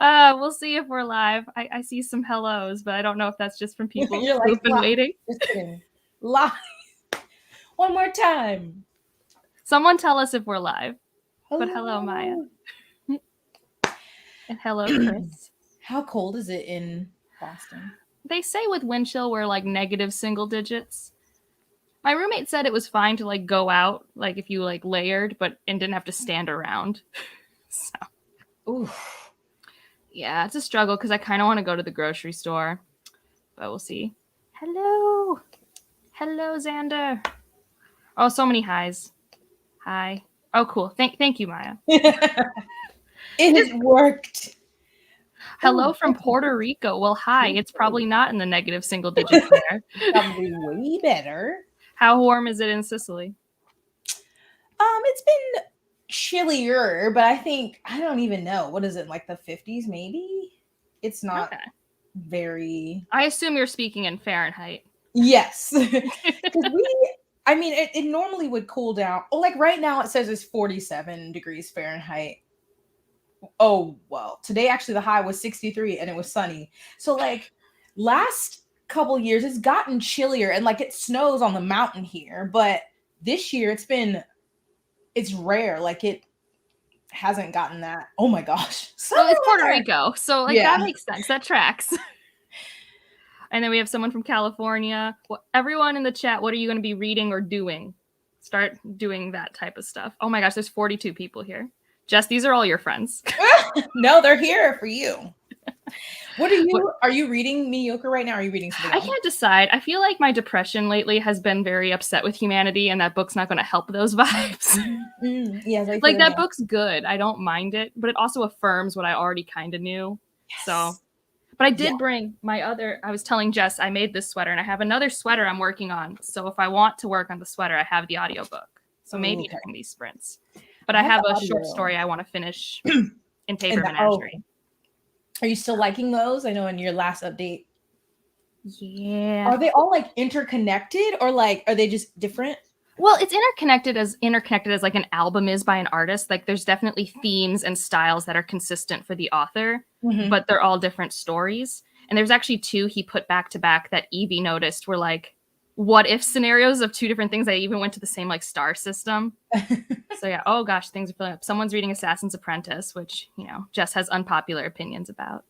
We'll see if we're live. I see some hellos, but I don't know if that's just from people You're who've like, been live. waiting. Just kidding. Live. One more time. Someone tell us if we're live. Hello. But hello, Maya. And hello, Chris. How cold is it in Boston? They say with wind chill we're like negative single digits. My roommate said it was fine to like go out, like if you like layered, and didn't have to stand around. So, Oof. yeah, it's a struggle because I kind of want to go to the grocery store, but we'll see. Hello, Xander. Oh, so many highs. Hi. Oh, cool. Thank you, Maya. It has worked. Hello from Puerto Rico. Well, hi. It's probably not in the negative single digits there. Probably way better. How warm is it in Sicily? It's been chillier, but I don't even know. What is it, like the 50s maybe? It's not very... I assume you're speaking in Fahrenheit. Yes. Because it normally would cool down. Oh, like right now it says it's 47 degrees Fahrenheit. Oh, well, today actually the high was 63 and it was sunny. So like last couple years it's gotten chillier and like it snows on the mountain here, but this year it's rare. Like it hasn't gotten that. Oh my gosh. Well, it's Puerto Rico, so like Yeah. that makes sense. That tracks. And then we have someone from California. Well, everyone in the chat, what are you going to be reading or doing? Start doing that type of stuff. Oh my gosh, there's 42 people here. Jess, these are all your friends. No, they're here for you. Are you reading mediocre right now? Or are you reading something else? I can't decide. I feel like my depression lately has been very upset with humanity, and that book's not going to help those vibes. Yes, like that book's good. I don't mind it, but it also affirms what I already kind of knew. Yes. So, but I did bring I was telling Jess, I made this sweater, and I have another sweater I'm working on. So if I want to work on the sweater, I have the audiobook. So maybe during these sprints. But I have a short story I want to finish in Paper Menagerie. Are you still liking those? I know in your last update. Yeah. Are they all like interconnected or like are they just different? Well, it's interconnected as like an album is by an artist. Like there's definitely themes and styles that are consistent for the author, but they're all different stories. And there's actually 2 he put back to back that Evie noticed were like what if scenarios of 2 different things. I even went to the same like star system. So yeah, oh gosh, things are filling up. Someone's reading Assassin's Apprentice, which, you know, Jess has unpopular opinions about.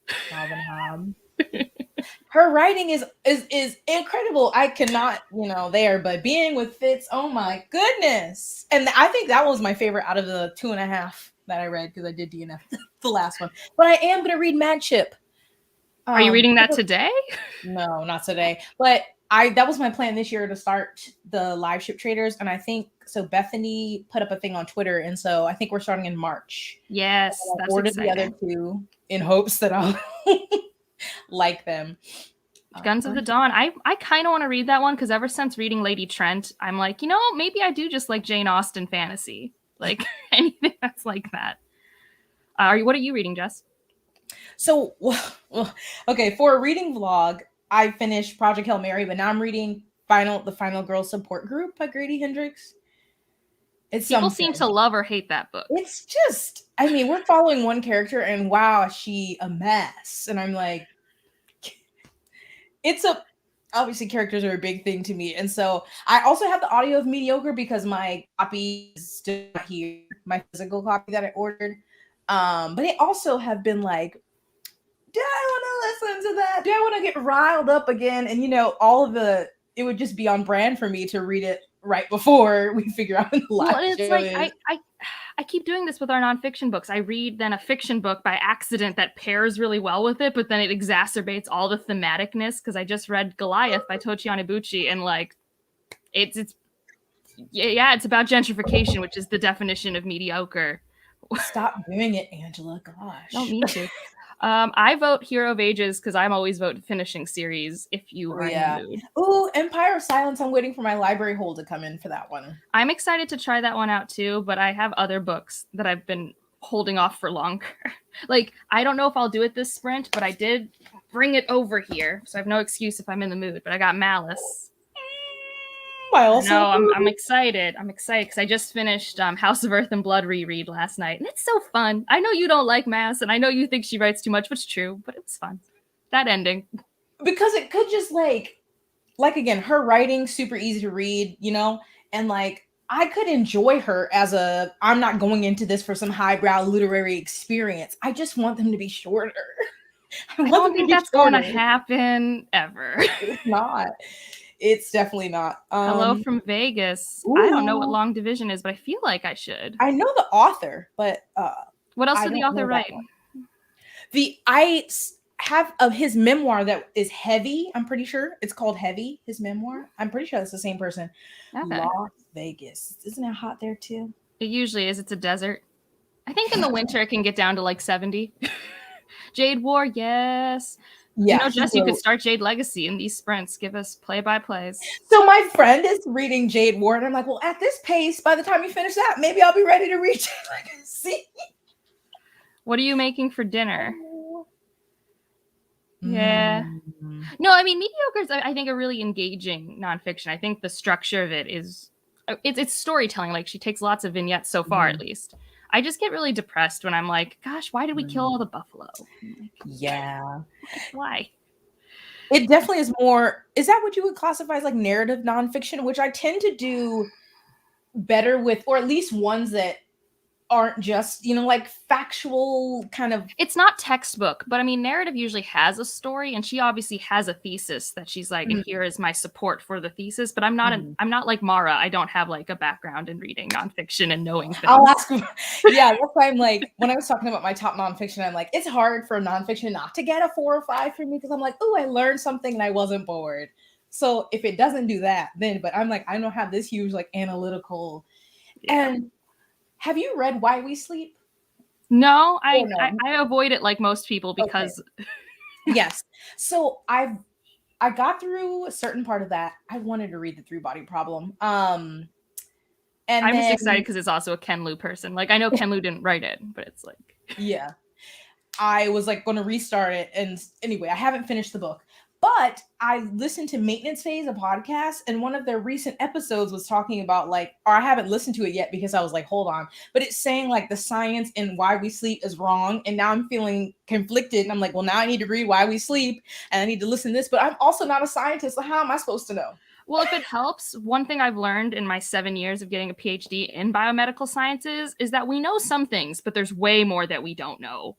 Her writing is incredible. I cannot, but being with Fitz, oh my goodness. And I think that was my favorite out of the 2.5 that I read because I did DNF the last one. But I am going to read Mad Ship. Are you reading that today? No, not today. But that was my plan this year to start the live ship traders. And I think, so Bethany put up a thing on Twitter. And so I think we're starting in March. Yes, that's ordered exciting. The other 2 in hopes that I'll like them. Guns of the Dawn. I kind of want to read that one because ever since reading Lady Trent, I'm like, maybe I do just like Jane Austen fantasy. Like anything that's like that. What are you reading, Jess? So, okay, for a reading vlog, I finished Project Hail Mary, but now I'm reading the Final Girl Support Group by Grady Hendrix. People seem to love or hate that book. It's just, we're following one character and wow, is she a mess. And I'm like, obviously characters are a big thing to me. And so I also have the audio of Mediocre because my copy is still not here, my physical copy that I ordered. But I also have been like, do I want to listen to that? Do I want to get riled up again? And it would just be on brand for me to read it right before we figure out when the live show it's like is. I keep doing this with our nonfiction books. I read then a fiction book by accident that pairs really well with it, but then it exacerbates all the thematicness because I just read Goliath by Tochi Onibuchi and like it's about gentrification, which is the definition of mediocre. Stop doing it, Angela. Gosh. Don't mean to. I vote Hero of Ages because I'm always vote finishing series if you are in the mood. Ooh, Empire of Silence. I'm waiting for my library hold to come in for that one. I'm excited to try that one out too, but I have other books that I've been holding off for longer. Like, I don't know if I'll do it this sprint, but I did bring it over here, so I have no excuse if I'm in the mood, but I got Malice. I also No, I'm excited. I'm excited because I just finished House of Earth and Blood reread last night, and it's so fun. I know you don't like Mass, and I know you think she writes too much, which is true, but it was fun. That ending. Because it could just like again, her writing super easy to read, you know, and like I could enjoy her as a I'm not going into this for some highbrow literary experience. I just want them to be shorter. I don't think that's going to happen ever. It's not. It's definitely not. Hello from Vegas. Ooh. I don't know what Long Division is, but I feel like I should. I know the author, but what else did the author write? I have of his memoir that is Heavy. I'm pretty sure it's called Heavy. His memoir. I'm pretty sure it's the same person. Okay. Las Vegas. Isn't it hot there too? It usually is. It's a desert. I think in the winter it can get down to like 70. Jade War, yes. Yeah, you know, Jess, you could start Jade Legacy in these sprints. Give us play-by-plays. So my friend is reading Jade War, and I'm like, well, at this pace, by the time you finish that, maybe I'll be ready to read Jade Legacy. What are you making for dinner? Yeah. No, I mean, Mediocre is, I think, a really engaging nonfiction. I think the structure of it is, it's storytelling. Like, she takes lots of vignettes so far, at least. I just get really depressed when I'm like, gosh, why did we kill all the buffalo? Like, yeah. Why? It definitely is more, is that what you would classify as like narrative nonfiction, which I tend to do better with, or at least ones that aren't just, you know, like factual kind of. It's not textbook, but I mean, narrative usually has a story, and she obviously has a thesis that she's like, and here is my support for the thesis. But I'm not, I'm not like Mara. I don't have like a background in reading nonfiction and knowing things. I'll ask. Yeah, that's why I'm like, when I was talking about my top nonfiction, I'm like, it's hard for nonfiction not to get a 4 or 5 for me because I'm like, oh, I learned something and I wasn't bored. So if it doesn't do that, then, but I'm like, I don't have this huge like analytical. Yeah. And have you read Why We Sleep? No, I avoid it like most people because. Okay. Yes. So I got through a certain part of that. I wanted to read The 3-Body Problem. And I'm just excited because it's also a Ken Liu person. Like, I know Ken Liu didn't write it, but it's like. Yeah. I was like going to restart it. And anyway, I haven't finished the book. But I listened to Maintenance Phase, a podcast, and one of their recent episodes was talking about like, or I haven't listened to it yet because I was like, hold on. But it's saying like the science in Why We Sleep is wrong. And now I'm feeling conflicted. And I'm like, well, now I need to read Why We Sleep and I need to listen to this. But I'm also not a scientist. So how am I supposed to know? Well, if it helps, one thing I've learned in my 7 years of getting a PhD in biomedical sciences is that we know some things, but there's way more that we don't know.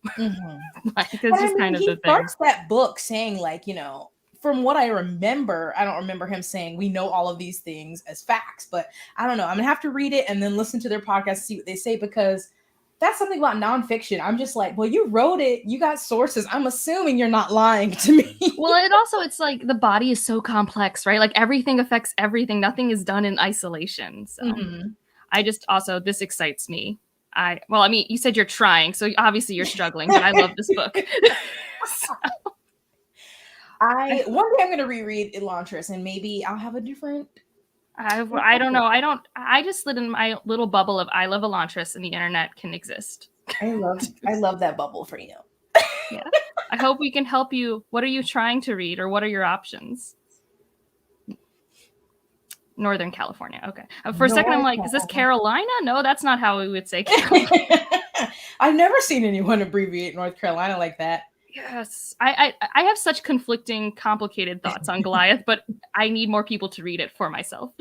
Like, it's just kind of the thing. He starts that book saying like, you know, from what I remember, I don't remember him saying we know all of these things as facts, but I don't know. I'm gonna have to read it and then listen to their podcast, see what they say, because that's something about nonfiction. I'm just like, well, you wrote it, you got sources. I'm assuming you're not lying to me. Well, it's like the body is so complex, right? Like everything affects everything. Nothing is done in isolation. So I just also, this excites me. Well, I mean, you said you're trying, so obviously you're struggling, but I love this book. So. One day I'm going to reread Elantris and maybe I'll have a different. I don't know. I just slid in my little bubble of I love Elantris and the internet can exist. I love that bubble for you. Yeah. I hope we can help you. What are you trying to read or what are your options? Northern California. Okay. For a second, I'm like, is this Carolina? No, that's not how we would say Carolina. I've never seen anyone abbreviate North Carolina like that. Yes. I have such conflicting, complicated thoughts on Goliath, but I need more people to read it for myself.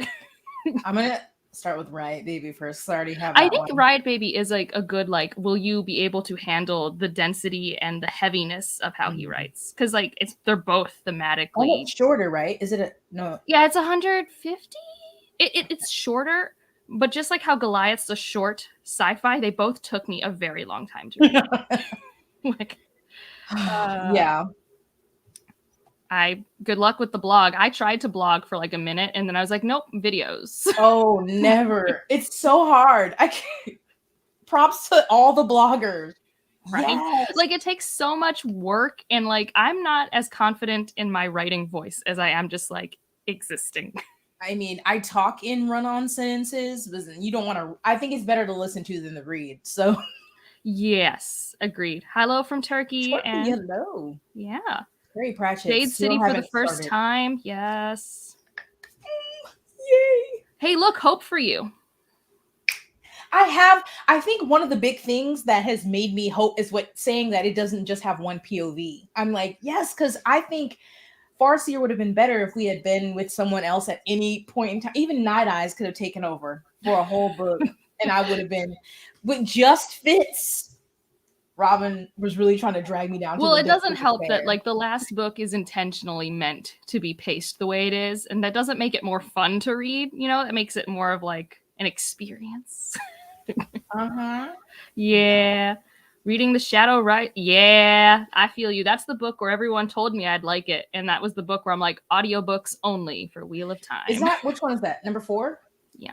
I'm going to start with Riot Baby first. I already have that I think one. Riot Baby is like a good, like, will you be able to handle the density and the heaviness of how he writes? Because like they're both thematically. Oh, it's shorter, right? Is it no? Yeah, it's 150. It's shorter, but just like how Goliath's a short sci-fi, they both took me a very long time to read. Like. Yeah. Good luck with the blog. I tried to blog for like a minute and then I was like, nope, videos. Oh, never. It's so hard. I can't. Props to all the bloggers. Right? Yes. Like it takes so much work and like I'm not as confident in my writing voice as I am just like existing. I mean, I talk in run-on sentences, but you don't want to. I think it's better to listen to than to read. So. Yes, agreed. Hello from Turkey. And hello. Yeah. Very Pratchett. Jade City for the first time. Yes. Yay! Hey, look, hope for you. I think one of the big things that has made me hope is what saying that it doesn't just have one POV. I'm like, yes, because I think Farseer would have been better if we had been with someone else at any point in time. Even Night Eyes could have taken over for a whole book, and I would have been with just Fitz. Robin was really trying to drag me down to well, the it doesn't depths of help despair. that like the last book is intentionally meant to be paced the way it is, and that doesn't make it more fun to read. You know, it makes it more of like an experience. Uh-huh. Yeah. Reading The Shadow, right? Yeah, I feel you. That's the book where everyone told me I'd like it, and that was the book where I'm like, audiobooks only for Wheel of Time. Is that, which one is that? Number 4? Yeah,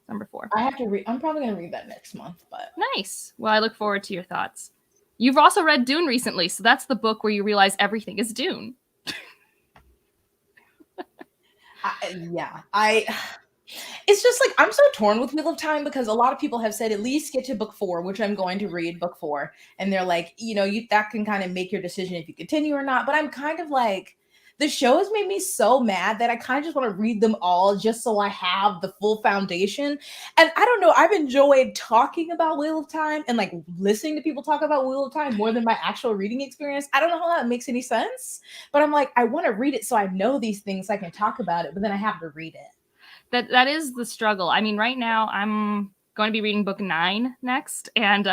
number 4. I have to read. I'm probably gonna read that next month, but Nice. Well, I look forward to your thoughts. You've also read Dune recently, so that's the book where you realize everything is Dune. It's just like I'm so torn with Wheel of Time because a lot of people have said at least get to book 4, which I'm going to read book 4, and they're like, you that can kind of make your decision if you continue or not. But I'm kind of like, the show has made me so mad that I kind of just want to read them all just so I have the full foundation. And I don't know, I've enjoyed talking about Wheel of Time and like listening to people talk about Wheel of Time more than my actual reading experience. I don't know how that makes any sense, but I'm like, I want to read it so I know these things, so I can talk about it, but then I have to read it. That is the struggle. I mean, right now I'm going to be reading book 9 next, and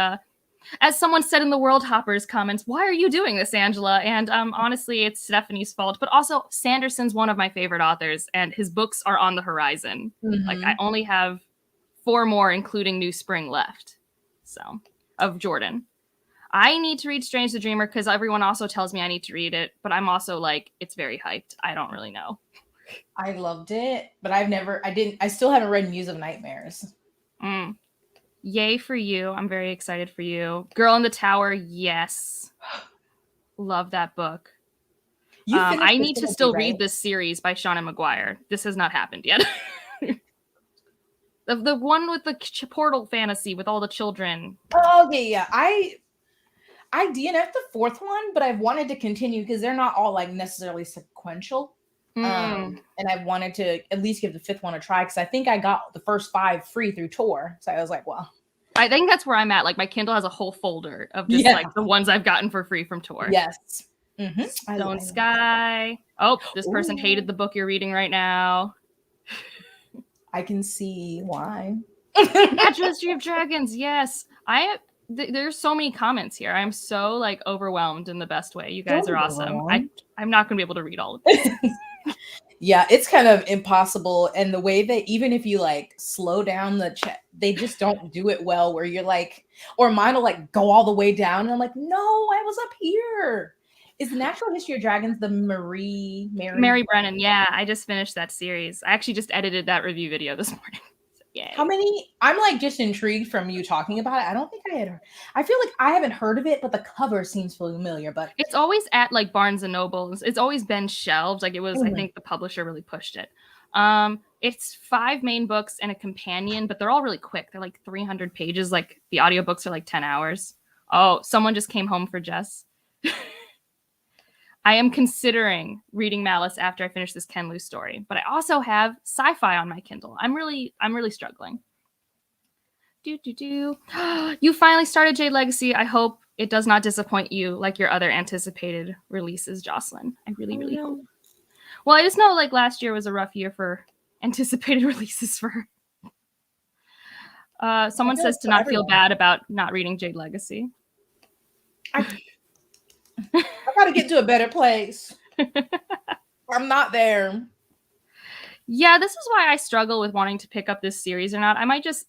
as someone said in the World Hoppers comments, why are you doing this, Angela? And honestly, it's Stephanie's fault, but also Sanderson's one of my favorite authors, and his books are on the horizon. Mm-hmm. Like, I only have 4 more, including New Spring, left. So, of Jordan. I need to read Strange the Dreamer because everyone also tells me I need to read it, but I'm also like, it's very hyped. I don't really know. I loved it, but I still haven't read Muse of Nightmares. Yay for you. I'm very excited for you. Girl in the Tower, yes. Love that book. I need to still read this series by Shauna Maguire. This has not happened yet. the one with the portal fantasy with all the children. Oh, okay, yeah. I DNF'd the 4th one, but I've wanted to continue because they're not all like necessarily sequential. And I wanted to at least give the 5th one a try because I think I got the first 5 free through Tor. So I was like, well, I think that's where I'm at. Like, my Kindle has a whole folder of just like the ones I've gotten for free from Tor. Yes. Stone Sky. Oh, this person hated the book you're reading right now. I can see why. Majesty of Dragons. Yes. There's so many comments here. I'm so like overwhelmed in the best way. You guys are awesome. I'm not going to be able to read all of this. Yeah, it's kind of impossible. And the way that even if you like slow down the chat, they just don't do it well where you're like, or mine will like go all the way down. And I'm like, no, I was up here. Is the Natural History of Dragons the Mary Brennan? Yeah, I just finished that series. I actually just edited that review video this morning. So, yay. How many? I'm like just intrigued from you talking about it. I don't think I feel like I haven't heard of it, but the cover seems familiar. But it's always at like Barnes and Nobles. It's always been shelved. Like it was, I think the publisher really pushed it. It's 5 main books and a companion, but they're all really quick. They're like 300 pages. Like the audiobooks are like 10 hours. Oh, someone just came home for Jess. I am considering reading Malice after I finish this Ken Liu story, but I also have sci-fi on my Kindle. I'm really struggling. You finally started Jade Legacy. I hope it does not disappoint you like your other anticipated releases, Jocelyn. I really hope. Well, I just know like last year was a rough year for anticipated releases for her. Someone says to not feel bad about not reading Jade Legacy. I gotta get to a better place. I'm not there. Yeah, this is why I struggle with wanting to pick up this series or not.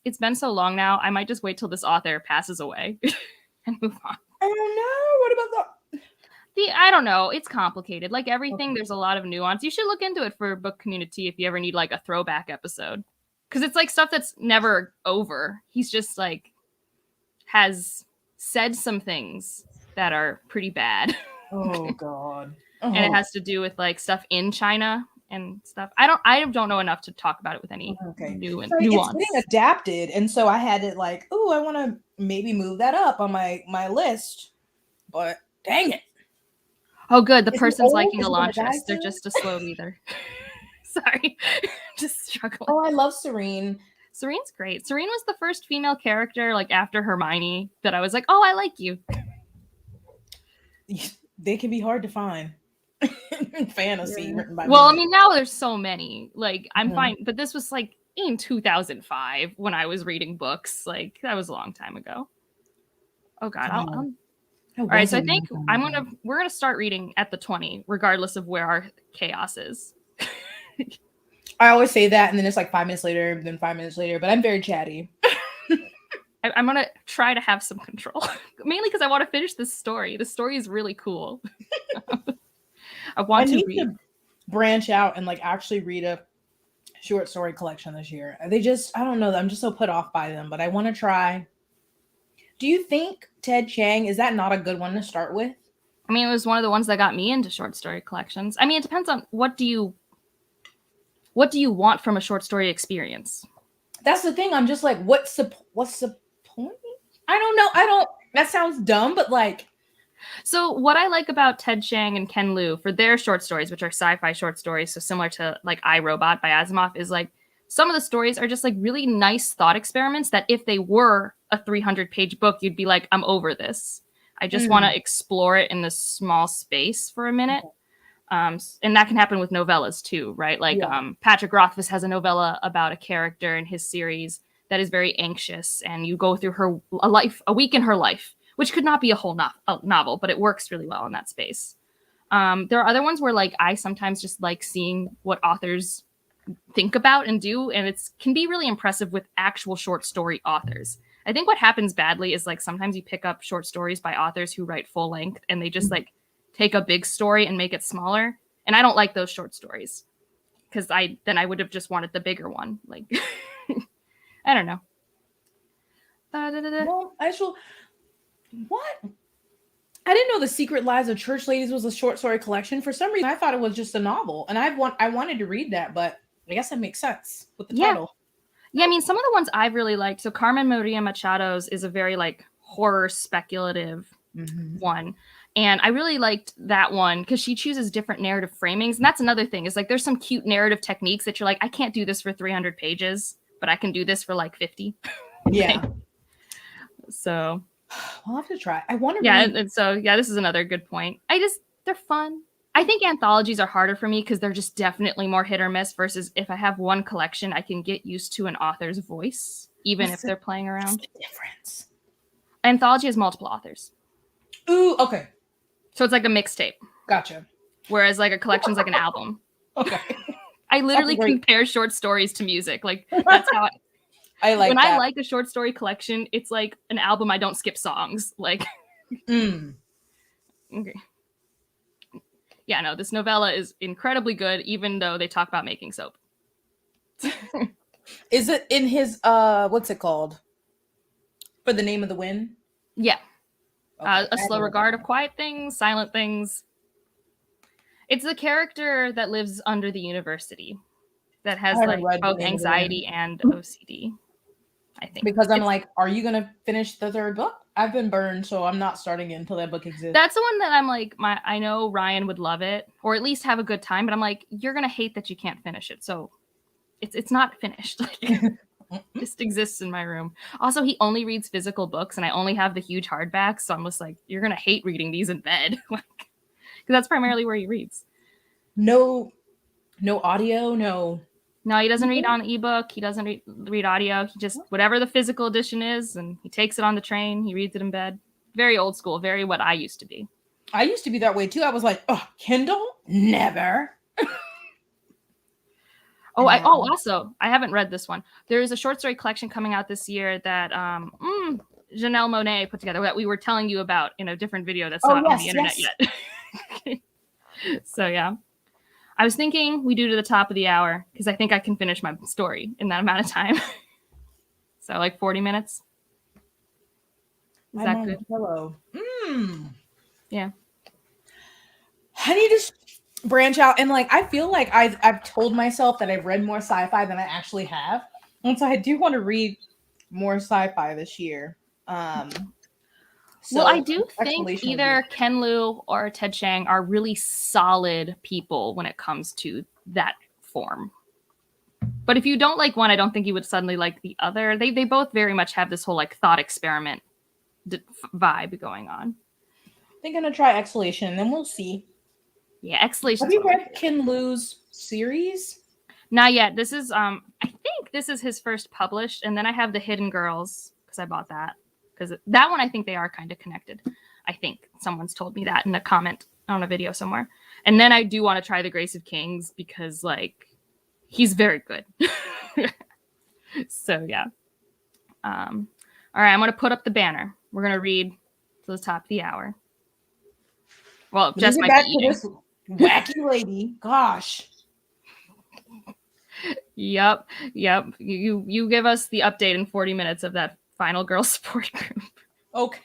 It's been so long now, I might just wait till this author passes away and move on. I don't know. What about that? I don't know. It's complicated. Like everything, There's a lot of nuance. You should look into it for book community if you ever need like a throwback episode. Because it's like stuff that's never over. He's just like has said some things that are pretty bad. Oh God. And it has to do with like stuff in China and stuff. I don't know enough to talk about it with any nuance. It's getting adapted, and so I had it like, oh, I want to maybe move that up on my list, but dang it. Oh, good. The person's liking Elantris. They're just a slow reader. Sorry. Just struggling. Oh, I love Serene. Serene's great. Serene was the first female character, like after Hermione, that I was like, oh, I like you. They can be hard to find. Fantasy written by well, men. I mean, now there's so many. Like, I'm fine, but this was like in 2005 when I was reading books. Like, that was a long time ago. Oh God, all right. So I think we're gonna start reading at the 20, regardless of where our chaos is. I always say that, and then it's like 5 minutes later, then 5 minutes later. But I'm very chatty. I'm gonna try to have some control, mainly because I want to finish this story. The story is really cool. I need to branch out and like actually read a short story collection this year. I don't know. I'm just so put off by them, but I want to try. Do you think Ted Chiang, is that not a good one to start with? I mean, it was one of the ones that got me into short story collections. I mean, it depends on what do you want from a short story experience? That's the thing. I'm just like, what's the point? I don't know. That sounds dumb, but like. So what I like about Ted Chiang and Ken Liu for their short stories, which are sci-fi short stories, so similar to like I, Robot by Asimov, is like some of the stories are just like really nice thought experiments that if they were a 300-page book, you'd be like, I'm over this. I just want to explore it in this small space for a minute. And that can happen with novellas too, right? Like Patrick Rothfuss has a novella about a character in his series that is very anxious, and you go through a week in her life, which could not be a whole novel, but it works really well in that space. There are other ones where like I sometimes just like seeing what authors think about and do, and it can be really impressive with actual short story authors. I think what happens badly is like sometimes you pick up short stories by authors who write full length and they just like take a big story and make it smaller. And I don't like those short stories because I would have just wanted the bigger one. Like, I don't know. Well, what? I didn't know The Secret Lives of Church Ladies was a short story collection. For some reason, I thought it was just a novel, and I wanted to read that, but I guess that makes sense with the title. Yeah, I mean, some of the ones I've really liked. So Carmen Maria Machado's is a very like horror speculative one. And I really liked that one because she chooses different narrative framings. And that's another thing is like there's some cute narrative techniques that you're like, I can't do this for 300 pages, but I can do this for like 50. Yeah. So I'll have to try. I want to read. And so, this is another good point. They're fun. I think anthologies are harder for me because they're just definitely more hit or miss versus if I have one collection, I can get used to an author's voice, even if they're playing around. What's the difference? Anthology has multiple authors. Ooh, okay. So it's like a mixtape. Gotcha. Whereas like a collection's like an album. Okay. I literally compare short stories to music. Like that's how I like when that. I like a short story collection, it's like an album. I don't skip songs. Like okay. Yeah, no, this novella is incredibly good, even though they talk about making soap. Is it in his what's it called? For the Name of the Wind? Yeah. Okay. A Slow Regard of Quiet Things, Silent Things. It's the character that lives under the university that has like both anxiety and OCD, I think. Because I'm like, are you going to finish the third book? I've been burned, so I'm not starting it until that book exists. That's the one that I'm like, I know Ryan would love it, or at least have a good time, but I'm like, you're going to hate that you can't finish it. So it's not finished. Like, just exists in my room. Also, he only reads physical books, and I only have the huge hardbacks, so I'm just like, you're going to hate reading these in bed. Like, because that's primarily where he reads. No audio, no. No, he doesn't read on ebook. He doesn't read audio. He just, whatever the physical edition is, and he takes it on the train. He reads it in bed. Very old school, very what I used to be. I used to be that way too. I was like, oh, Kindle? Never. Also, I haven't read this one. There's a short story collection coming out this year that Janelle Monáe put together that we were telling you about in a different video that's not on the internet yet. So, yeah. I was thinking we do to the top of the hour because I think I can finish my story in that amount of time. So, like 40 minutes. Is that good? Hello. Yeah. I need to branch out, and like I feel like I've told myself that I've read more sci-fi than I actually have, and so I do want to read more sci-fi this year. Well, I do think either Ken Liu or Ted Chiang are really solid people when it comes to that form. But if you don't like one, I don't think you would suddenly like the other. They both very much have this whole like thought experiment vibe going on. I think I'm gonna try Exhalation, and then we'll see. Yeah, Exhalation. Have you read Ken Liu's series? Not yet. This is I think this is his first published, and then I have the Hidden Girls because I bought that because that one I think they are kind of connected. I think someone's told me that in a comment on a video somewhere. And then I do want to try the Grace of Kings because like he's very good. So yeah. All right, I'm gonna put up the banner. We're gonna read to the top of the hour. Well, Jess might back be to eating. this wacky lady. Gosh. Yep. You give us the update in 40 minutes of that final girl support group. Okay.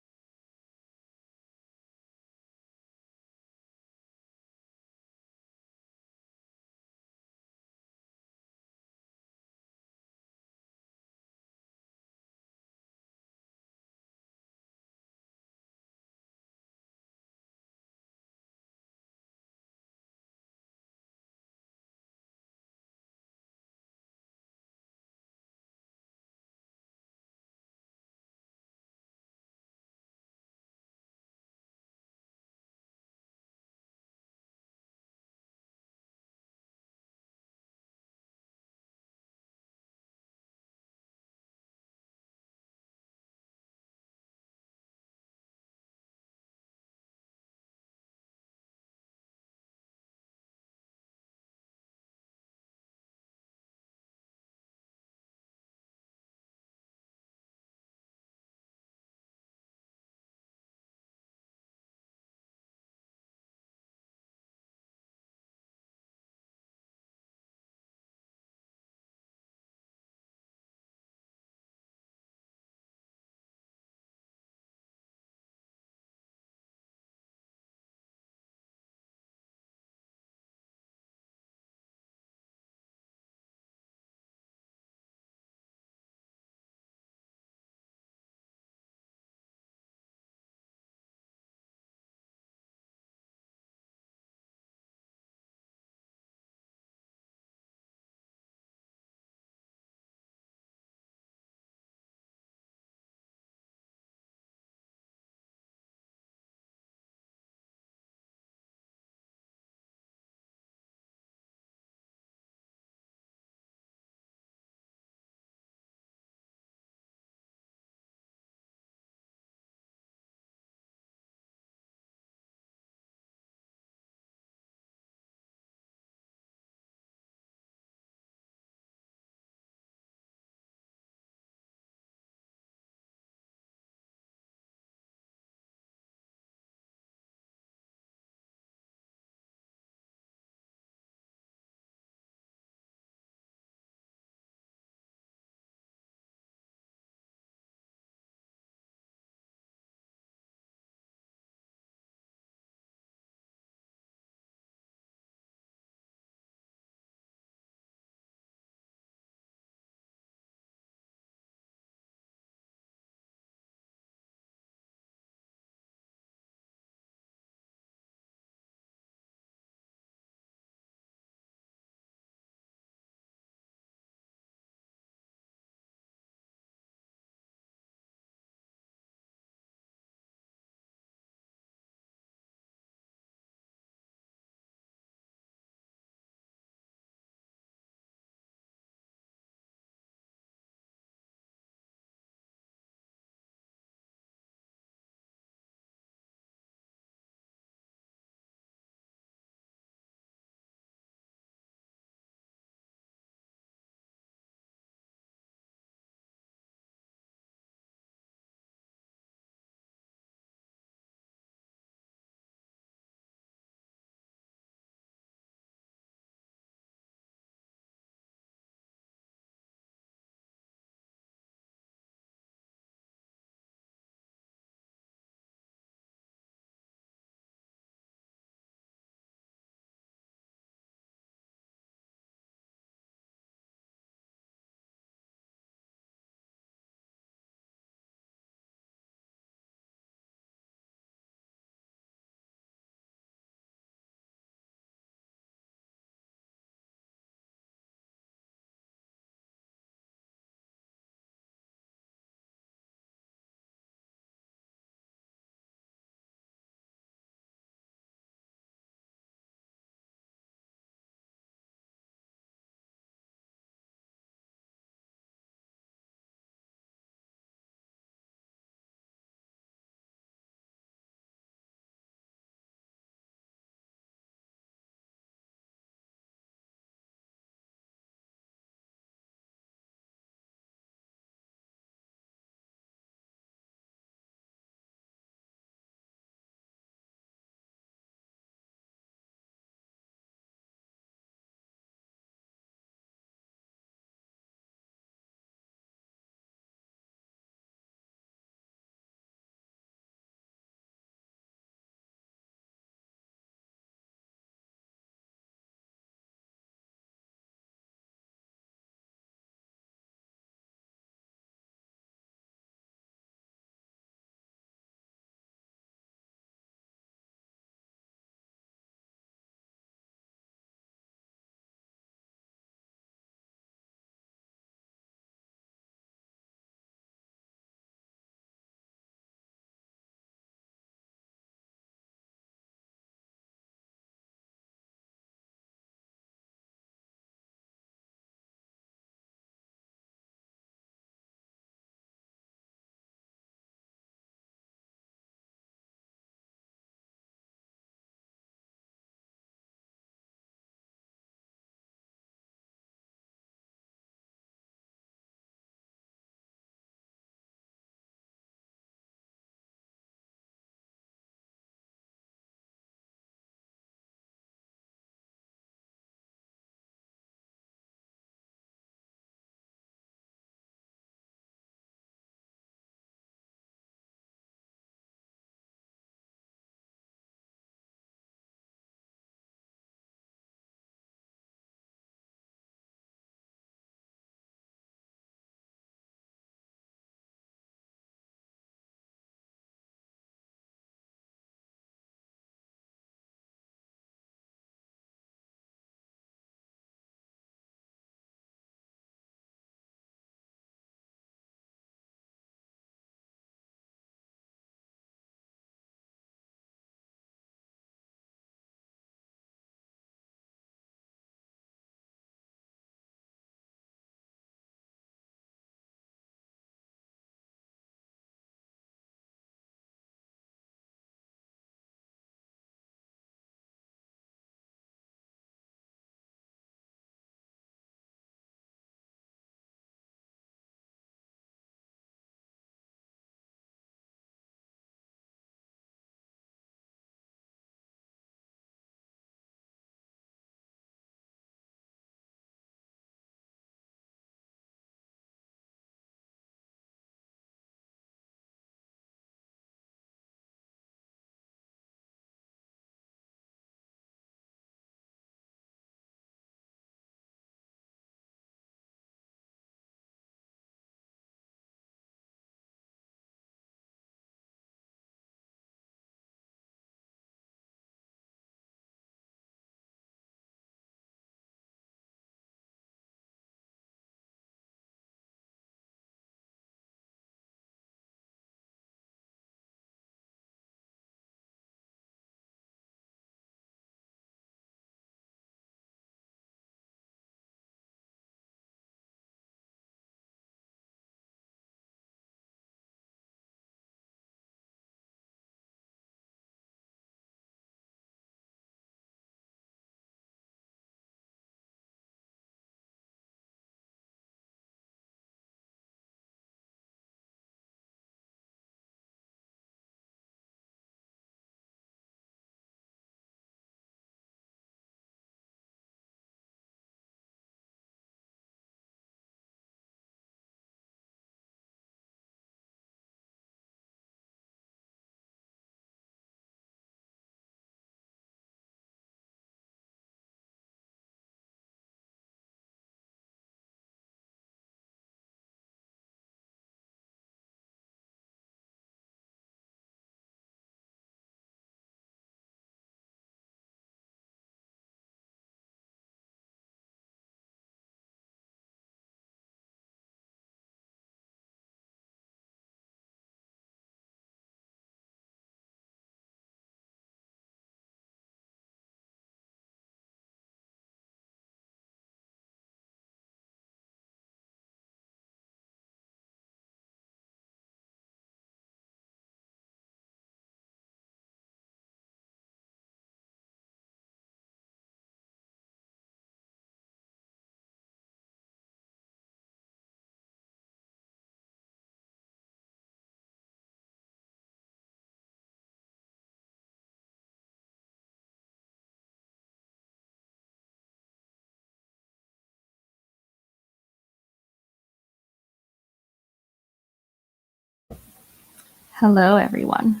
Hello, everyone.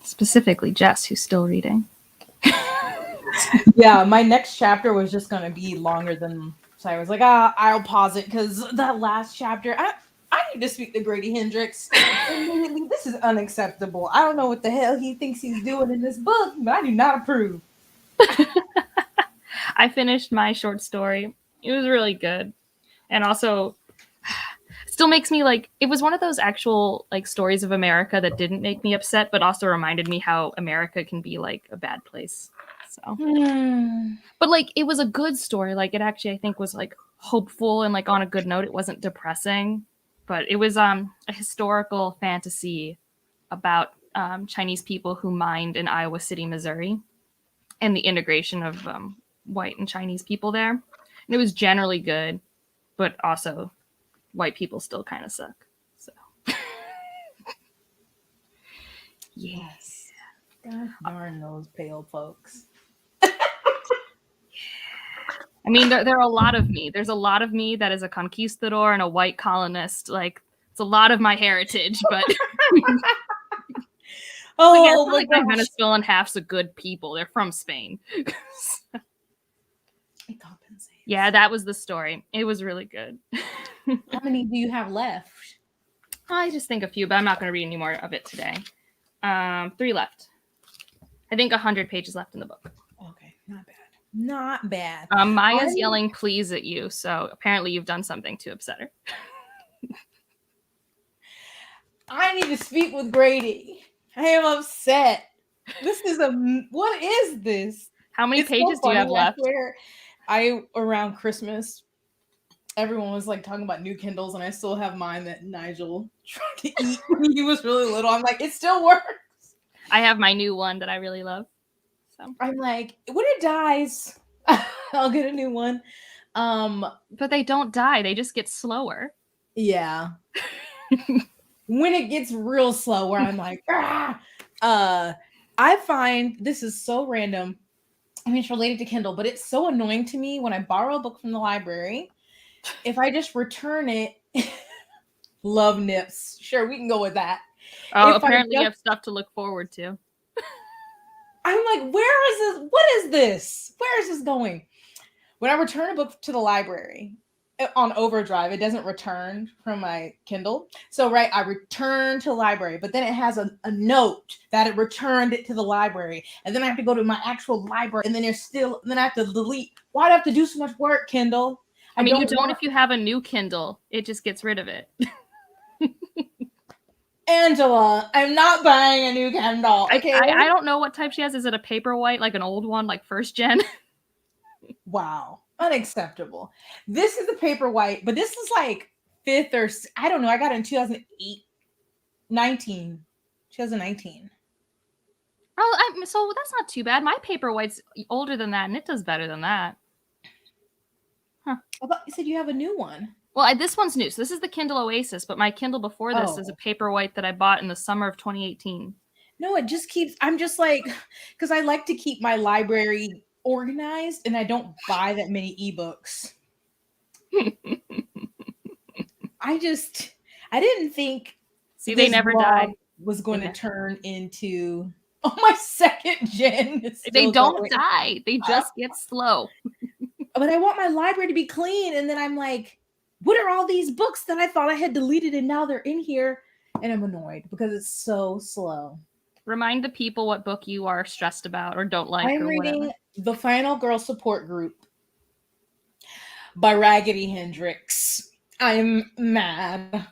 Specifically, Jess, who's still reading. Yeah, my next chapter was just going to be longer than. So I was like, I'll pause it because that last chapter, I need to speak to Grady Hendrix. Immediately, this is unacceptable. I don't know what the hell he thinks he's doing in this book, but I do not approve. I finished my short story. It was really good. And also, still makes me like, it was one of those actual like stories of America that didn't make me upset, but also reminded me how America can be like a bad place. So, but like, it was a good story. Like, it actually, I think, was like hopeful and like on a good note. It wasn't depressing, but it was a historical fantasy about Chinese people who mined in Iowa City, Missouri, and the integration of white and Chinese people there. And it was generally good, but also white people still kind of suck. So, yes. God darn those pale folks. I mean, there are a lot of me. There's a lot of me that is a conquistador and a white colonist. Like, it's a lot of my heritage, but oh like, my Venezuelan half's a good people. They're from Spain. It compensates. Yeah, that was the story. It was really good. How many do you have left? I just think a few, but I'm not going to read any more of it today. 3 left. I think 100 pages left in the book. Okay, not bad. Not bad. Maya's yelling please at you, so apparently you've done something to upset her. I need to speak with Grady. I am upset. This is what is this? How many pages do you have left? Around Christmas, everyone was like talking about new Kindles, and I still have mine that Nigel tried to eat when he was really little. I'm like, it still works. I have my new one that I really love. So I'm like, when it dies, I'll get a new one. But they don't die; they just get slower. Yeah. When it gets real slow, where I'm like, I find this is so random. I mean, it's related to Kindle, but it's so annoying to me when I borrow a book from the library. If I just return it, love nips. Sure, we can go with that. Oh, apparently you have stuff to look forward to. I'm like, where is this? What is this? Where is this going? When I return a book to the library on overdrive, it doesn't return from my Kindle. So, right, I return to the library, but then it has a note that it returned it to the library. And then I have to go to my actual library, and then then I have to delete. Why do I have to do so much work, Kindle? I mean, you don't if you have a new Kindle. It just gets rid of it. Angela, I'm not buying a new Kindle. Okay. I don't know what type she has. Is it a Paperwhite, like an old one, like first gen? Wow. Unacceptable. This is the Paperwhite, but this is like 5th or I don't know. I got it in 2019. Oh, so that's not too bad. My Paperwhite's older than that, and it does better than that. Huh. I thought you said you have a new one. Well, this one's new. So this is the Kindle Oasis, but my Kindle before this is a Paperwhite that I bought in the summer of 2018. No, it just keeps, I'm just like, because I like to keep my library organized, and I don't buy that many ebooks. I didn't think they never die was going to turn into my 2nd gen. They don't die. They just get slow. But I want my library to be clean, and then I'm like, what are all these books that I thought I had deleted and now they're in here? And I'm annoyed because it's so slow. Remind the people what book you are stressed about or don't like. I'm reading The Final Girl Support Group by Raggedy Hendrix. I'm mad.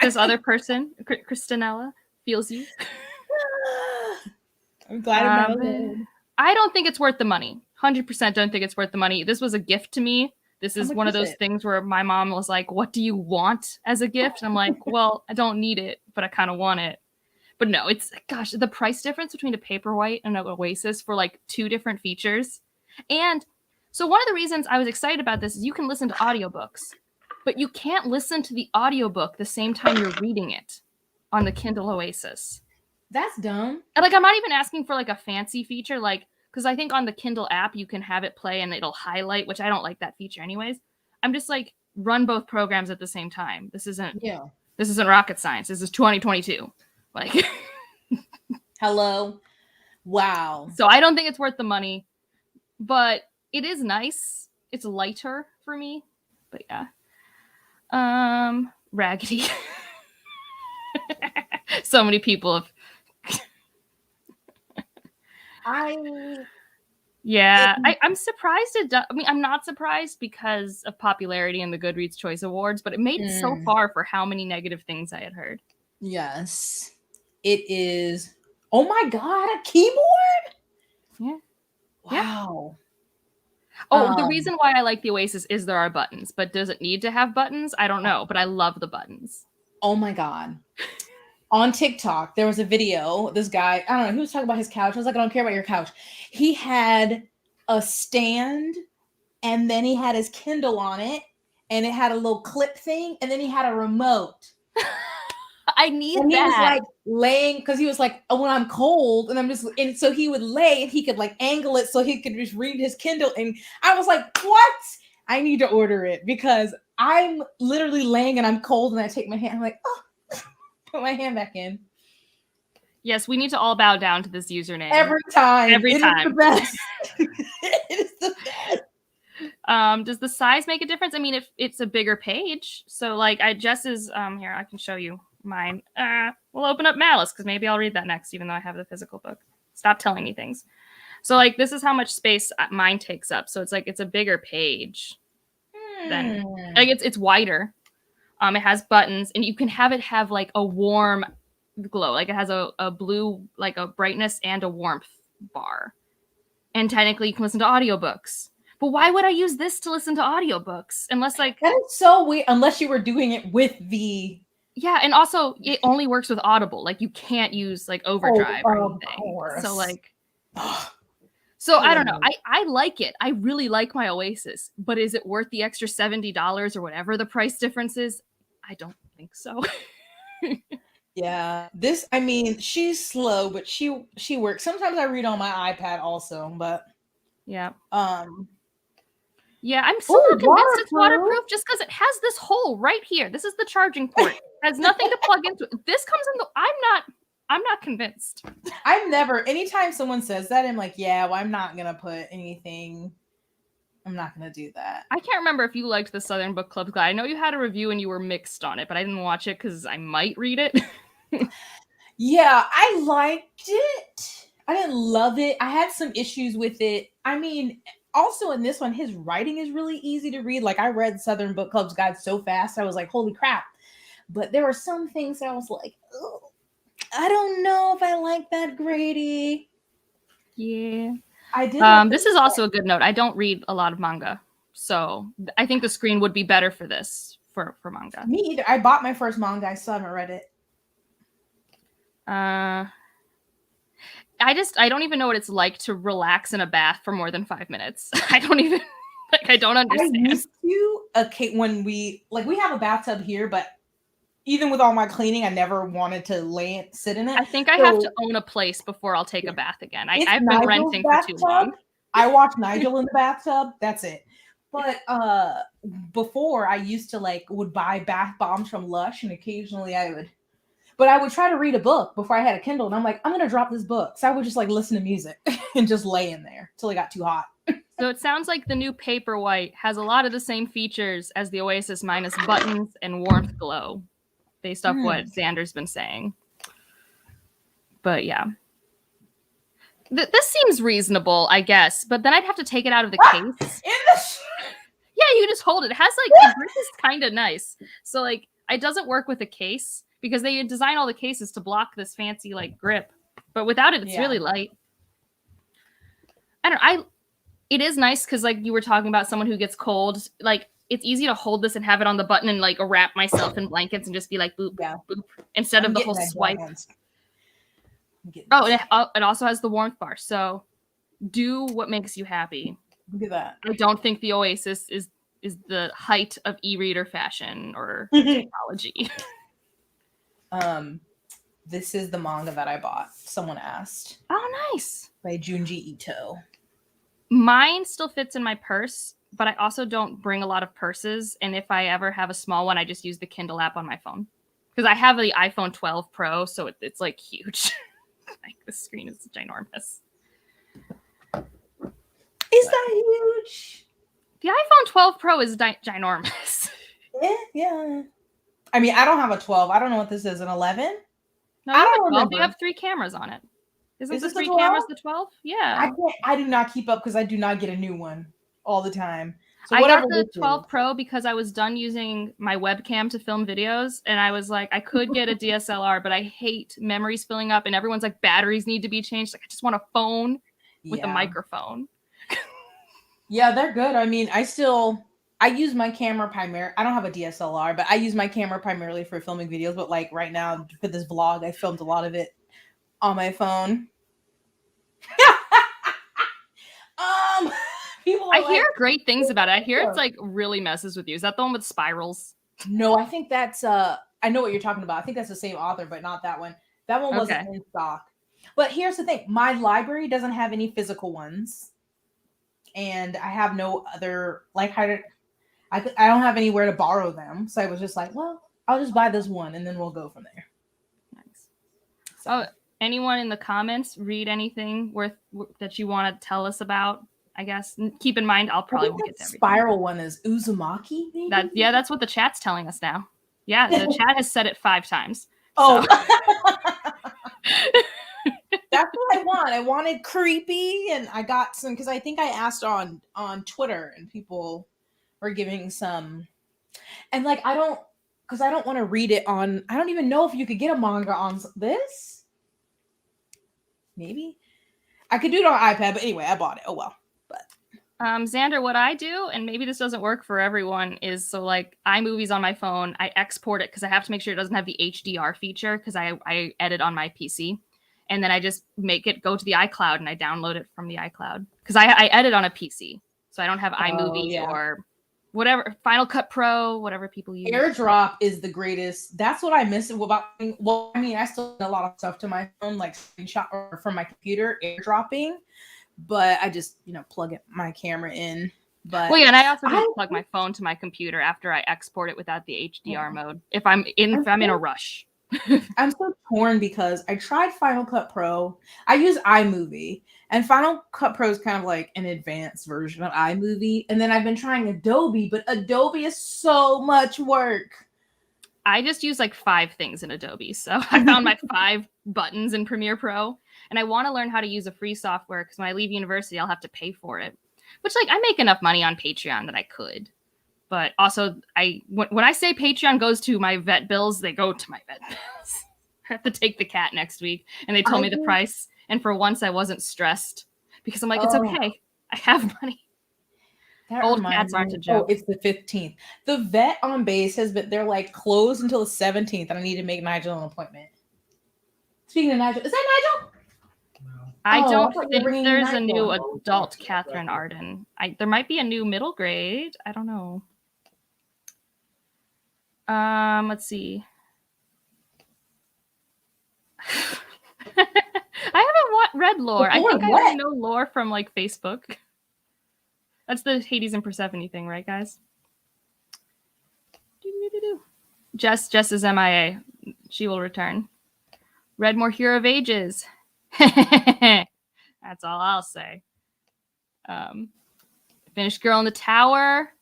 This other person, Christinella, feels you. I'm glad I'm not alone. I don't think it's worth the money. 100% don't think it's worth the money. This was a gift to me. This is one of those things where my mom was like, what do you want as a gift? And I'm like, well, I don't need it, but I kind of want it. But no, it's, gosh, the price difference between a Paperwhite and an Oasis for like 2 different features. And so one of the reasons I was excited about this is you can listen to audiobooks, but you can't listen to the audiobook the same time you're reading it on the Kindle Oasis. That's dumb. And like, I'm not even asking for like a fancy feature, like, because I think on the Kindle app, you can have it play and it'll highlight, which I don't like that feature anyways. I'm just like, run both programs at the same time. This isn't This isn't rocket science. This is 2022. Like, hello. Wow. So I don't think it's worth the money, but it is nice. It's lighter for me, but yeah. Raggedy. So many people have. I'm surprised it does. I mean, I'm not surprised because of popularity in the Goodreads Choice Awards, but it made it so far for how many negative things I had heard. Yes. It is. Oh my God, a keyboard? Yeah. Wow. Oh, the reason why I like the Oasis is there are buttons, but does it need to have buttons? I don't know, but I love the buttons. Oh my God. On TikTok, there was a video. This guy, I don't know, he was talking about his couch. I was like, I don't care about your couch. He had a stand, and then he had his Kindle on it, and it had a little clip thing, and then he had a remote. I need and that. He was like laying, because he was like, oh, when I'm cold, and so he would lay, and he could like angle it so he could just read his Kindle. And I was like, what? I need to order it because I'm literally laying and I'm cold, and I take my hand, I'm like, oh. Put my hand back in. Yes, we need to all bow down to this username. Every time. It is the best. It is the best. Does the size make a difference? I mean, if it's a bigger page. So like Jess's, here, I can show you mine. We'll open up Malice because maybe I'll read that next, even though I have the physical book. Stop telling me things. So like, this is how much space mine takes up. So it's like, it's a bigger page. Then like it's wider. It has buttons, and you can have it have like a warm glow. Like it has a blue, like a brightness and a warmth bar. And technically you can listen to audiobooks. But why would I use this to listen to audiobooks? Unless like... That is so weird. Unless you were doing it with the... Yeah, and also it only works with Audible. Like you can't use like Overdrive or anything. Course. So like... So I don't know. I like it. I really like my Oasis. But is it worth the extra $70 or whatever the price difference is? I don't think so. Yeah. This, I mean, she's slow, but she works. Sometimes I read on my iPad also, but yeah. Yeah, I'm so convinced it's waterproof just because it has this hole right here. This is the charging port. It has nothing to plug into. This comes in the... I'm not convinced. Anytime someone says that, I'm like, yeah, well, I'm not going to put anything. I'm not going to do that. I can't remember if you liked the Southern Book Club guide. I know you had a review and you were mixed on it, but I didn't watch it because I might read it. Yeah, I liked it. I didn't love it. I had some issues with it. I mean, also in this one, his writing is really easy to read. Like I read Southern Book Club's guide so fast, I was like, holy crap. But there were some things I was like, oh, I don't know if I like that, Grady. Yeah. I did. This is also a good note. I don't read a lot of manga, so I think the screen would be better for this for manga. Me either. I bought my first manga. I still haven't read it. I don't even know what it's like to relax in a bath for more than 5 minutes. I don't even I don't understand. I used to when we have a bathtub here, but even with all my cleaning, I never wanted to sit in it. I think I have to own a place before I'll take a bath again. I've been Nigel's renting bathtub. for too long. I watch Nigel in the bathtub. That's it. But before I used to would buy bath bombs from Lush, and occasionally I would try to read a book before I had a Kindle, and I'm like, I'm gonna drop this book. So I would just listen to music and just lay in there till it got too hot. So it sounds like the new Paperwhite has a lot of the same features as the Oasis minus buttons and warmth glow, based off what Xander's been saying. But yeah. This seems reasonable, I guess, but then I'd have to take it out of the case. Yeah, you can just hold it. It has the grip is kind of nice. So it doesn't work with a case because they design all the cases to block this fancy grip. But without it, it's really light. It is nice because you were talking about someone who gets cold. It's easy to hold this and have it on the button and wrap myself in blankets and just be boop, boop, instead of the whole swipe. Oh, it also has the warmth bar. So do what makes you happy. Look at that. I don't think the Oasis is the height of e-reader fashion or technology. This is the manga that I bought. Someone asked. Oh, nice. By Junji Ito. Mine still fits in my purse, but I also don't bring a lot of purses. And if I ever have a small one, I just use the Kindle app on my phone. Because I have the iPhone 12 Pro, so it's like huge. Like the screen is ginormous. Is that huge? The iPhone 12 Pro is ginormous. Yeah. I mean, I don't have a 12. I don't know what this is, an 11? No, you have a 12. You have 3 cameras on it. Isn't the 3 cameras the 12? Yeah. I do not keep up because I do not get a new one all the time. So I got the 12 Pro because I was done using my webcam to film videos, and I was like, I could get a DSLR, but I hate memories filling up, and everyone's like, batteries need to be changed. Like, I just want a phone with a microphone. Yeah, they're good. I mean, I use my camera primarily. I don't have a DSLR, but I use my camera primarily for filming videos. But like right now for this vlog, I filmed a lot of it on my phone. People I hear great things about it. I hear it's like really messes with you. Is that the one with spirals? No, I think that's I know what you're talking about. I think that's the same author, but not that one. That one wasn't in stock. But here's the thing. My library doesn't have any physical ones. And I have no other, like, I don't have anywhere to borrow them. So I was just like, well, I'll just buy this one and then we'll go from there. Nice. So, anyone in the comments read anything that you want to tell us about? I guess keep in mind, I'll probably won't get to everything. Spiral one is Uzumaki. Maybe? That's what the chat's telling us now. Yeah, the chat has said it 5 times. Oh, that's what I want. I wanted creepy, and I got some because I think I asked on Twitter, and people were giving some. And like I don't want to read it on. I don't even know if you could get a manga on this. Maybe I could do it on iPad, but anyway, I bought it. Oh well. Xander, what I do, and maybe this doesn't work for everyone, is so like iMovie's on my phone, I export it because I have to make sure it doesn't have the HDR feature because I edit on my PC. And then I just make it go to the iCloud and I download it from the iCloud because I edit on a PC. So I don't have iMovie or whatever, Final Cut Pro, whatever people use. AirDrop is the greatest. That's what I miss about. Well, I mean, I still send a lot of stuff to my phone, like screenshot or from my computer, AirDropping. But I just, plug my camera in. But well, yeah, and I also just plug my phone to my computer after I export it without the HDR mode. If I'm in a rush. I'm so torn because I tried Final Cut Pro. I use iMovie, and Final Cut Pro is kind of like an advanced version of iMovie. And then I've been trying Adobe, but Adobe is so much work. I just use like 5 things in Adobe. So I found my 5 buttons in Premiere Pro. And I want to learn how to use a free software because when I leave university, I'll have to pay for it. Which, like, I make enough money on Patreon that I could. But also, when I say Patreon goes to my vet bills, they go to my vet bills. I have to take the cat next week. And they told me the price. And for once, I wasn't stressed. Because I'm like, it's okay. I have money. Old cats aren't a joke. Oh, it's the 15th. The vet on base they're like closed until the 17th. And I need to make Nigel an appointment. Speaking of Nigel, is that Nigel? I don't think there's a new adult Catherine Arden. There might be a new middle grade. I don't know. Let's see. I haven't read lore. I think I only know lore from like Facebook. That's the Hades and Persephone thing, right, guys? Jess is MIA. She will return. Read more Hero of Ages. That's all I'll say. Finished Girl in the Tower.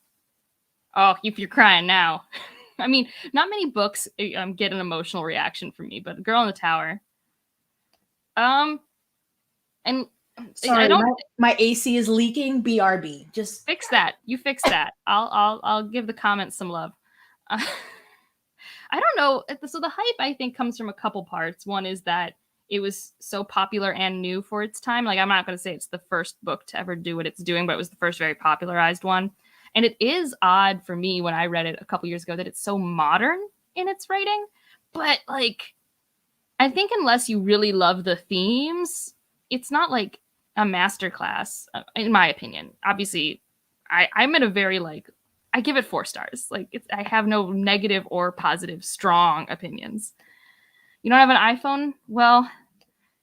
Oh, you're crying now. I mean, not many books get an emotional reaction from me, but Girl in the Tower. And sorry, I don't. My AC is leaking. BRB. Just fix that. You fix that. I'll give the comments some love. I don't know. So the hype, I think, comes from a couple parts. One is that it was so popular and new for its time. Like, I'm not going to say it's the first book to ever do what it's doing, but it was the first very popularized one. And it is odd for me when I read it a couple years ago that it's so modern in its writing. But, like, I think unless you really love the themes, it's not, like, a masterclass, in my opinion. Obviously, I'm at a very, like, I give it 4 stars. Like, I have no negative or positive, strong opinions. You don't have an iPhone? Well,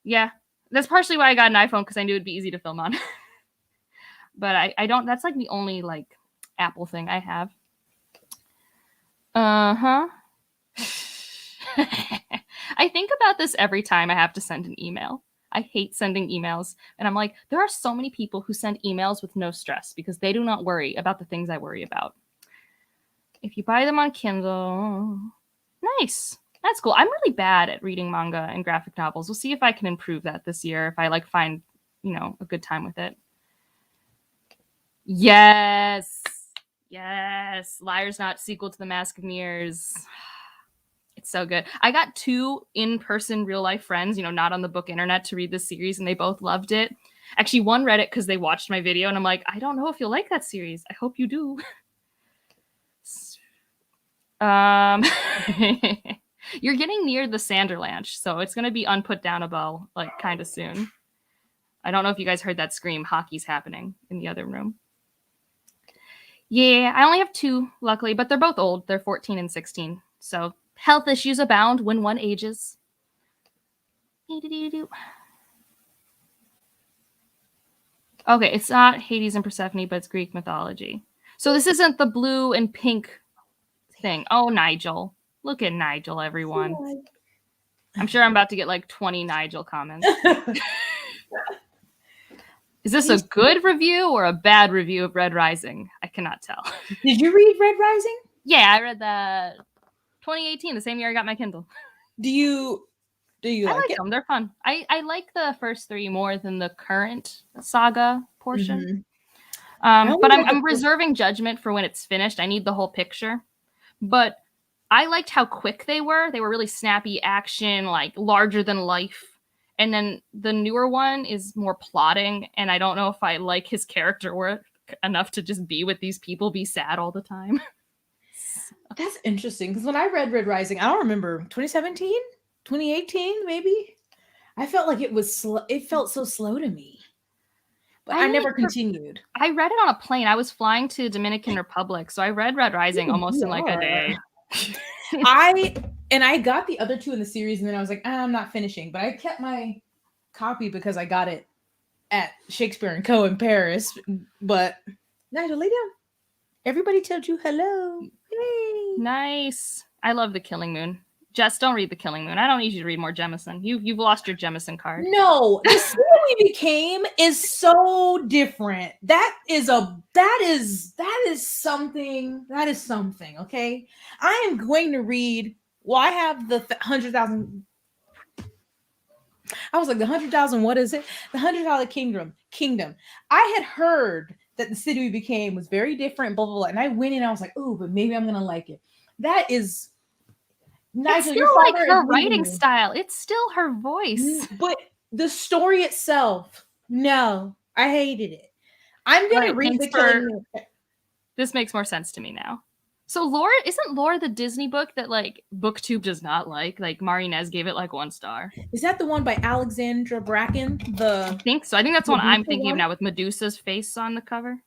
yeah. That's partially why I got an iPhone, because I knew it'd be easy to film on. But I don't, that's like the only like Apple thing I have. Uh-huh. I think about this every time I have to send an email. I hate sending emails. And I'm like, there are so many people who send emails with no stress because they do not worry about the things I worry about. If you buy them on Kindle, nice. That's cool. I'm really bad at reading manga and graphic novels. We'll see if I can improve that this year, if I like find, a good time with it. Yes. Yes. Liar's Not sequel to The Mask of Mirrors. It's so good. I got 2 in-person real-life friends, not on the book internet, to read this series, and they both loved it. Actually, one read it because they watched my video, and I'm like, I don't know if you'll like that series. I hope you do. You're getting near the Sanderlanche, so it's going to be unputdownable, like, kind of soon. I don't know if you guys heard that scream. Hockey's happening in the other room. Yeah, I only have 2, luckily, but they're both old. They're 14 and 16, so health issues abound when one ages. Okay, it's not Hades and Persephone, but it's Greek mythology. So this isn't the blue and pink thing. Oh, Nigel. Look at Nigel, everyone. I'm sure I'm about to get like 20 Nigel comments. Is this a good review or a bad review of Red Rising? I cannot tell. Did you read Red Rising? Yeah, I read that 2018, the same year I got my Kindle. Do you like it? Them. They're fun. I like the first 3 more than the current saga portion. Mm-hmm. But I'm reserving judgment for when it's finished. I need the whole picture. But I liked how quick they were. They were really snappy action, like larger than life. And then the newer one is more plotting, and I don't know if I like his character work enough to just be with these people, be sad all the time. That's interesting, because when I read Red Rising, I don't remember, 2017? 2018, maybe? I felt like it was slow. It felt so slow to me. But I never continued. I read it on a plane. I was flying to Dominican Republic, so I read Red Rising almost in like a day. I got the other 2 in the series, and then I was like, I'm not finishing. But I kept my copy because I got it at Shakespeare & Co. in Paris. But Nigel, lay down. Everybody told you hello. Yay. Nice. I love The Killing Moon. Jess, don't read The Killing Moon. I don't need you to read more Jemison. You've lost your Jemison card. No, the city we became is so different. That is something. That is something. Okay, I am going to read. Well, I have the 100,000. I was like the 100,000. What is it? The $100 Kingdom. I had heard that the city we became was very different. Blah blah blah. And I went in. And I was like, oh, but maybe I'm gonna like it. That is. Nigel, it's still like her writing style. It's still her voice. But the story itself, no, I hated it. I'm going to read The Killing Moon. This makes more sense to me now. So isn't Lore the Disney book that like BookTube does not like? Like Mari Nez gave it like 1 star. Is that the one by Alexandra Bracken? I think so. I think that's the one I'm thinking of now with Medusa's face on the cover.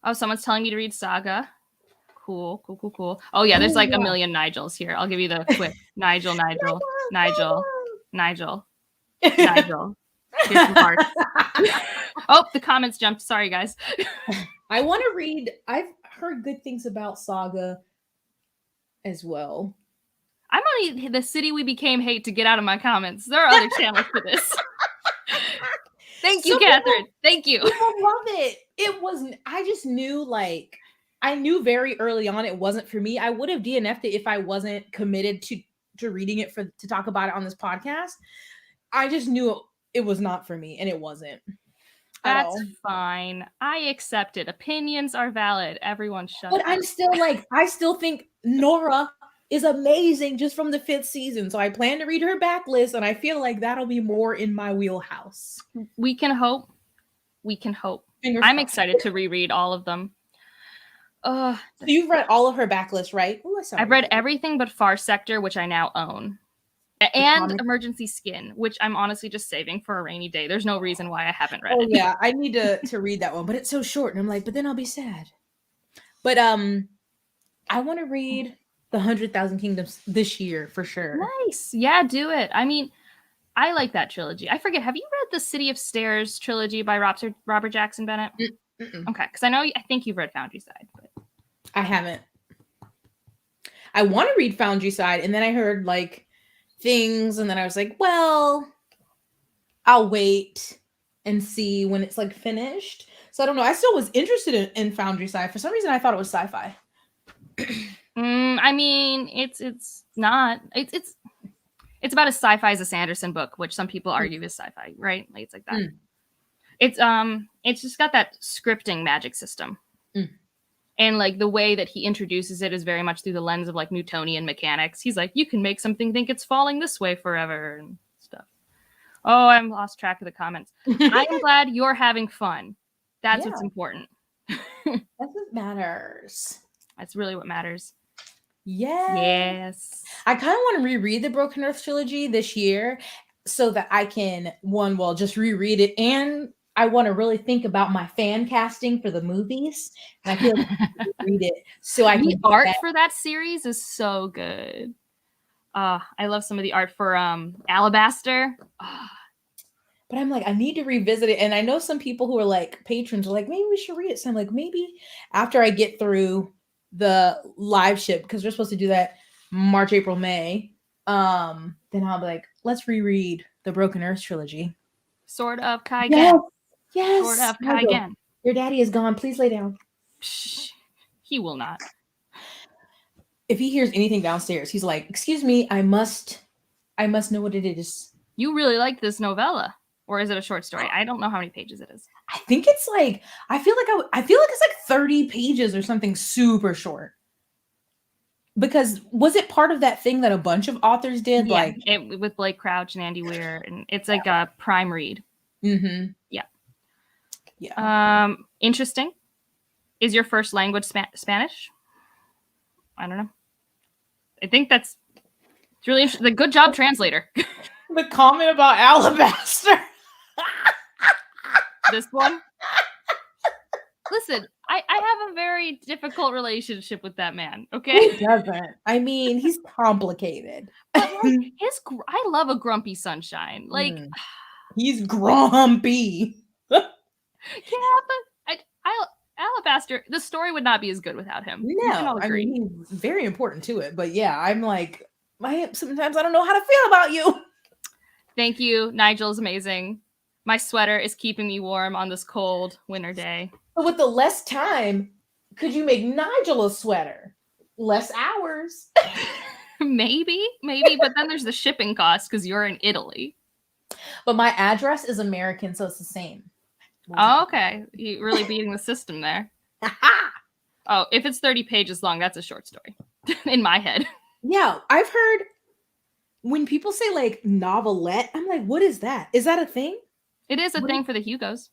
Oh, someone's telling me to read Saga. Cool. Oh yeah, there's like a million Nigels here. I'll give you the quick Nigel. Here's some parts. Oh, the comments jumped. Sorry, guys. I want to read. I've heard good things about Saga as well. I'm only the city we became hate to get out of my comments. There are other channels for this. Thank you, Catherine. Thank you. People love it. It wasn't. I just knew like. I knew very early on it wasn't for me. I would have DNF'd it if I wasn't committed to reading it to talk about it on this podcast. I just knew it was not for me, and it wasn't. That's fine. I accept it. Opinions are valid. Everyone shut up. But I'm still like, I still think Nora is amazing just from the 5th season. So I plan to read her backlist, and I feel like that'll be more in my wheelhouse. We can hope. I'm excited to reread all of them. So you've read all of her backlist, right? Ooh, I've read everything but Far Sector, which I now own. And Emergency Skin, which I'm honestly just saving for a rainy day. There's no reason why I haven't read it. Yeah, I need to read that one, but it's so short. And I'm like, but then I'll be sad. But I want to read the 100,000 Kingdoms this year for sure. Nice. Yeah, do it. I mean, I like that trilogy. I forget, have you read the City of Stairs trilogy by Robert Jackson Bennett? Okay, because I think you've read Foundry Side. But... I haven't. I want to read Foundry Side, and then I heard like things, and then I was like, well, I'll wait and see when it's like finished. So I don't know. I still was interested in Foundry Side. For some reason, I thought it was sci-fi. I mean, it's not. It's about as sci-fi as a Sanderson book, which some people argue is sci-fi, right? Like, it's like that. It's just got that scripting magic system. And like the way that he introduces it is very much through the lens of like Newtonian mechanics. He's like, you can make something think it's falling this way forever and stuff. Oh, I'm lost track of the comments. I am glad you're having fun. That's what's important. That's what matters. That's really what matters. Yes. I kind of want to reread the Broken Earth trilogy this year so that I can, just reread it, and I want to really think about my fan casting for the movies. And I feel like I can read it so I can. The art for that series is so good. I love some of the art for Alabaster. But I'm like, I need to revisit it. And I know some people who are like patrons are like, maybe we should read it. So I'm like, maybe after I get through the live ship, because we're supposed to do that March, April, May. Then I'll be like, let's reread the Broken Earth trilogy. Sword of Kaigen. Yes. Sword of Kaigen. Your daddy is gone. Please lay down. Shh. He will not. If he hears anything downstairs, he's like, excuse me, I must know what it is. You really like this novella. Or is it a short story? I don't know how many pages it is. I think it's like, I feel like it's like 30 pages or something super short. Because was it part of that thing that a bunch of authors did? Yeah, with Blake Crouch and Andy Weir, and it's like a prime read. Mm-hmm. Yeah. Interesting. Is your first language Spanish? I don't know. I think it's really interesting. Good job, translator. The comment about Alabaster. This one? Listen, I have a very difficult relationship with that man, okay? Who doesn't? I mean, he's complicated. But like, I love a grumpy sunshine. Like, he's grumpy. Yeah, but Alabaster, the story would not be as good without him. No, I mean, he's very important to it. But yeah, I'm like, sometimes I don't know how to feel about you. Thank you. Nigel's amazing. My sweater is keeping me warm on this cold winter day. But with the less time, could you make Nigel a sweater? Less hours. Maybe. But then there's the shipping cost because you're in Italy. But my address is American, so it's the same. Oh, okay. You're really beating the system there. Oh, if it's 30 pages long, that's a short story in my head. Yeah, I've heard when people say like novelette, I'm like, what is that? Is that a thing? It is a thing for the Hugos.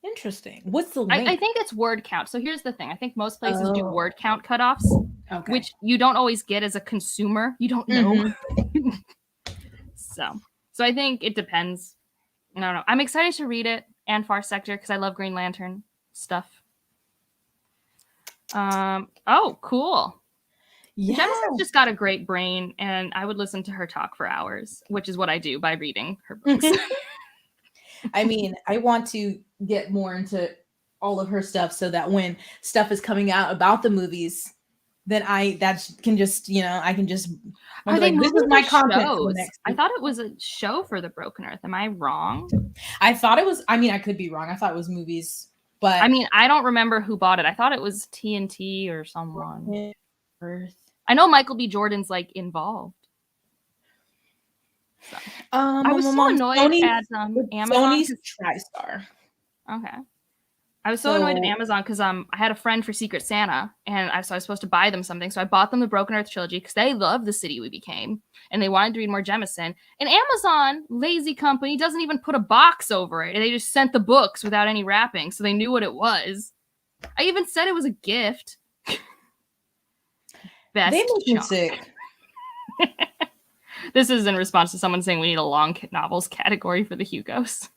Interesting. What's the length? I think it's word count. So here's the thing. I think most places do word count cutoffs, which you don't always get as a consumer. You don't know. So I think it depends. I don't know. I'm excited to read it and Far Sector because I love Green Lantern stuff. Oh, cool. Yeah. Jemisin's just got a great brain, and I would listen to her talk for hours, which is what I do by reading her books. I mean, I want to get more into all of her stuff so that when stuff is coming out about the movies, then I can just are they this is my content for the next week. I thought it was a show for the Broken Earth. Am I wrong? I thought it was, I mean, I could be wrong. I thought it was movies, but I mean, I don't remember who bought it. I thought it was TNT or someone. Earth. I know Michael B. Jordan's like involved. So. I was so annoyed at Amazon. Sony's TriStar. Okay. I was so annoyed at Amazon because I had a friend for Secret Santa, and I was supposed to buy them something. So I bought them the Broken Earth trilogy because they love The City We Became, and they wanted to read more Jemison. And Amazon, lazy company, doesn't even put a box over it. They just sent the books without any wrapping, so they knew what it was. I even said it was a gift. Best they make me sick. This is in response to someone saying we need a long novels category for the Hugos.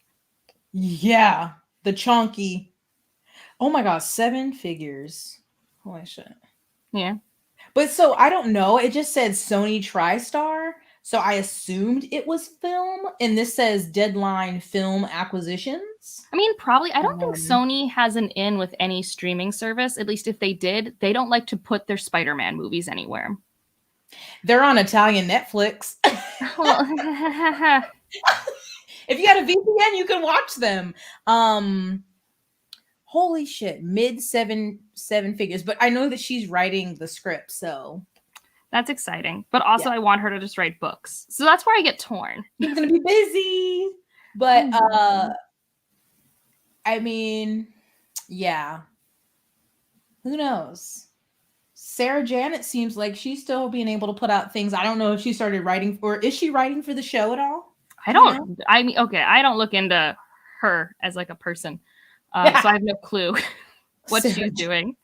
Yeah, the chonky. Oh my god, 7 figures. Holy shit. Yeah. But so I don't know. It just said Sony TriStar. So I assumed it was film. And this says Deadline Film Acquisitions. I mean, probably. I don't think Sony has an in with any streaming service. At least if they did, they don't like to put their Spider-Man movies anywhere. They're on Italian Netflix. Well, If you got a VPN, you can watch them. Holy shit, mid seven figures. But I know that she's writing the script, so that's exciting. But also, I want her to just write books. So that's where I get torn. She's gonna be busy. But I mean, yeah. Who knows? Sarah Janet seems like she's still being able to put out things. I don't know if she started writing, or is she writing for the show at all? I don't. I mean, okay, I don't look into her as like a person, so I have no clue what she's doing.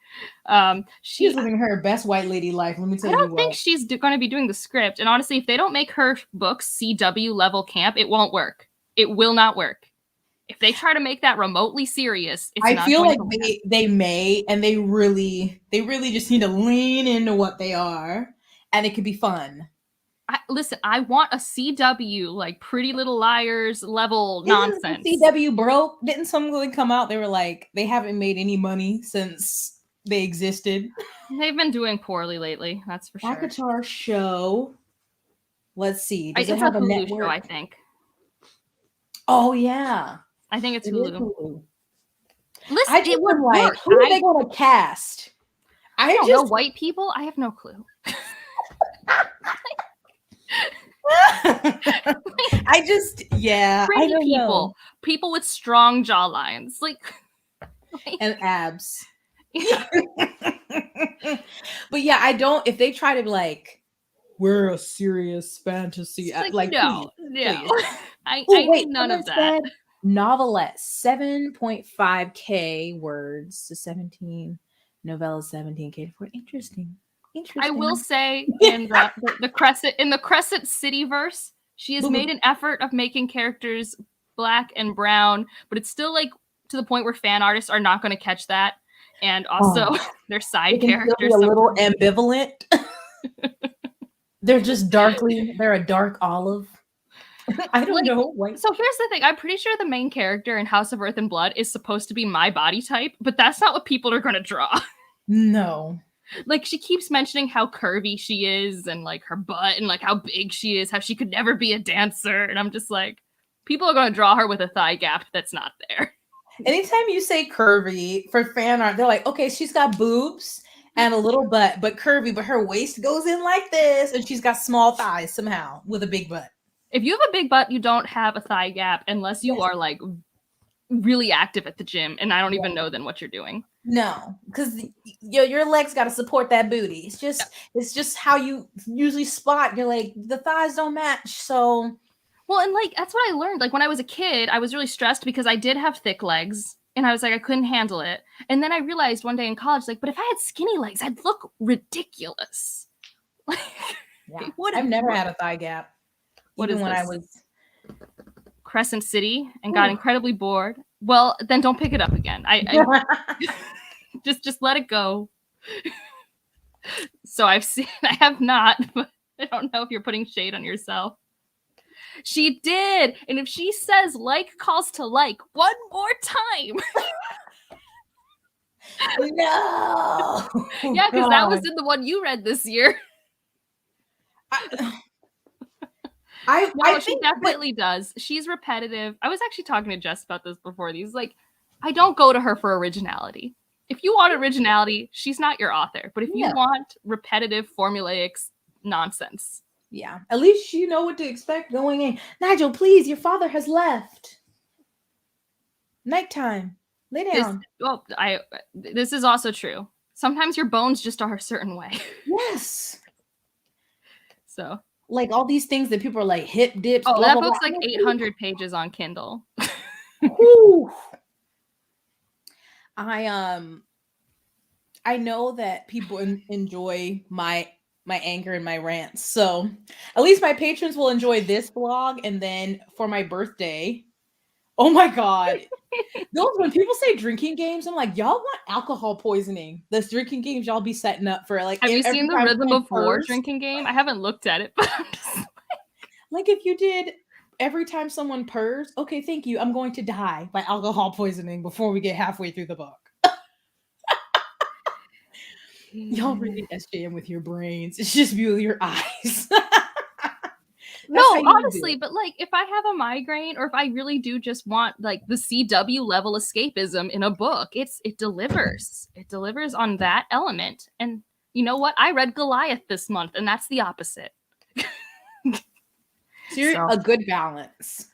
She's living her best white lady life. Let me tell you. I don't think she's going to be doing the script. And honestly, if they don't make her books CW level camp, it won't work. It will not work. If they try to make that remotely serious, it's I not feel going like to they may, and they really just need to lean into what they are, and it could be fun. Listen, I want a CW like Pretty Little Liars level nonsense. CW broke. Didn't something come out? They were like, they haven't made any money since they existed. They've been doing poorly lately. That's for sure. Akatar show. Let's see. Does it have a Hulu show? I think. Oh yeah, I think it's Hulu. Listen, it would like. Who are they going to cast? I don't know. White people? I have no clue. Pretty people. People with strong jawlines, and abs. Yeah. But yeah, I don't. If they try to like, we're a serious fantasy, like no. Please. I need none of that. Novelette 7.5K words to 17. Novella 17K to 4. Interesting. I will say in the Crescent City verse, she has made an effort of making characters black and brown, but it's still like to the point where fan artists are not going to catch that, and also their side characters a little ambivalent. They're just they're a dark olive. I don't know. So here's the thing. I'm pretty sure the main character in House of Earth and Blood is supposed to be my body type, but that's not what people are going to draw. No. Like, she keeps mentioning how curvy she is and like her butt and like how big she is, how she could never be a dancer. And I'm just like, people are going to draw her with a thigh gap that's not there. Anytime you say curvy for fan art, they're like, okay, she's got boobs and a little butt, but curvy, but her waist goes in like this, and she's got small thighs somehow with a big butt. If you have a big butt, you don't have a thigh gap unless you are like really active at the gym, and I don't even know then what you're doing. No, because your legs got to support that booty. It's just how you usually spot. You're like, the thighs don't match, so. Well, and like that's what I learned. Like when I was a kid, I was really stressed because I did have thick legs, and I was like, I couldn't handle it. And then I realized one day in college, like, but if I had skinny legs, I'd look ridiculous. Like, yeah. I've never had a thigh gap. What even is when this? I was Crescent City and got incredibly bored. Well, then don't pick it up again. I just let it go. So I have not, but I don't know if you're putting shade on yourself. She did, and if she says like calls to like one more time. No. Yeah, because that was in the one you read this year. She definitely does. She's repetitive. I was actually talking to Jess about this before. These like, I don't go to her for originality. If you want originality, she's not your author. But if you want repetitive, formulaic nonsense, yeah, at least you know what to expect going in. Nigel, please, your father has left. Nighttime. Lay down. This is also true. Sometimes your bones just are a certain way. Yes. So. Like all these things that people are like hip dips. Oh, that book's like 800 pages on Kindle. I know that people enjoy my anger and my rants, so at least my patrons will enjoy this vlog. And then for my birthday, oh my god, when people say drinking games, I'm like, y'all want alcohol poisoning? This drinking games y'all be setting up for like. Have you seen the Rhythm of War drinking game? I haven't looked at it, but I'm just like, if you did every time someone purrs, okay, thank you, I'm going to die by alcohol poisoning before we get halfway through the book. Y'all read SJM with your brains. It's just with your eyes. No, honestly, but like if I have a migraine or if I really do just want like the CW level escapism in a book, it delivers. It delivers on that element. And you know what? I read Goliath this month, and that's the opposite. So a good balance.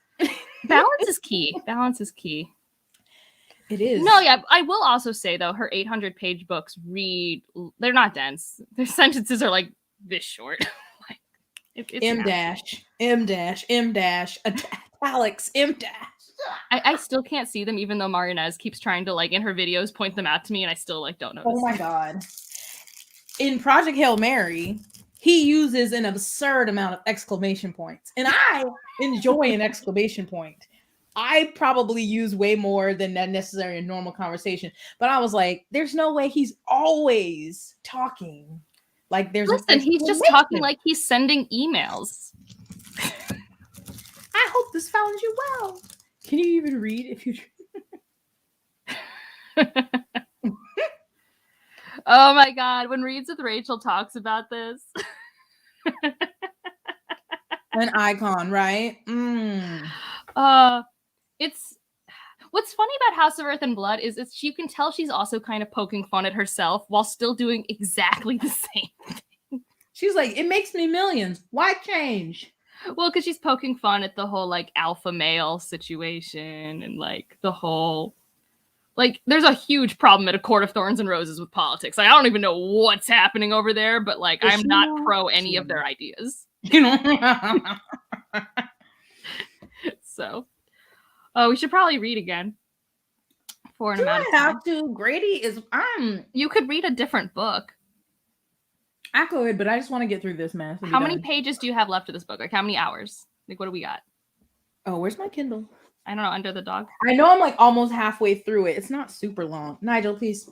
Balance is key. Balance is key. It is. No, yeah. I will also say though, her 800-page books they're not dense. Their sentences are like this short. M dash, M dash, M dash, italics, M dash. I still can't see them, even though Marinez keeps trying to like in her videos point them out to me, and I still like don't notice. Oh my god! In Project Hail Mary, he uses an absurd amount of exclamation points, and I enjoy an exclamation point. I probably use way more than necessary in normal conversation, but I was like, "There's no way he's always talking." Like listen, he's just talking like he's sending emails. I hope this found you well. Can you even read if you? Oh my god, when Reads with Rachel talks about this. An icon, right? It's what's funny about House of Earth and Blood is you can tell she's also kind of poking fun at herself while still doing exactly the same thing. She's like, it makes me millions. Why change? Well, because she's poking fun at the whole like alpha male situation and like the whole like there's a huge problem at A Court of Thorns and Roses with politics. Like, I don't even know what's happening over there, but like I'm not pro any of their ideas. You know. So we should probably read again for an amount of time. I have to? Grady is you could read a different book. I could, but I just want to get through this mess. How many pages do you have left of this book? Like how many hours? Like what do we got? Oh, where's my Kindle? I don't know, under the dog. I know I'm like almost halfway through it. It's not super long. Nigel, please.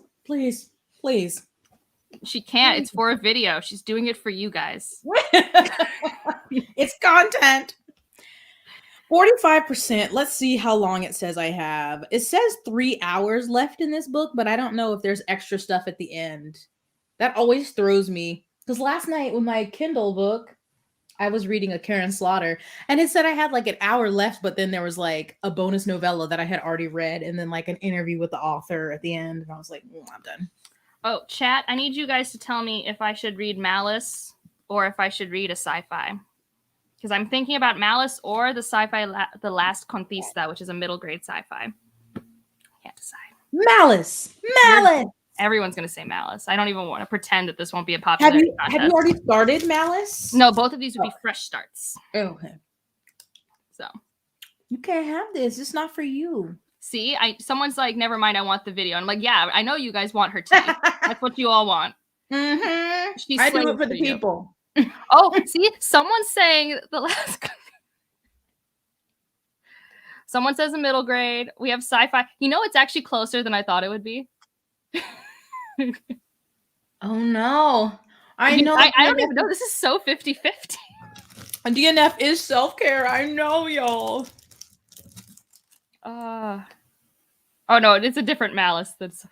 She can't. It's for a video. She's doing it for you guys. It's content. 45%. Let's see how long it says I have. It says 3 hours left in this book, but I don't know if there's extra stuff at the end. That always throws me. Because last night with my Kindle book, I was reading a Karen Slaughter, and it said I had like an hour left, but then there was like a bonus novella that I had already read, and then like an interview with the author at the end, and I was like, I'm done. Oh, chat, I need you guys to tell me if I should read Malice or if I should read a sci-fi. Because I'm thinking about Malice or the sci-fi The Last Conquista, which is a middle grade sci-fi. Can't decide. Malice! Everyone's going to say Malice. I don't even want to pretend that this won't be a popular contest. Have you already started Malice? No, both of these would be fresh starts. Okay. So. You can't have this. It's not for you. See, someone's like, never mind, I want the video. I'm like, yeah, I know you guys want her tea. That's what you all want. Mm-hmm. I do it for the people. Oh, see, someone's saying the last... Someone says a middle grade. We have sci-fi. You know, it's actually closer than I thought it would be. Oh no. I know. I don't even know. This is so 50-50. DNF is self-care. I know, y'all. Oh no, it's a different Malice. That's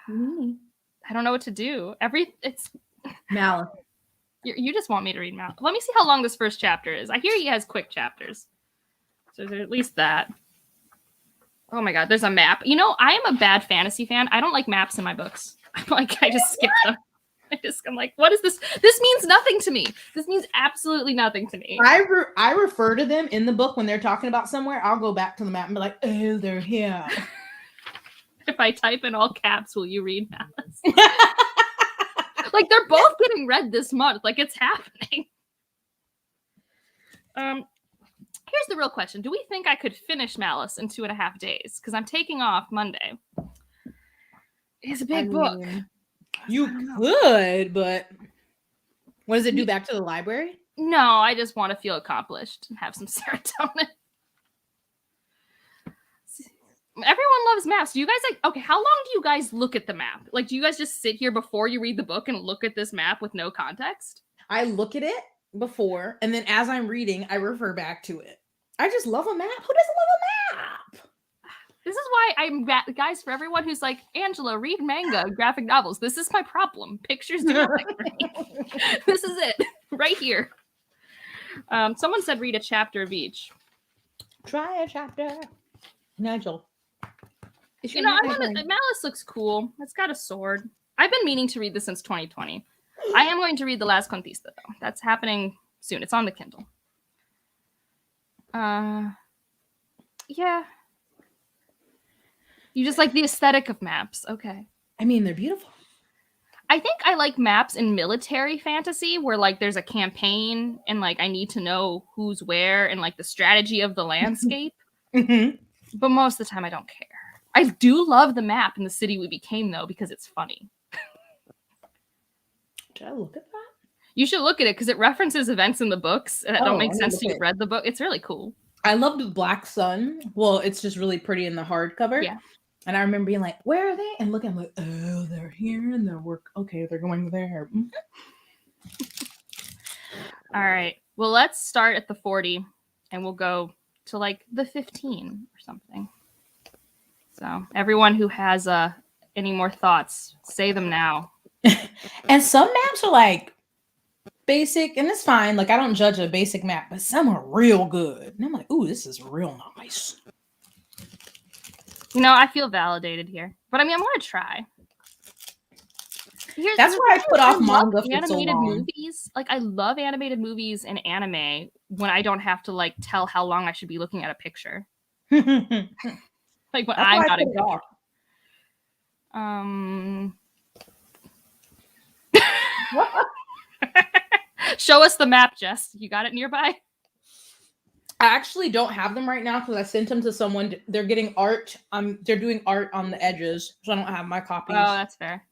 I don't know what to do. It's Malice. You just want me to read Malice. Let me see how long this first chapter is. I hear he has quick chapters. So there's at least that. Oh my god, there's a map. You know, I am a bad fantasy fan. I don't like maps in my books. I just skip them. I'm like, what is this? This means nothing to me. This means absolutely nothing to me. I refer to them in the book when they're talking about somewhere. I'll go back to the map and be like, oh, they're here. If I type in all caps, will you read Malice? Like, they're both getting read this month. Like, it's happening. Here's the real question. Do we think I could finish Malice in 2.5 days? Because I'm taking off Monday. It's a big book. You could, but what does it do back to the library? No, I just want to feel accomplished and have some serotonin. Everyone loves maps. Do you guys okay, how long do you guys look at the map? Like, do you guys just sit here before you read the book and look at this map with no context? I look at it before, and then as I'm reading, I refer back to it. I just love a map. Who doesn't love a map? This is why guys, for everyone who's like, Angela, read manga, graphic novels. This is my problem. Pictures do nothing for me. This is it. Right here. Someone said read a chapter of each. Try a chapter. Nigel. Malice looks cool. It's got a sword. I've been meaning to read this since 2020. I am going to read The Last Conquista, though. That's happening soon. It's on the Kindle. Yeah. You just like the aesthetic of maps. Okay. I mean, they're beautiful. I think I like maps in military fantasy where like there's a campaign and like I need to know who's where and like the strategy of the landscape. But most of the time I don't care. I do love the map in The City We Became, though, because it's funny. Did I look at that? You should look at it because it references events in the books that don't make sense to you read the book. It's really cool. I love the Black Sun. Well, it's just really pretty in the hardcover. Yeah. And I remember being like, where are they? And looking, I'm like, oh, they're here and they're going there. All right. Well, let's start at the 40 and we'll go to like the 15 or something. So everyone who has any more thoughts, say them now. And some maps are like basic, and it's fine. Like I don't judge a basic map, but some are real good. And I'm like, ooh, this is real nice. I feel validated here. But I mean, I'm going to try. That's why I put off manga for so long. Movies. Like I love animated movies and anime when I don't have to like tell how long I should be looking at a picture. Like when I'm not in control. Show us the map, Jess. You got it nearby? I actually don't have them right now because I sent them to someone. They're getting art. They're doing art on the edges, so I don't have my copies. Oh, that's fair.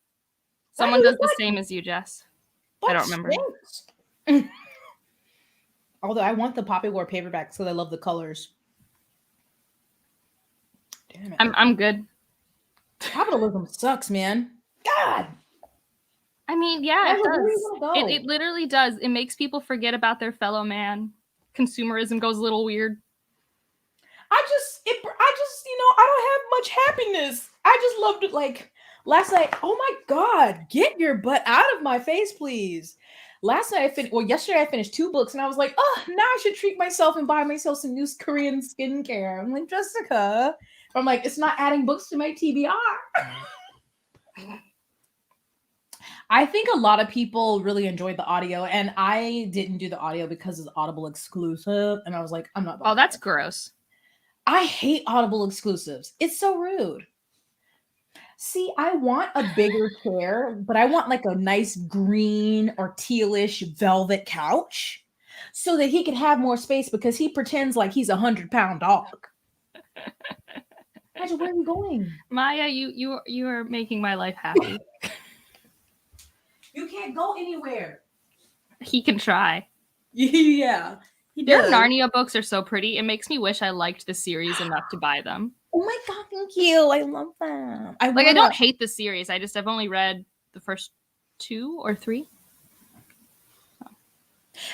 Someone does the same as you, Jess. I don't remember. Although I want the Poppy War paperbacks because I love the colors. Damn it. I'm good. Capitalism sucks, man. God. I mean, yeah, it does. It literally does. It makes people forget about their fellow man. Consumerism goes a little weird. I just, I don't have much happiness. I just loved it. Like last night, oh my God, get your butt out of my face, please. Yesterday I finished 2 books and I was like, oh, now I should treat myself and buy myself some new Korean skincare. I'm like, Jessica. I'm like, it's not adding books to my TBR. I think a lot of people really enjoyed the audio, and I didn't do the audio because it's Audible exclusive. And I was like, I'm not. Oh, that's gross. I hate Audible exclusives. It's so rude. See, I want a bigger chair, but I want like a nice green or tealish velvet couch so that he can have more space because he pretends like he's 100-pound dog. Imagine, where are you going? Maya, you are making my life happy. You can't go anywhere. He can try. Yeah. Their Narnia books are so pretty. It makes me wish I liked the series enough to buy them. Oh my God, thank you. I love them. I don't hate the series. I've only read the first 2 or 3. So.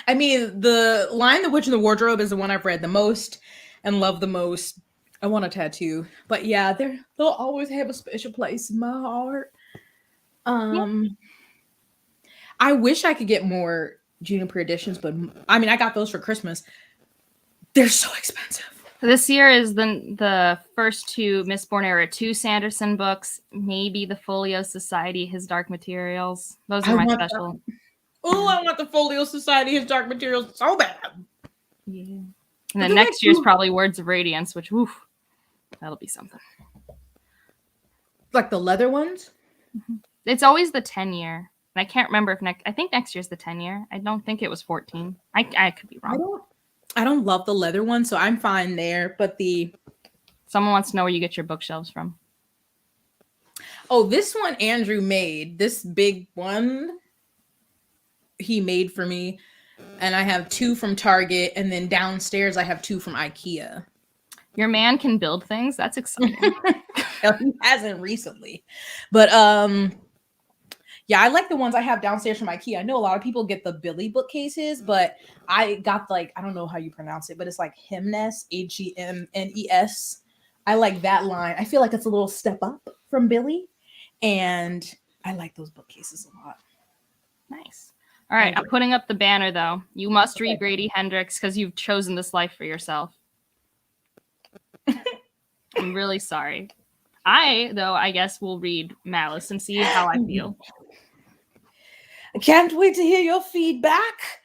I mean, the Lion, the Witch, and the Wardrobe is the one I've read the most and love the most. I want a tattoo. But yeah, they'll always have a special place in my heart. I wish I could get more Juniper editions, but I mean, I got those for Christmas. They're so expensive. This year is the first 2 Mistborn Era 2 Sanderson books, maybe the Folio Society, His Dark Materials. Those are my special. Oh, I want the Folio Society, His Dark Materials so bad. Yeah. And then next year's probably Words of Radiance, which, woof, that'll be something. Like the leather ones? Mm-hmm. It's always the 10-year. And I can't remember if I think next year's the 10-year. I don't think it was 14. I could be wrong. I don't love the leather one, so I'm fine there. But someone wants to know where you get your bookshelves from. Oh, this one Andrew made. This big one he made for me. And I have 2 from Target. And then downstairs I have 2 from IKEA. Your man can build things. That's exciting. He hasn't recently. But yeah, I like the ones I have downstairs from IKEA. I know a lot of people get the Billy bookcases, but I got I don't know how you pronounce it, but it's like Hemnes, Hemnes. I like that line. I feel like it's a little step up from Billy, and I like those bookcases a lot. Nice. All right, I'm putting up the banner though. You must read Grady Hendrix because you've chosen this life for yourself. I'm really sorry. I guess, will read Malice and see how I feel. I can't wait to hear your feedback.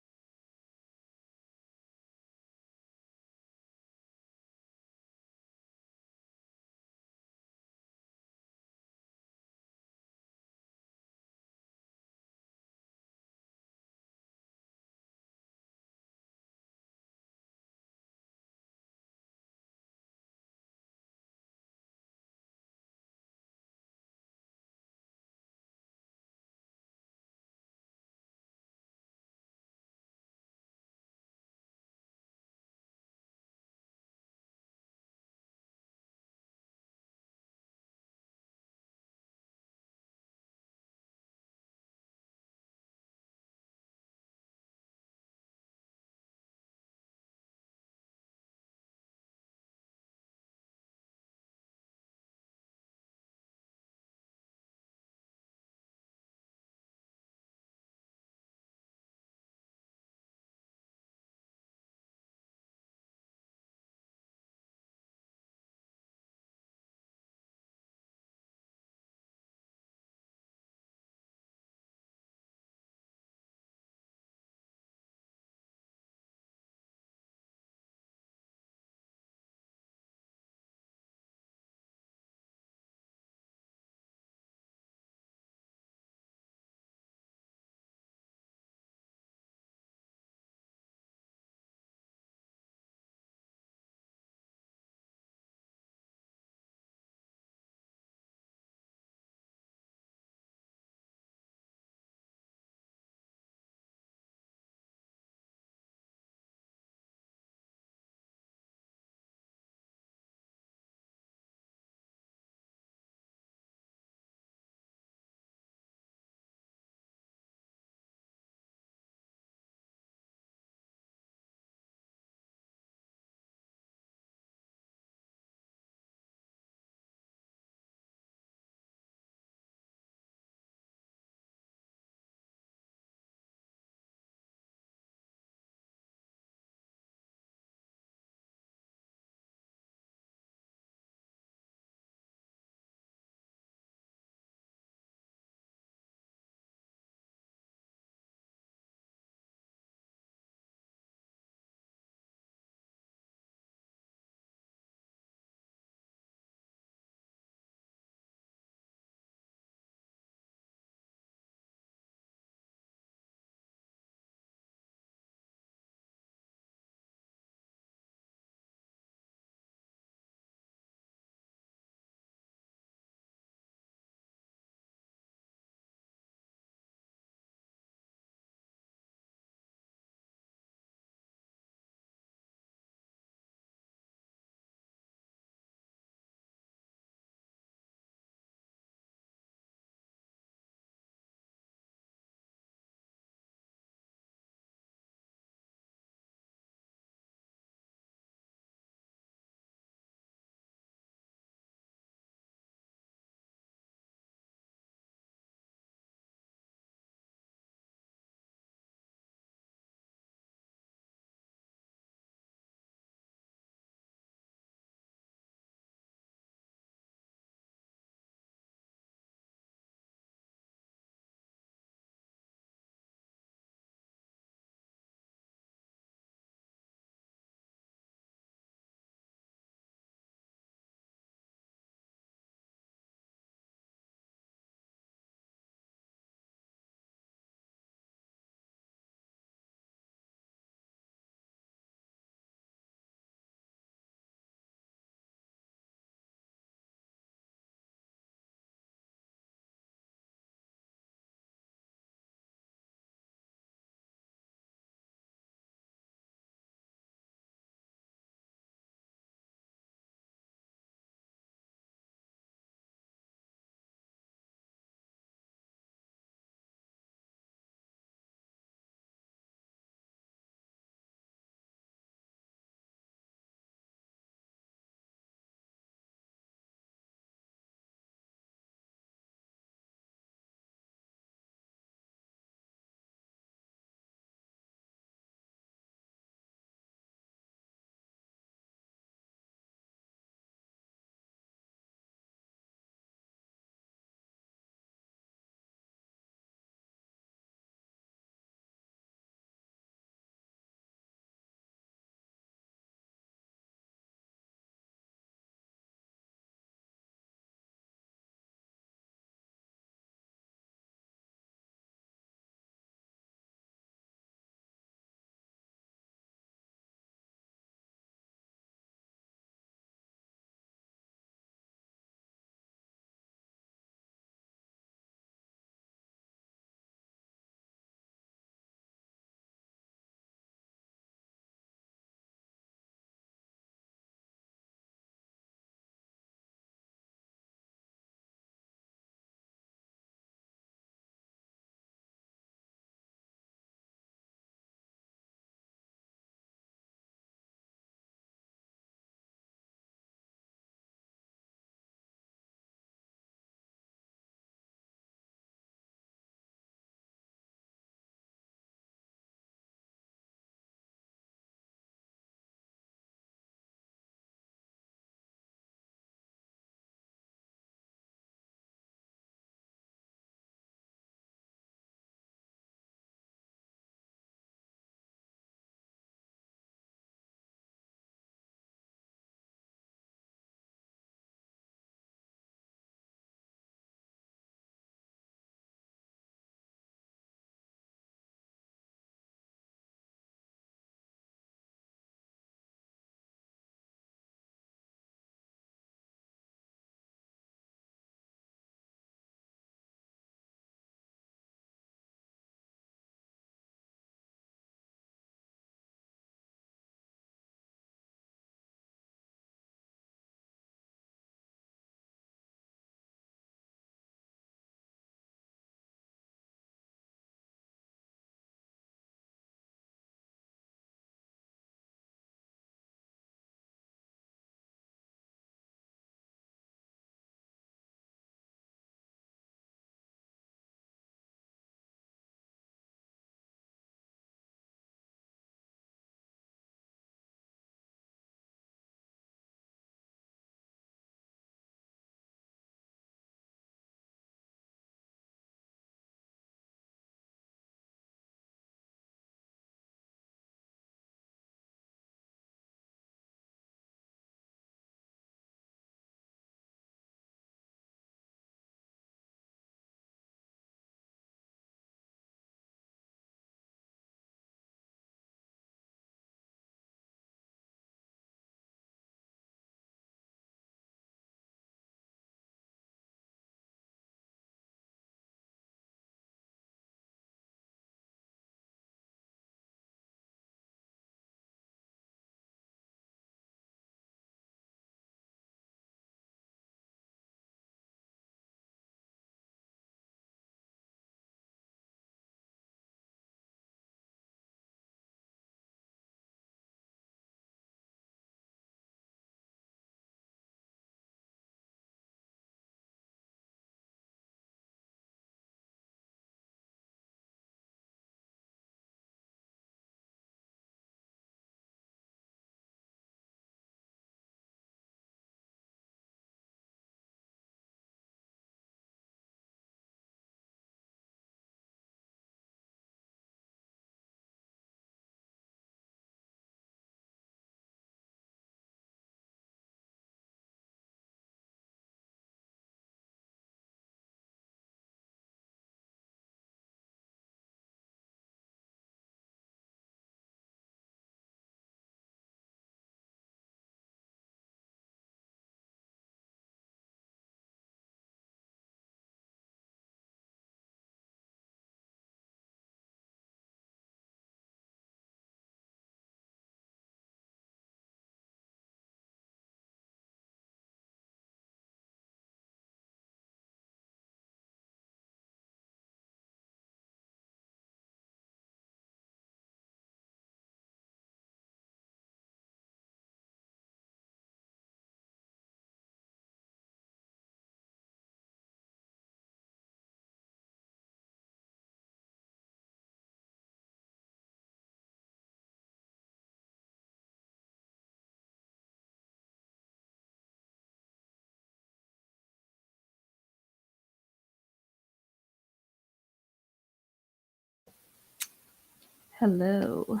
Hello.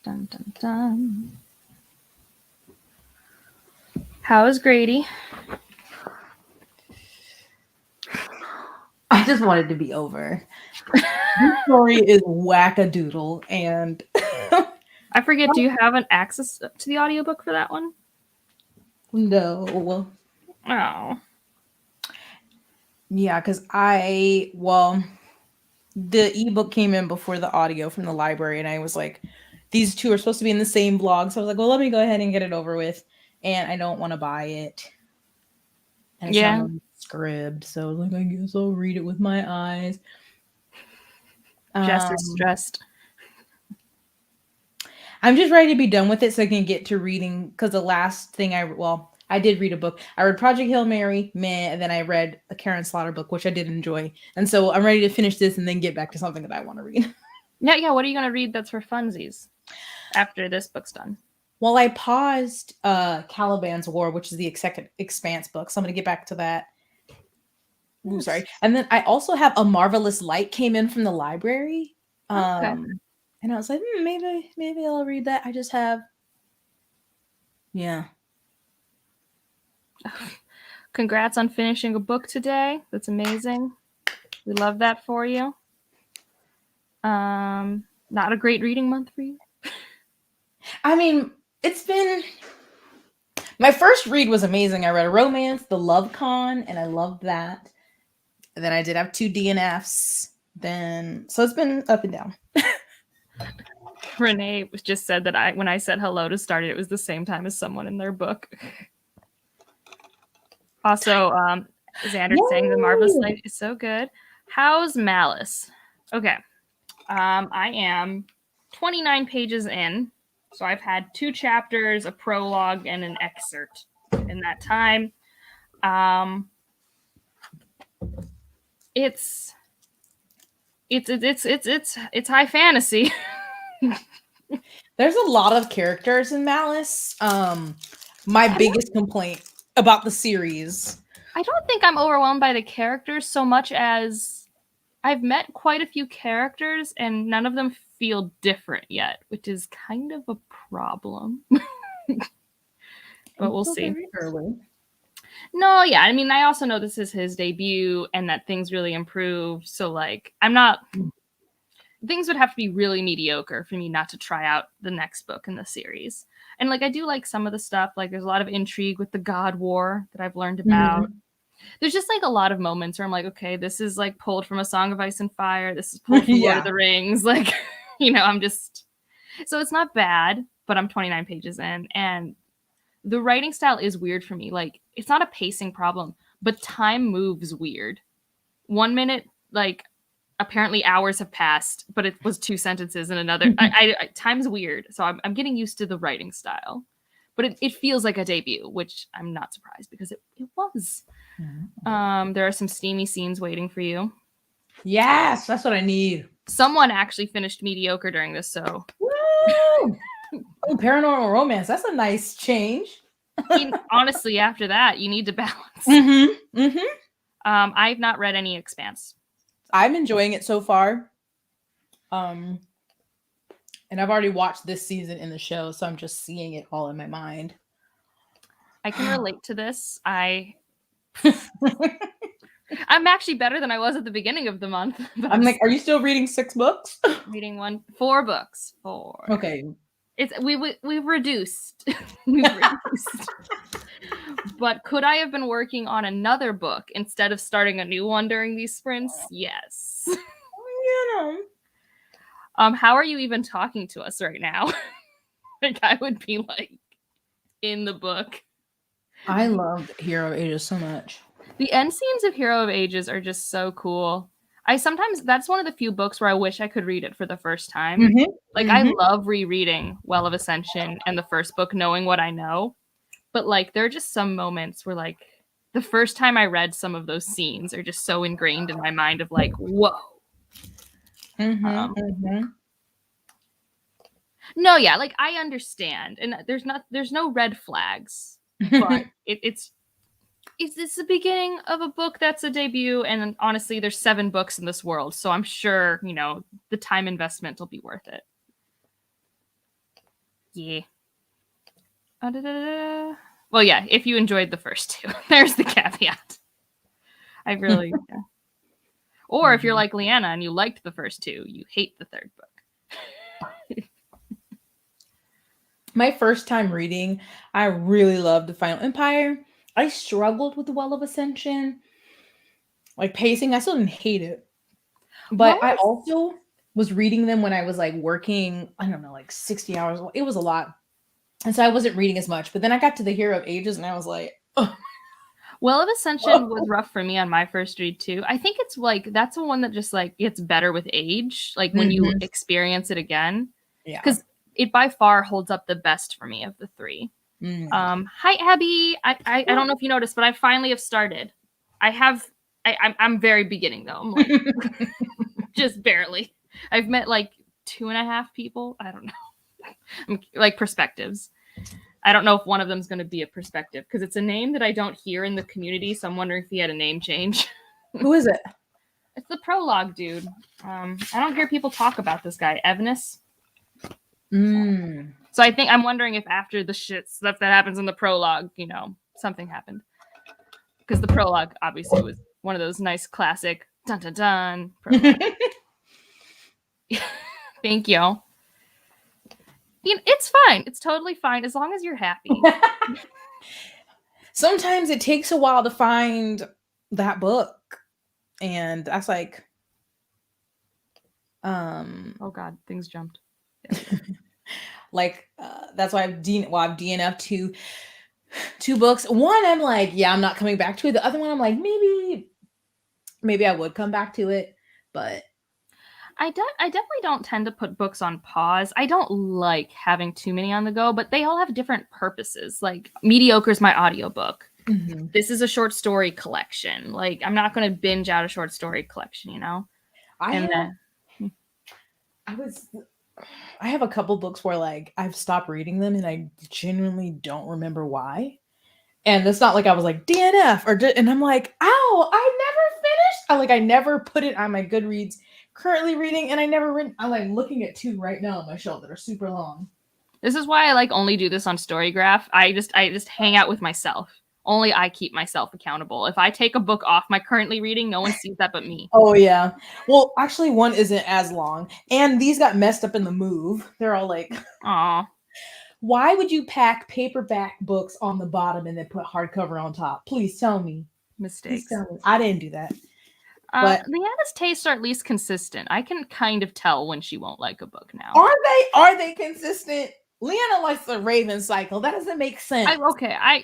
Dun dun dun. How is Grady? I just want it to be over. This story is whack-a-doodle, and I forget, do you have an access to the audiobook for that one? no. Oh. Yeah, because the ebook came in before the audio from the library, and I was like, these two are supposed to be in the same blog. So I was like, well, let me go ahead and get it over with. And I don't want to buy it. And it's not a script. So I was like, I guess I'll read it with my eyes. Jess is stressed. I'm just ready to be done with it so I can get to reading. Because the last thing I did read a book. I read Project Hail Mary, and then I read a Karen Slaughter book, which I did enjoy. And so I'm ready to finish this and then get back to something that I want to read. Yeah. What are you going to read that's for funsies after this book's done? Well, I paused Caliban's War, which is the Expanse book. So I'm going to get back to that. Ooh, sorry. And then I also have A Marvelous Light came in from the library. Okay. And I was like, maybe I'll read that. I just have, yeah. Congrats on finishing a book today. That's amazing. We love that for you. Not a great reading month for you? I mean, it's been... My first read was amazing. I read a romance, The Love Con, and I loved that. And then I did have 2 DNFs. So it's been up and down. Renee just said that when I said hello to start it was the same time as someone in their book. Also, Xander saying The Marvelous Light is so good. How's Malice? Okay. I am 29 pages in. So I've had 2 chapters, a prologue, and an excerpt in that time. It's high fantasy. There's a lot of characters in Malice. My biggest complaint about the series. I don't think I'm overwhelmed by the characters so much as I've met quite a few characters and none of them feel different yet, which is kind of a problem. But we'll see. No, yeah. I mean, I also know this is his debut and that things really improved. So, like, things would have to be really mediocre for me not to try out the next book in the series. And, like, I do like some of the stuff. Like, there's a lot of intrigue with the God War that I've learned about. Mm-hmm. There's just, like, a lot of moments where I'm like, okay, this is, like, pulled from A Song of Ice and Fire. This is pulled from Lord of the Rings. Like, I'm just... So it's not bad, but I'm 29 pages in. And the writing style is weird for me. Like, it's not a pacing problem, but time moves weird. 1 minute, like, apparently hours have passed, but it was 2 sentences in another. Time's weird. So I'm getting used to the writing style. But it feels like a debut, which I'm not surprised because it was. Mm-hmm. There are some steamy scenes waiting for you. Yes, that's what I need. Someone actually finished mediocre during this, so. Woo! Oh, paranormal romance. That's a nice change. Honestly, after that, you need to balance. Mm-hmm. Mm-hmm. I've not read any Expanse. I'm enjoying it so far. And I've already watched this season in the show, so I'm just seeing it all in my mind. I can relate to this. I'm actually better than I was at the beginning of the month. I'm like, are you still reading 6 books? Reading 4 books. 4. Okay. We've reduced. We've reduced. But could I have been working on another book instead of starting a new one during these sprints? Yes. How are you even talking to us right now? Like, I would be like in the book. I love Hero of Ages so much. The end scenes of Hero of Ages are just so cool. That's one of the few books where I wish I could read it for the first time. Mm-hmm. Like, mm-hmm. I love rereading Well of Ascension and the first book, knowing what I know. But, like, there are just some moments where, like, the first time I read some of those scenes are just so ingrained in my mind of, like, whoa. Mm-hmm. No, yeah, like, I understand. And there's no red flags. But it's it's the beginning of a book that's a debut, and honestly, there's 7 books in this world, so I'm sure, the time investment will be worth it. Yeah. Well, yeah, if you enjoyed the first 2. There's the caveat. I really... yeah. Or if you're like Leanna and you liked the first 2, you hate the 3rd book. My first time reading, I really loved The Final Empire. I struggled with The Well of Ascension. Like pacing, I still didn't hate it. But I also was reading them when I was like working, I don't know, like 60 hours. It was a lot. And so I wasn't reading as much. But then I got to The Hero of Ages and I was like, oh. Well of Ascension was rough for me on my first read too. I think it's like, that's the one that just like gets better with age, like when you experience it again. Yeah. Because it by far holds up the best for me of the 3. Hi Abby. I don't know if you noticed, but I finally have started. I'm very beginning though. I'm like just barely. I've met like 2.5 people. I don't know. Like perspectives. I don't know if one of them is going to be a perspective because it's a name that I don't hear in the community. So I'm wondering if he had a name change. Who is it? It's the prologue dude. I don't hear people talk about this guy, Evanus. So I'm wondering if after the shit stuff that happens in the prologue, something happened. Because the prologue obviously was one of those nice classic dun dun dun prologue. Thank you. It's fine. It's totally fine as long as you're happy. Sometimes it takes a while to find that book. And that's like oh god, things jumped. Like that's why I've DNF'd two books. One I'm like, yeah, I'm not coming back to it. The other one I'm like, maybe I would come back to it, but I definitely don't tend to put books on pause. I don't like having too many on the go, but they all have different purposes. Like Mediocre is my audiobook. This is a short story collection. Like I'm not going to binge out a short story collection, I have a couple books where like I've stopped reading them and I genuinely don't remember why. And it's not like I was like DNF and I'm like, ow, I never finished. I never put it on my Goodreads currently reading, and I never read. I'm like looking at 2 right now on my shelf that are super long. This is why I like only do this on Storygraph. I just hang out with myself. Only I keep myself accountable. If I take a book off my currently reading, no one sees that but me. Oh yeah. Well, actually one isn't as long. And these got messed up in the move. They're all like, aw. Why would you pack paperback books on the bottom and then put hardcover on top? Please tell me. Mistakes. Please tell me. I didn't do that. But Leanna's tastes are at least consistent. I can kind of tell when she won't like a book now. Are they consistent? Leanna likes the Raven cycle. That doesn't make sense.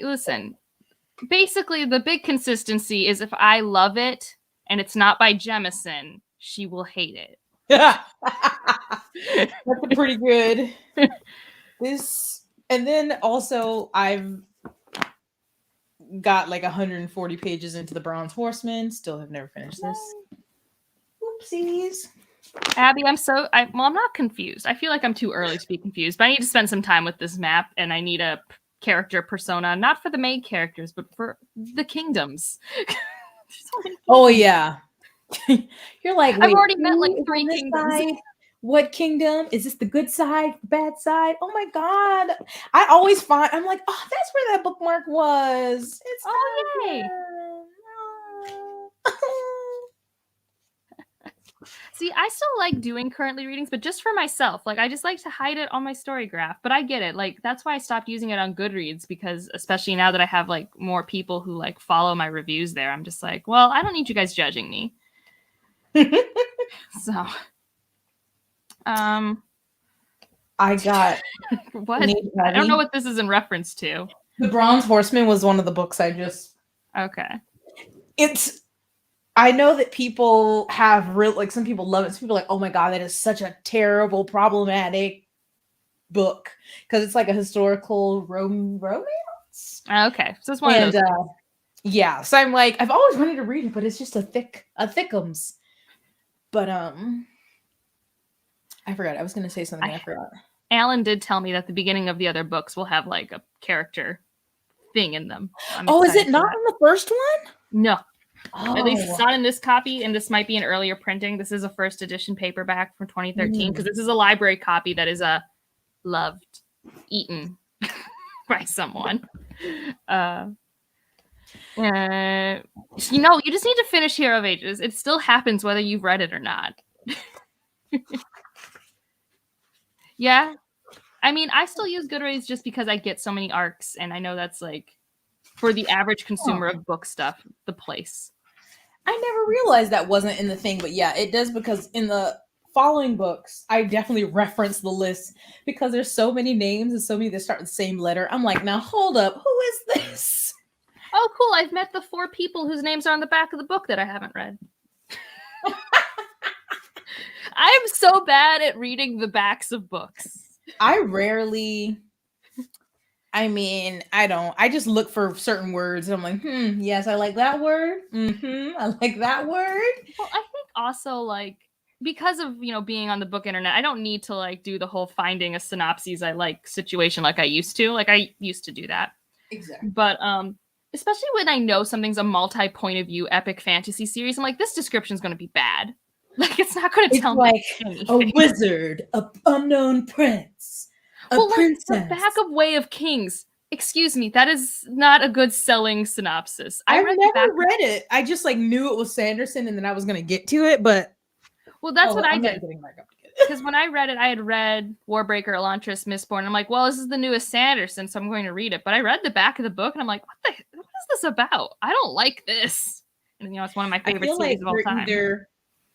Listen. Basically, the big consistency is if I love it and it's not by Jemison, she will hate it. That's pretty good. And then also I've got like 140 pages into the Bronze Horseman. Still have never finished this. Oopsies. Abby, I'm not confused. I feel like I'm too early to be confused, but I need to spend some time with this map, and I need a character persona, not for the main characters, but for the kingdoms. Oh yeah. You're like, I've already met like 3 kingdoms. Side? What kingdom? Is this the good side, the bad side? Oh my god. I always find I'm like, oh, that's where that bookmark was. It's yay. See, I still like doing currently readings, but just for myself. Like, I just like to hide it on my Storygraph. But I get it. Like, that's why I stopped using it on Goodreads, because especially now that I have like more people who like follow my reviews there, I'm just like, well, I don't need you guys judging me. So, I got what? I don't know what this is in reference to. The Bronze Horseman was one of the books I just. Okay. I know that people have some people love it. Some people are like, oh my god, that is such a terrible, problematic book because it's like a historical romance. Okay, so it's one of those. Yeah, so I'm like, I've always wanted to read it, but it's just a thickums. But I forgot. I was going to say something. I forgot. Alan did tell me that the beginning of the other books will have like a character thing in them. Oh, is it not in the first one? No. Oh. At least it's not in this copy, and this might be an earlier printing. This is a first edition paperback from 2013 because this is a library copy that is loved, eaten by someone. You just need to finish Hero of Ages. It still happens whether you've read it or not. Yeah. I mean, I still use Goodreads just because I get so many arcs, and I know that's like, for the average consumer of book stuff, the place. I never realized that wasn't in the thing, but yeah, it does, because in the following books, I definitely reference the list because there's so many names and so many that start with the same letter. I'm like, now hold up, who is this? Oh, cool. I've met the 4 people whose names are on the back of the book that I haven't read. I'm so bad at reading the backs of books. I just look for certain words. And I'm like, yes, I like that word. I like that word. Well, I think also, like, because of, being on the book internet, I don't need to, like, do the whole finding a synopses I like situation like I used to. Like, I used to do that. Exactly. But, especially when I know something's a multi-point of view epic fantasy series, I'm like, this description's going to be bad. Like, it's not going to tell me anything. A wizard, an unknown prince, princess. Like, the back of Way of Kings. Excuse me, that is not a good selling synopsis. I've never read it. I just knew it was Sanderson, and then I was going to get to it, but that's what I did. Because when I read it, I had read Warbreaker, Elantris, Mistborn. I'm like, well, this is the newest Sanderson, so I'm going to read it. But I read the back of the book, and I'm like, what is this about? I don't like this. And it's one of my favorite series of all time.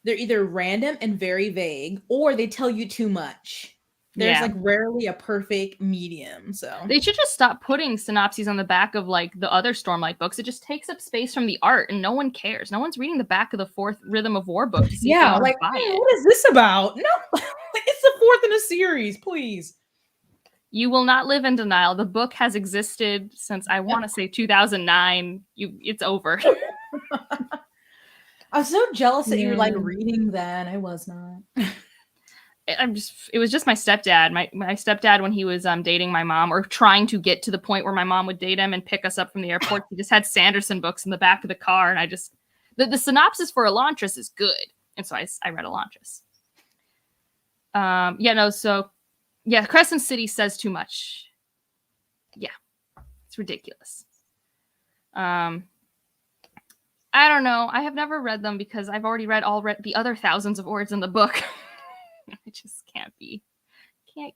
They're either random and very vague, or they tell you too much. There's rarely a perfect medium. So they should just stop putting synopses on the back of the other Stormlight books. It just takes up space from the art, and no one cares. No one's reading the back of the 4th Rhythm of War book to see if they want to buy it. What is this about? No, it's the 4th in a series, please. You will not live in denial. The book has existed since, I want to say, 2009. It's over. I'm so jealous that you're reading that. I was not. It was just my stepdad. My stepdad, when he was dating my mom, or trying to get to the point where my mom would date him and pick us up from the airport, he just had Sanderson books in the back of the car, and I just the synopsis for Elantris is good, and so I read Elantris. Crescent City says too much. Yeah, it's ridiculous. I don't know. I have never read them because I've already read the other thousands of words in the book. I just can't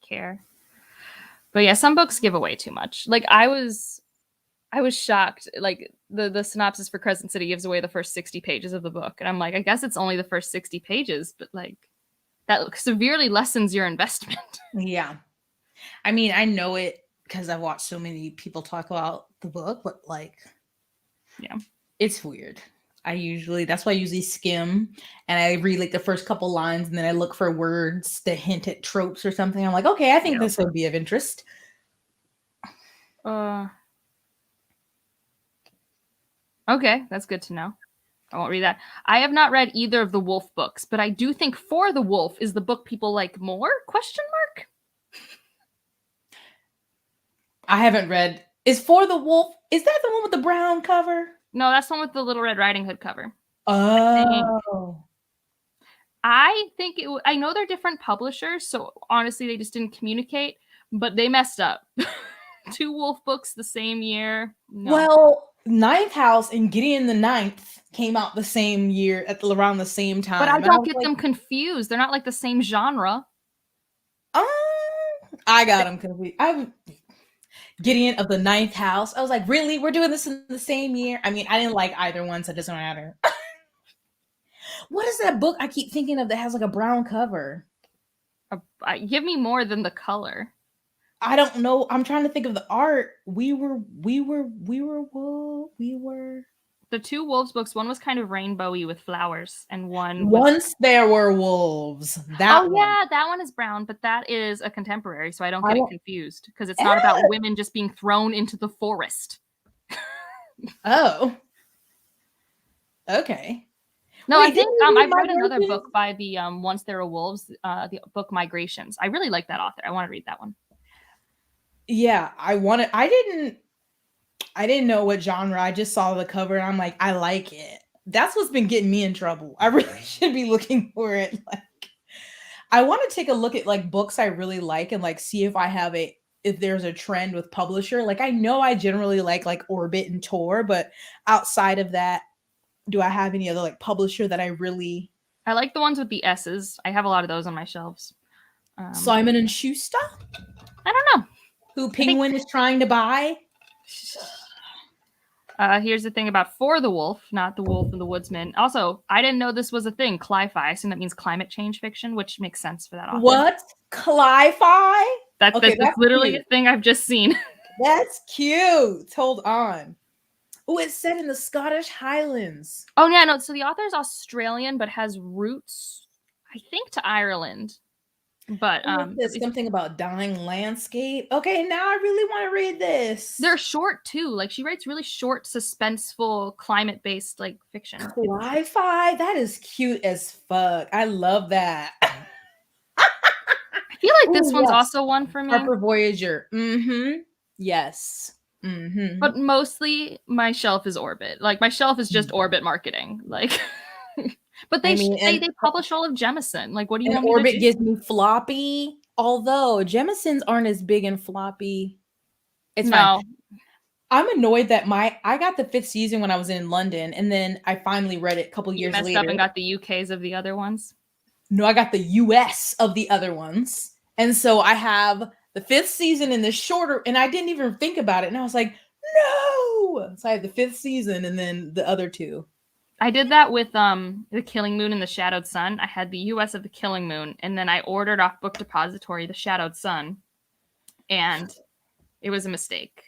care. But yeah, some books give away too much. Like, I was shocked. Like, the synopsis for Crescent City gives away the first 60 pages of the book, and I'm like, I guess it's only the first 60 pages, but like, that severely lessens your investment. Yeah, I mean, I know it because I've watched so many people talk about the book, but it's weird. That's why I usually skim, and I read the first couple lines, and then I look for words that hint at tropes or something. I'm like, okay, I think this would be of interest. Okay, that's good to know. I won't read that. I have not read either of the Wolf books, but I do think For the Wolf is the book people like more? ? I haven't read. Is For the Wolf, is that the one with the brown cover? No, that's the one with the Little Red Riding Hood cover. Oh. I think I know they're different publishers, so honestly, they just didn't communicate, but they messed up. 2 Wolf books the same year. No. Well, Ninth House and Gideon the Ninth came out the same year around the same time. But I don't get them confused. They're not like the same genre. I got them confused. Gideon of the Ninth House. I was like, really? We're doing this in the same year? I mean, I didn't like either one, so it doesn't matter. What is that book I keep thinking of that has a brown cover? Give me more than the color. I don't know. I'm trying to think of the art. We were. The 2 Wolves books, one was kind of rainbowy with flowers, and one Once There Were Wolves. That one is brown, but that is a contemporary, so I don't get it confused, because it's not about women just being thrown into the forest. Oh. Okay. No, I think I've read another book by the Once There Were Wolves, the book Migrations. I really like that author. I want to read that one. Yeah, I didn't I didn't know what genre. I just saw the cover and I'm like, I like it. That's what's been getting me in trouble. I really should be looking for it. Like, I want to take a look at like books I really like and like see if I have if there's a trend with publisher. Like I know I generally like Orbit and Tor, but outside of that, do I have any other like publisher that I really I like the ones with the S's. I have a lot of those on my shelves. Simon and Schuster? I don't know. Who Penguin is trying to buy? Here's the thing about For the Wolf, not The Wolf and the Woodsman. Also, I didn't know this was a thing. Cli-fi. I assume that means climate change fiction, which makes sense for that author. What? Cli-fi? That's literally cute. A thing I've just seen. That's cute. Hold on. Oh, it's set in the Scottish Highlands. Oh, yeah, no. So the author is Australian, but has roots, I think, to Ireland. But there's something about dying landscape. Okay, now I really want to read this. They're short too. Like she writes really short, suspenseful, climate-based like fiction. Cli-fi, that is cute as fuck. I love that. I feel like this one's also one for me. Harper Voyager. Yes. But mostly my shelf is Orbit. Like my shelf is just Orbit marketing. Like. But they publish all of Jemison. Like, what do you want me to do? Orbit gives me floppy. Although Jemisons aren't as big and floppy. It's fine. I'm annoyed that I got the 5th season when I was in London, and then I finally read it a couple years later. You messed up and got the UKs of the other ones? No, I got the US of the other ones. And so I have the 5th season in the shorter, and I didn't even think about it. And I was like, no! So I have the 5th season and then the other 2. I did that with The Killing Moon and The Shadowed Sun. I had the US of The Killing Moon, and then I ordered off Book Depository The Shadowed Sun, and it was a mistake.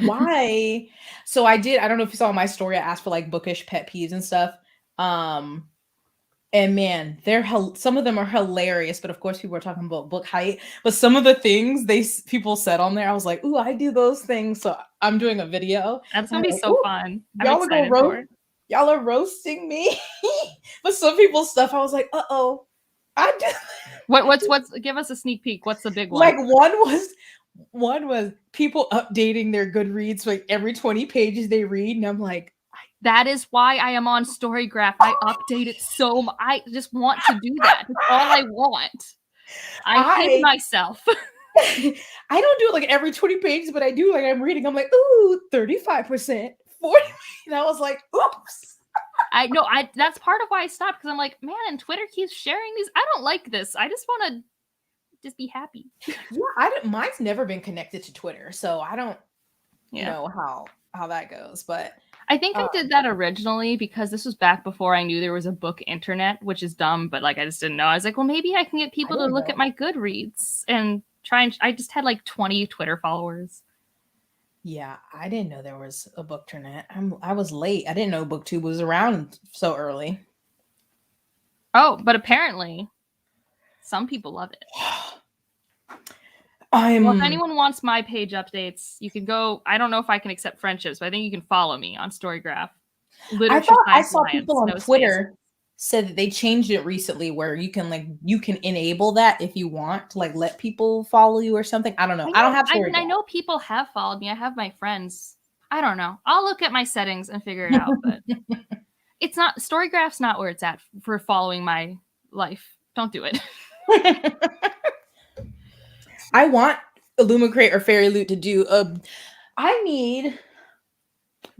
Why? So I don't know if you saw my story. I asked for like bookish pet peeves and stuff. And man, some of them are hilarious, but of course people are talking about book height. But some of the things people said on there, I was like, ooh, I do those things. So I'm doing a video. That's gonna be so fun. Y'all are roasting me. But some people's stuff, I was like, uh-oh. I did. What's give us a sneak peek. What's the big one? Like one was people updating their Goodreads like every 20 pages they read. And I'm like, that is why I am on Storygraph. I update it so much. I just want to do that. That's all I want. I hate myself. I don't do it like every 20 pages, but I do like I'm reading. I'm like, ooh, 35%. 40, and I was like, oops. I know that's part of why I stopped, because I'm like, man, Twitter keeps sharing these. I don't like this. I just want to just be happy. Yeah, mine's never been connected to Twitter, so I don't know how that goes. But I think I did that originally because this was back before I knew there was a book internet, which is dumb, but like I just didn't know. I was like, well, maybe I can get people to look at my Goodreads and try, and I just had like 20 Twitter followers. Yeah, I didn't know there was a bookternet. I was late. I didn't know BookTube was around so early. Oh, but apparently some people love it. Well, if anyone wants my page updates, you can go. I don't know if I can accept friendships, but I think you can follow me on Storygraph. I saw people on Twitter said that they changed it recently where you can enable that if you want to like let people follow you or something. I don't know. I don't have Storygraph. I know people have followed me. I have my friends. I don't know. I'll look at my settings and figure it out, but it's not Storygraph's not where it's at for following my life. Don't do it. I want Illumicrate or Fairy Loot to do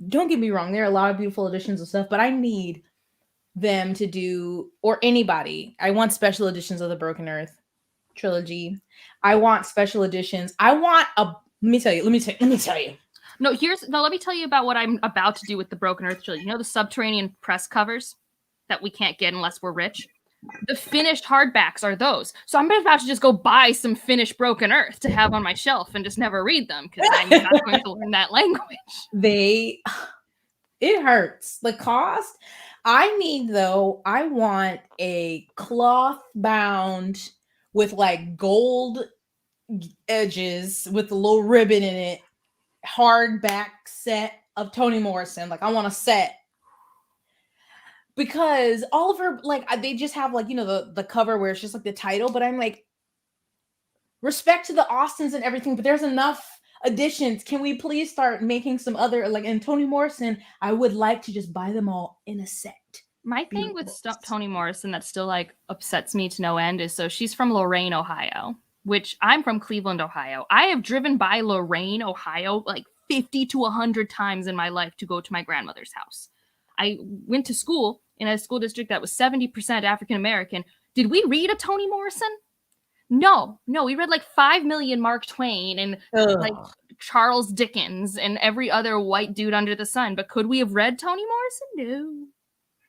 don't get me wrong, there are a lot of beautiful editions and stuff, but I need them to do, or anybody. I want special editions of the Broken Earth trilogy. I want special editions. Let me tell you. No, let me tell you about what I'm about to do with the Broken Earth trilogy. You know the Subterranean press covers that we can't get unless we're rich? The finished hardbacks are those. So I'm about to just go buy some finished Broken Earth to have on my shelf and just never read them because I'm not going to learn that language. It hurts. The cost. I want a cloth bound with like gold edges with a little ribbon in it, hardback set of Toni Morrison. Like I want a set. Because all of her, like, they just have, like, the cover where it's just, like, the title. But I'm like, respect to the Austins and everything. But there's enough editions. Can we please start making some other, like, and Toni Morrison, I would like to just buy them all in a set. My thing with Toni Morrison that still like upsets me to no end is, so she's from Lorain, Ohio, which I'm from Cleveland, Ohio. I have driven by Lorain, Ohio like 50 to 100 times in my life to go to my grandmother's house. I went to school in a school district that was 70% African American. Did we read a Toni Morrison? No, we read like 5 million Mark Twain and like Charles Dickens and every other white dude under the sun. But could we have read Toni Morrison? No.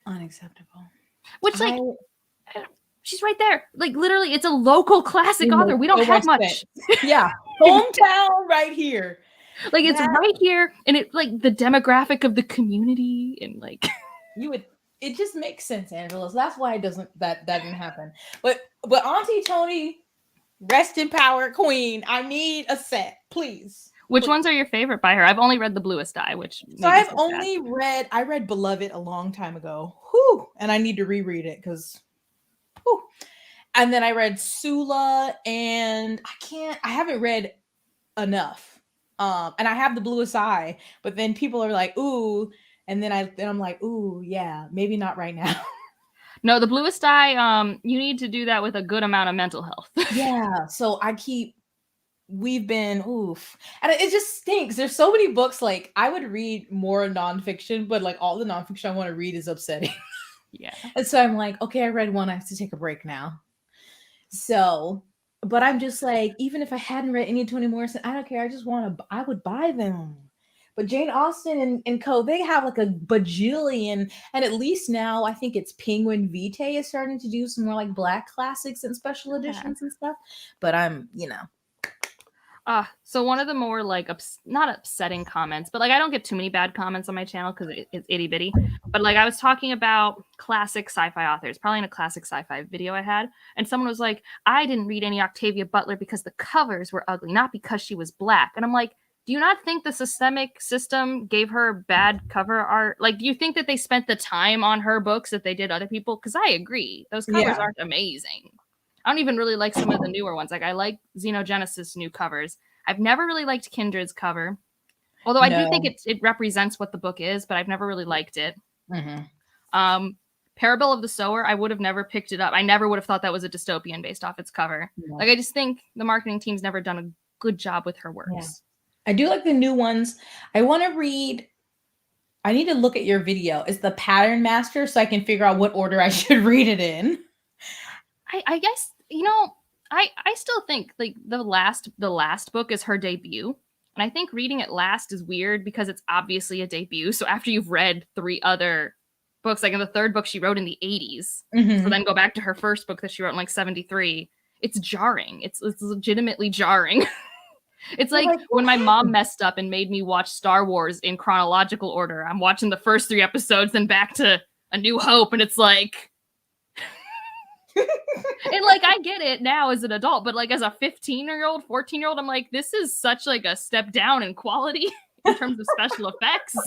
Unacceptable. Which, like, she's right there. Like, literally, it's a local classic author. We don't have much. Yeah. Hometown right here. Like, it's right here. And it, like, the demographic of the community and, like... It just makes sense, Angela. So that's why that didn't happen. But Auntie Toni, rest in power, queen. I need a set, please. Which ones are your favorite by her? I've only read The Bluest Eye, which... So I read Beloved a long time ago. Whew. And I need to reread it because... And then I read Sula, and I haven't read enough. And I have The Bluest Eye, but then people are like, ooh, and then I'm like, ooh, yeah, maybe not right now. No, The Bluest Eye, you need to do that with a good amount of mental health. Yeah, so we've been, oof. And it just stinks. There's so many books, like, I would read more nonfiction, but, like, all the nonfiction I want to read is upsetting. Yeah. And so I'm like, okay, I read one, I have to take a break now. So, but I'm just like, even if I hadn't read any Toni Morrison, I don't care. I would buy them. But Jane Austen and co, they have like a bajillion. And at least now I think it's Penguin Vitae is starting to do some more like Black classics and special editions and stuff. But I'm, so one of the more like not upsetting comments, but like I don't get too many bad comments on my channel because it's itty bitty. But like I was talking about classic sci-fi authors, probably in a classic sci-fi video I had, and someone was like, I didn't read any Octavia Butler because the covers were ugly, not because she was Black. And I'm like, do you not think the systemic system gave her bad cover art? Like, do you think that they spent the time on her books that they did other people? Because I agree, those covers aren't amazing. I don't even really like some of the newer ones. Like, I like Xenogenesis new covers. I've never really liked Kindred's cover. Although I do think it represents what the book is, but I've never really liked it. Mm-hmm. Parable of the Sower, I would have never picked it up. I never would have thought that was a dystopian based off its cover. Yeah. Like, I just think the marketing team's never done a good job with her works. Yeah. I do like the new ones. I want to read... I need to look at your video. It's the Pattern Master, so I can figure out what order I should read it in. I guess, I still think like the last book is her debut. And I think reading it last is weird because it's obviously a debut. So after you've read 3 other books, like in the 3rd book she wrote in the 80s, so then go back to her first book that she wrote in like 73, it's jarring. It's legitimately jarring. It's like when my mom messed up and made me watch Star Wars in chronological order. I'm watching the first 3 episodes, then back to A New Hope, and it's like... And like I get it now as an adult, but like as a 15-year-old, 14-year-old, I'm like, this is such like a step down in quality in terms of special effects.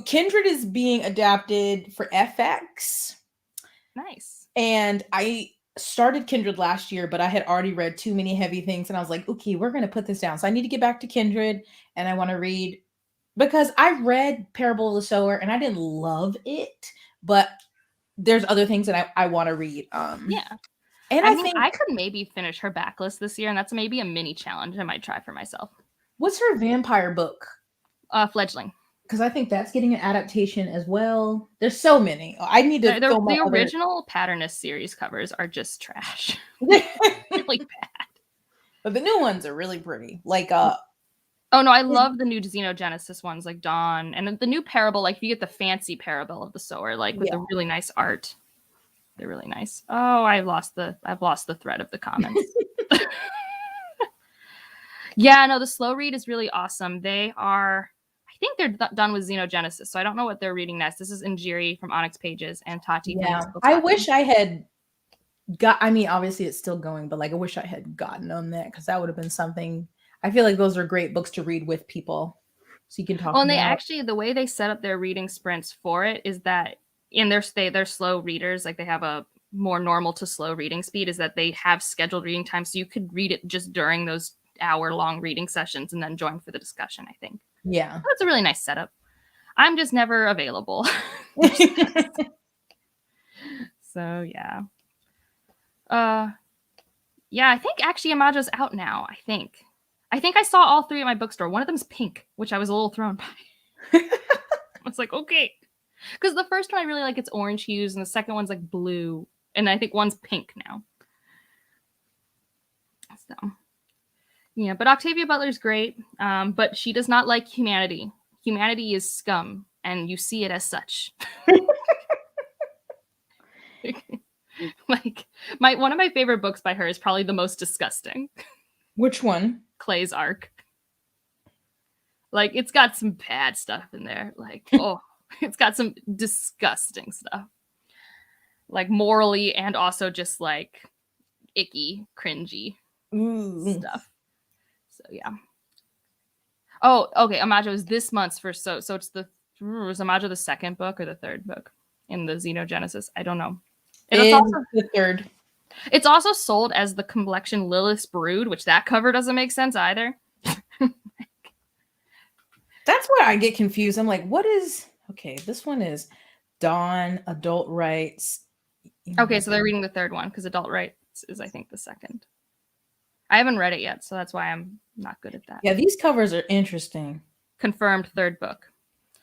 Kindred is being adapted for FX. Nice. And I started Kindred last year, but I had already read too many heavy things, and I was like, okay, we're going to put this down. So I need to get back to Kindred, and I want to read, because I read Parable of the Sower and I didn't love it, but there's other things that I want to read. Yeah. And I think I could maybe finish her backlist this year, and that's maybe a mini challenge I might try for myself. What's her vampire book? Fledgling. Because I think that's getting an adaptation as well. There's so many. I need to. The original Patternist series covers are just trash. Really bad. But the new ones are really pretty. Like oh no, I love the new Xenogenesis ones, like Dawn, and the new Parable. Like you get the fancy Parable of the Sower, like with the really nice art. They're really nice. Oh, I've lost the thread of the comments. Yeah, no, the slow read is really awesome. They are, I think they're done with Xenogenesis, so I don't know what they're reading next. This is Injiri from Onyx Pages and Tati. Yeah, I wish I had obviously it's still going, but like I wish I had gotten on that because that would have been something. I feel like those are great books to read with people, so you can talk. Well, and they actually, the way they set up their reading sprints for it is that in they're slow readers, like they have a more normal to slow reading speed, is that they have scheduled reading times, so you could read it just during those hour-long reading sessions and then join for the discussion, I think. Yeah. That's a really nice setup. I'm just never available. So, yeah. Yeah, I think actually Amajo's out now, I think. I think I saw all 3 at my bookstore. One of them's pink, which I was a little thrown by. I was like, okay. Because the first one I really like, it's orange hues, and the second one's like blue. And I think one's pink now. So, yeah, but Octavia Butler's great. But she does not like humanity. Humanity is scum, and you see it as such. Like, one of my favorite books by her is probably the most disgusting. Which one? Clay's Arc. Like, it's got some bad stuff in there. Like, oh, it's got some disgusting stuff. Like, morally and also just, like, icky, cringy stuff. So, yeah. Oh, okay. Amajo is this month's first. So it's is Amajo the second book or the third book in the Xenogenesis? I don't know. It's also the third. It's also sold as the collection Lilith's Brood, which that cover doesn't make sense either. That's where I get confused. I'm like, what is... Okay, this one is Dawn, Adult Rights. Okay, so they're reading the third one because Adult Rights is, I think, the second. I haven't read it yet, so that's why I'm not good at that. Yeah, these covers are interesting. Confirmed third book.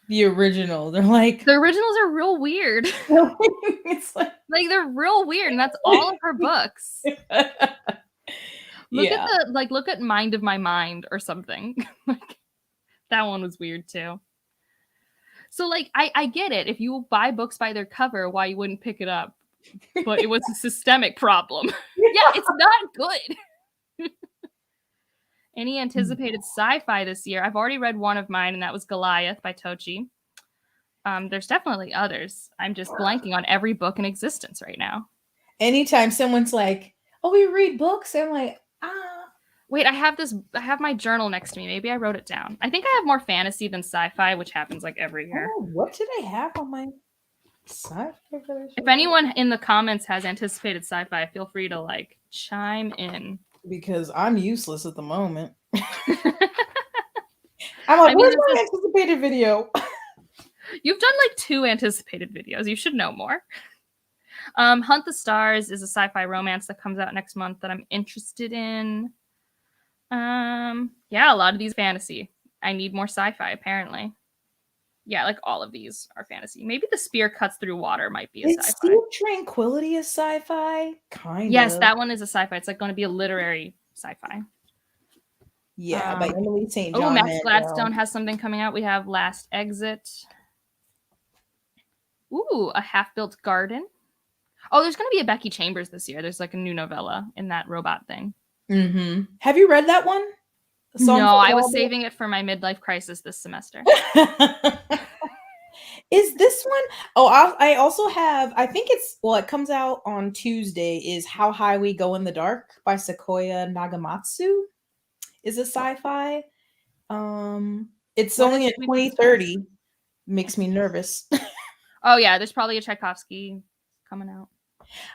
The original. They're like... The originals are real weird. It's like they're real weird, and that's all of her books. Look at Mind of My Mind or something. Like, that one was weird too. So, like, I get it. If you buy books by their cover, why you wouldn't pick it up? But it was a systemic problem. Yeah, it's not good. Any anticipated sci-fi this year? I've already read one of mine, and that was Goliath by Tochi. There's definitely others. I'm just blanking on every book in existence right now. Anytime someone's like, oh, we read books, I'm like, Wait, I have my journal next to me. Maybe I wrote it down. I think I have more fantasy than sci-fi, which happens like every year. Oh, what did I have on my sci-fi? If anyone in the comments has anticipated sci-fi, feel free to like chime in. Because I'm useless at the moment. I'm like, where's my anticipated video? You've done like 2 anticipated videos. You should know more. Hunt the Stars is a sci-fi romance that comes out next month that I'm interested in. Yeah, a lot of these fantasy. I need more sci-fi, apparently. Yeah, like all of these are fantasy. Maybe The Spear Cuts Through Water might be a sci-fi. Is Tranquility a sci-fi? Kind of. Yes, that one is a sci-fi. It's like going to be a literary sci-fi. Yeah, by Emily St. John. Oh, Max Gladstone has something coming out. We have Last Exit. Ooh, A Half-Built Garden. Oh, there's going to be a Becky Chambers this year. There's like a new novella in that robot thing. Mm-hmm. Have you read that one? No, I was saving it for my midlife crisis this semester. Is this one? Oh, I also have, I think it comes out on Tuesday, is How High We Go in the Dark by Sequoia Nagamatsu. Is a sci-fi. It's only at 2030. Makes me nervous. Oh yeah, there's probably a Tchaikovsky coming out.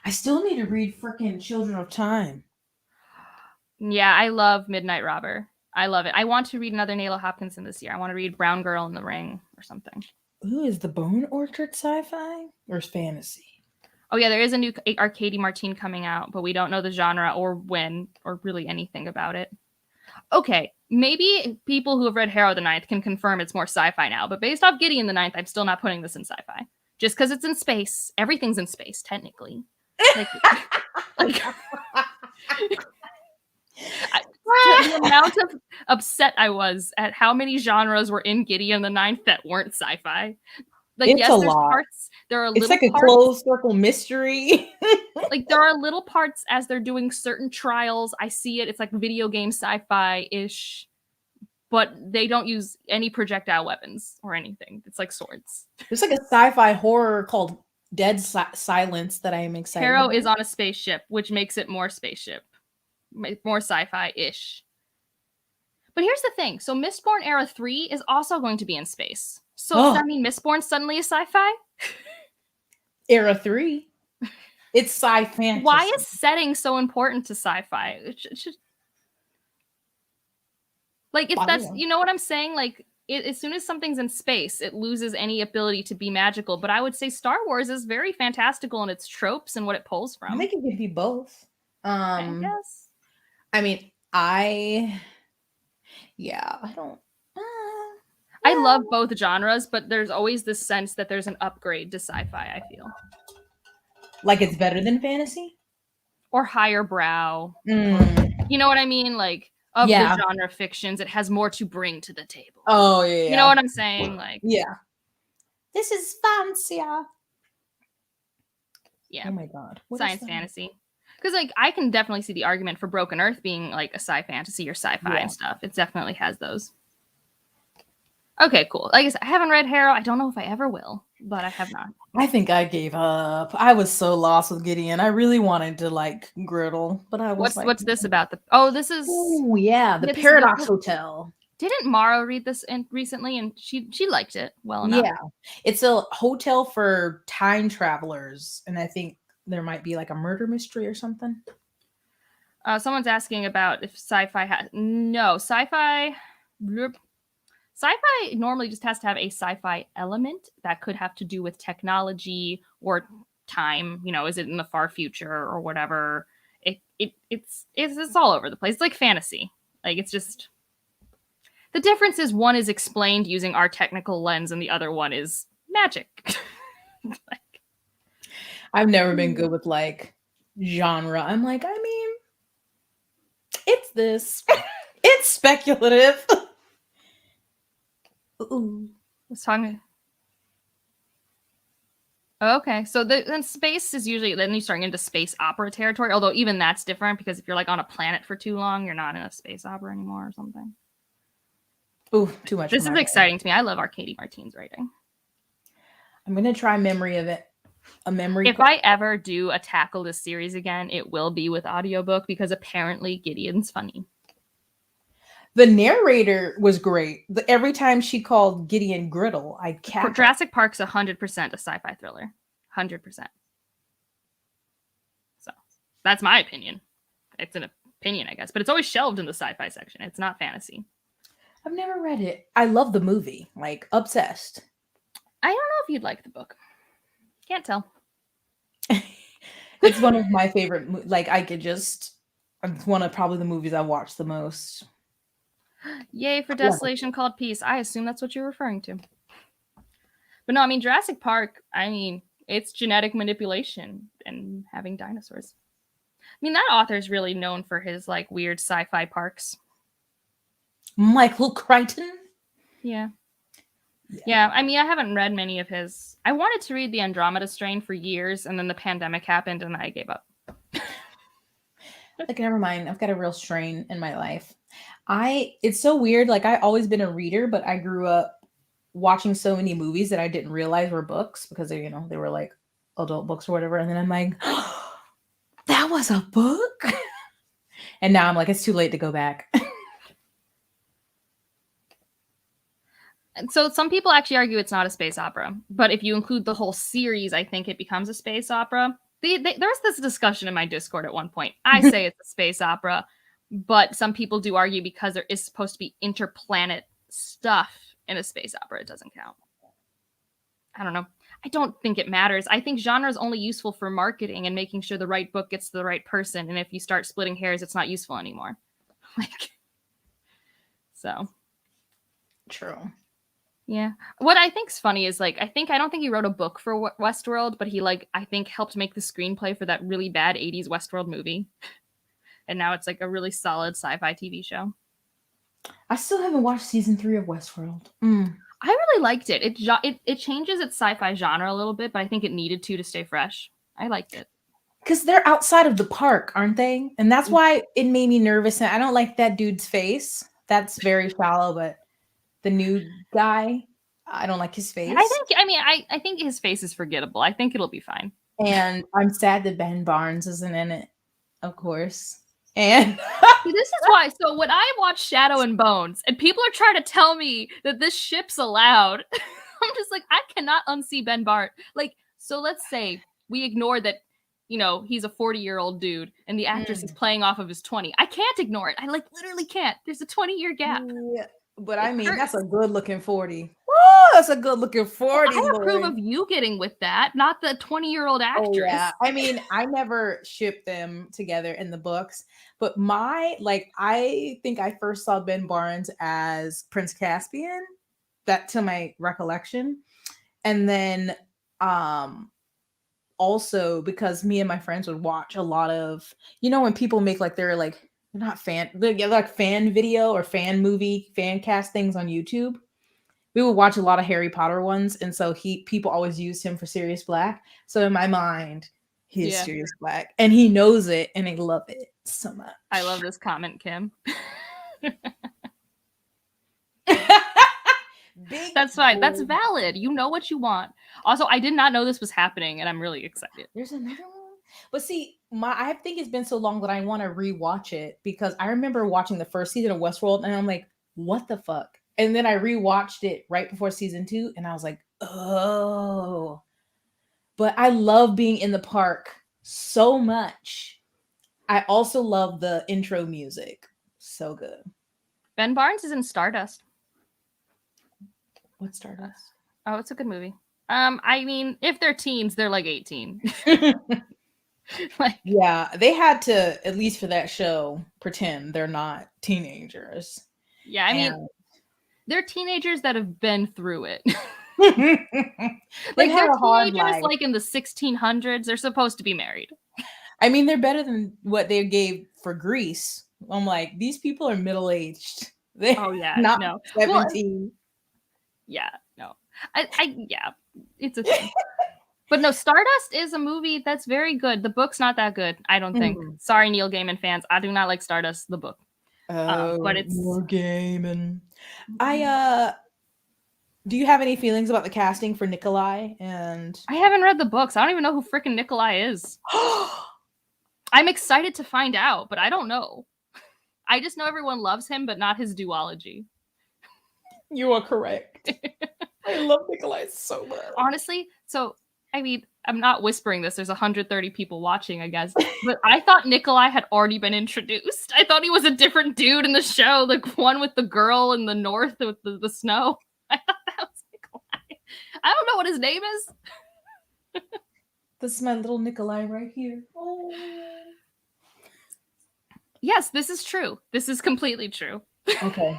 I still need to read freaking Children of Time. Yeah, I love Midnight Robber. I love it. I want to read another Nayla Hopkinson this year. I want to read Brown Girl in the Ring or something. Ooh, is The Bone Orchard sci-fi or fantasy? Oh yeah, there is a new Arcady Martine coming out, but we don't know the genre or when or really anything about it. Okay, maybe people who have read Harrow the Ninth can confirm it's more sci-fi now, but based off Gideon the Ninth, I'm still not putting this in sci-fi. Just because it's in space. Everything's in space, technically. The amount of upset I was at how many genres were in Gideon the Ninth that weren't sci-fi. Like, it's yes, there's lot. Parts. There are it's like a closed circle mystery. Like, there are little parts as they're doing certain trials. I see it. It's like video game sci-fi-ish, but they don't use any projectile weapons or anything. It's like swords. There's like a sci-fi horror called Dead Silence that I am excited Harrow about. is on a spaceship, which makes it more spaceship. More sci-fi-ish. But here's the thing. So Mistborn Era 3 is also going to be in space. So does that mean Mistborn suddenly is sci-fi? Era 3. It's sci-fantasy. Why is setting so important to sci-fi? Like, if that's, you know what I'm saying? Like, as soon as something's in space, it loses any ability to be magical. But I would say Star Wars is very fantastical in its tropes and what it pulls from. I think it could be both. I guess. I mean, I don't. I love both genres, but there's always this sense that there's an upgrade to sci-fi, I feel. Like it's better than fantasy? Or higher brow. You know what I mean? Like, of the genre fictions, it has more to bring to the table. Oh, yeah. You know what I'm saying? Like, yeah. This is fancier. Yeah. Oh my God. Science fantasy. Because, like, I can definitely see the argument for Broken Earth being, like, a sci-fantasy or sci-fi and stuff. It definitely has those. Okay, cool. Like I said, I haven't read Harrow. I don't know if I ever will, but I have not. I think I gave up. I was so lost with Gideon. I really wanted to like Griddle, but I was what's this about? This is the Paradox Hotel. Didn't Mara read this recently, and she liked it well enough? Yeah, it's a hotel for time travelers, and I think there might be like a murder mystery or something. Someone's asking about if sci-fi has sci-fi. Sci-fi normally just has to have a sci-fi element that could have to do with technology or time. You know, is it in the far future or whatever? It's all over the place. It's like fantasy. Like, it's just, the difference is one is explained using our technical lens and the other one is magic. Like, I've never been good with like genre. I'm like, I mean, it's this. It's speculative. Ooh, let's talk. Okay, so then space is usually, then you're starting into space opera territory, although even that's different because if you're like on a planet for too long, you're not in a space opera anymore or something. Ooh, too much. This is exciting to me. I love Arcady Martine's writing. I'm going to try Memory of It. If I ever do tackle this series again, it will be with audiobook because apparently Gideon's funny. The narrator was great. Every time she called Gideon Griddle, I'd cackle. Jurassic Park's 100% a sci-fi thriller. 100%. So that's my opinion. It's an opinion, I guess, but it's always shelved in the sci-fi section. It's not fantasy. I've never read it. I love the movie, like obsessed. I don't know if you'd like the book. Can't tell. It's one of my favorite. Like it's one of probably the movies I watch the most. Yay for Desolation Called Peace. I assume that's what you're referring to. But no, I mean, Jurassic Park, I mean, it's genetic manipulation and having dinosaurs. I mean, that author's really known for his, like, weird sci-fi parks. Michael Crichton? Yeah. Yeah, I mean, I haven't read many of his. I wanted to read The Andromeda Strain for years, and then the pandemic happened, and I gave up. Like, never mind. I've got a real strain in my life. It's so weird. Like, I've always been a reader, but I grew up watching so many movies that I didn't realize were books because they were like adult books or whatever. And then I'm like, oh, that was a book. And now I'm like, it's too late to go back. And so some people actually argue it's not a space opera, but if you include the whole series, I think it becomes a space opera. There was this discussion in my Discord at one point. I say it's a space opera, but some people do argue because there is supposed to be interplanet stuff in a space opera, it doesn't count. I don't know. I don't think it matters. I think genre is only useful for marketing and making sure the right book gets to the right person. And if you start splitting hairs, it's not useful anymore. So. True. Yeah. What I think's funny is, like, I don't think he wrote a book for Westworld, but he, like, I think helped make the screenplay for that really bad 80s Westworld movie. And now it's like a really solid sci-fi TV show. I still haven't watched season 3 of Westworld. I really liked it. It changes its sci-fi genre a little bit, but I think it needed to stay fresh. I liked it. Because they're outside of the park, aren't they? And that's why it made me nervous. And I don't like that dude's face. That's very shallow, but the new guy, I don't like his face. I think his face is forgettable. I think it'll be fine. And I'm sad that Ben Barnes isn't in it, of course. And this is why. So when I watch Shadow and Bones, and people are trying to tell me that this ship's allowed, I'm just like, I cannot unsee Ben Bart. Like, so let's say we ignore that he's a 40-year-old dude and the actress is playing off of his 20. I can't ignore it. I like literally can't. There's a 20-year gap. Yeah, but It I mean, hurts. that's a good looking 40. Woo, that's a good looking 40. I approve Lord. of you getting with that, not the 20-year-old actress. Oh yeah. I mean, I never shipped them together in the books, but I think I first saw Ben Barnes as Prince Caspian, that to my recollection. And then also because me and my friends would watch a lot of, when people make like they're not fan, they get like fan video or fan movie, fan cast things on YouTube. We would watch a lot of Harry Potter ones, and so people always used him for Sirius Black. So in my mind, he is Sirius Black, and he knows it, and I love it so much. I love this comment, Kim. That's fine. That's valid. You know what you want. Also, I did not know this was happening, and I'm really excited. There's another one. But see, I think it's been so long that I want to rewatch it because I remember watching the first season of Westworld, and I'm like, what the fuck? And then I rewatched it right before season 2, and I was like, oh. But I love being in the park so much. I also love the intro music. So good. Ben Barnes is in Stardust. What's Stardust? Oh, it's a good movie. I mean, if they're teens, they're like 18. Yeah, they had to, at least for that show, pretend they're not teenagers. Yeah, I mean, they're teenagers that have been through it. They're teenagers like in the 1600s. They're supposed to be married. I mean, they're better than what they gave for Grease. I'm like, these people are middle-aged. They're not 17. Well, yeah, no. Yeah, it's a thing. But no, Stardust is a movie that's very good. The book's not that good, I don't think. Sorry, Neil Gaiman fans. I do not like Stardust, the book. But it's more Gaiman. Do you have any feelings about the casting for Nikolai? And I haven't read the books. I don't even know who freaking Nikolai is. I'm excited to find out, but I don't know. I just know everyone loves him, but not his duology. You are correct. I love Nikolai so much. Honestly, so I mean, I'm not whispering this. There's 130 people watching, I guess. But I thought Nikolai had already been introduced. I thought he was a different dude in the show, like one with the girl in the north with the snow. I thought that was Nikolai. I don't know what his name is. This is my little Nikolai right here. Oh. Yes, this is true. This is completely true. Okay.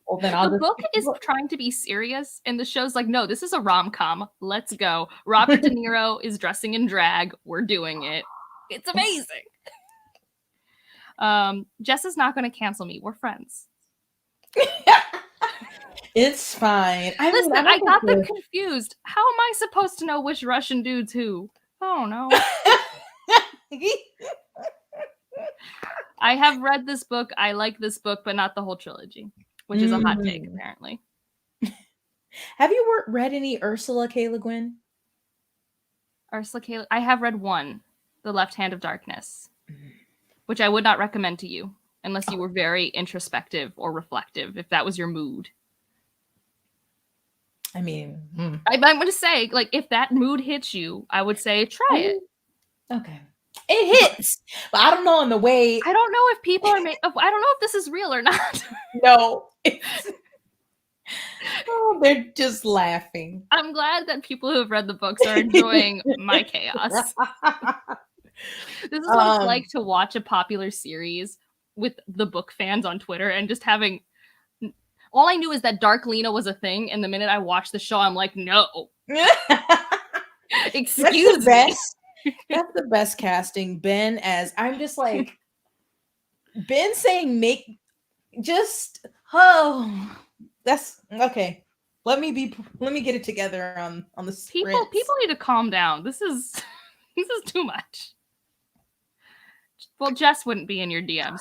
Well, then the book is trying to be serious, and the show's like, no, this is a rom-com. Let's go. Robert De Niro is dressing in drag. We're doing it. It's amazing. Jess is not going to cancel me. We're friends. It's fine. Listen, I got them confused. How am I supposed to know which Russian dude's who? Oh, no. I have read this book. I like this book, but not the whole trilogy, which is a hot take, apparently. Have you read any Ursula K. Le Guin? Ursula K. I have read one, The Left Hand of Darkness, which I would not recommend to you unless you were very introspective or reflective, if that was your mood. I mean, I'm going to say, like, if that mood hits you, I would say try it. Okay. It hits, but I don't know in the way. I don't know if people are. I don't know if this is real or not. No, they're just laughing. I'm glad that people who have read the books are enjoying my chaos. This is what it's like to watch a popular series with the book fans on Twitter and just having. All I knew is that Dark Lena was a thing, and the minute I watched the show, I'm like, no. Excuse me. That's the best casting. Ben as I'm just like Ben saying that's okay. Let me get it together on the people need to calm down. This is too much. Well, Jess wouldn't be in your DMs.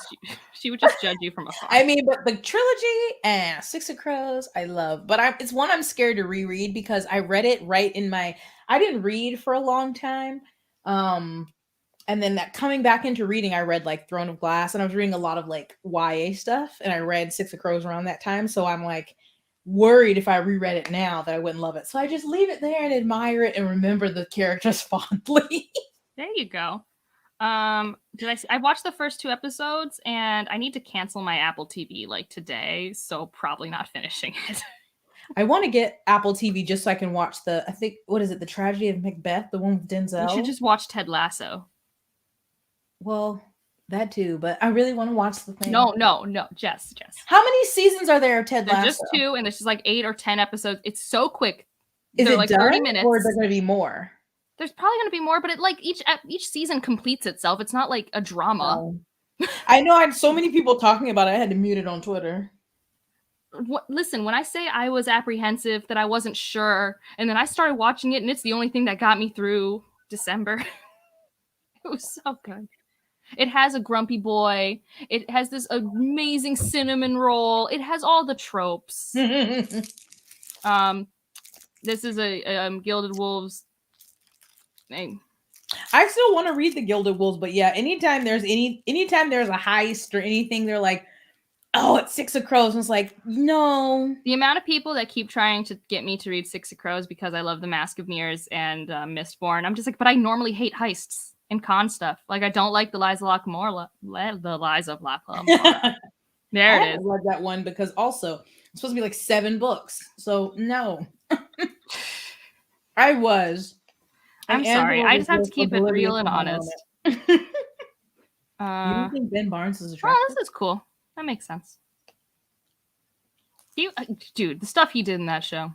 She would just judge you from afar. I mean, but the trilogy and Six of Crows, I love. But it's one I'm scared to reread because I read it right in my. I didn't read for a long time, and then that coming back into reading, I read like Throne of Glass, and I was reading a lot of like YA stuff, and I read Six of Crows around that time. So I'm like worried if I reread it now that I wouldn't love it. So I just leave it there and admire it and remember the characters fondly. There you go. I watched the first 2 episodes and I need to cancel my Apple TV like today, so probably not finishing it. I want to get Apple TV just so I can watch I think, what is it? The Tragedy of Macbeth, the one with Denzel. You should just watch Ted Lasso. Well, that too, but I really want to watch the thing. No, Jess. How many seasons are there of Ted Lasso? There's just 2, and there's just like 8 or 10 episodes. It's so quick. Is They're it like done, 30 minutes. or is there going to be more? There's probably going to be more, but it like each season completes itself. It's not like a drama. I know I had so many people talking about it. I had to mute it on Twitter. Listen, when I say I was apprehensive that I wasn't sure, and then I started watching it, and it's the only thing that got me through December. It was so good. It has a grumpy boy. It has this amazing cinnamon roll. It has all the tropes. This is a Gilded Wolves thing. I still want to read the Gilded Wolves, but yeah, anytime there's a heist or anything, they're like, oh, it's Six of Crows. And it's like, no. The amount of people that keep trying to get me to read Six of Crows because I love The Mask of Mirrors and Mistborn, I'm just like, but I normally hate heists and con stuff. Like, I don't like the Lies of Lochmore. The Lies of Lochmore. There it is. I read that one because also it's supposed to be like 7 books. So no. I'm sorry. I just have to keep it real and honest. You don't think Ben Barnes is attractive? Oh, this is cool. That makes sense. Dude, the stuff he did in that show.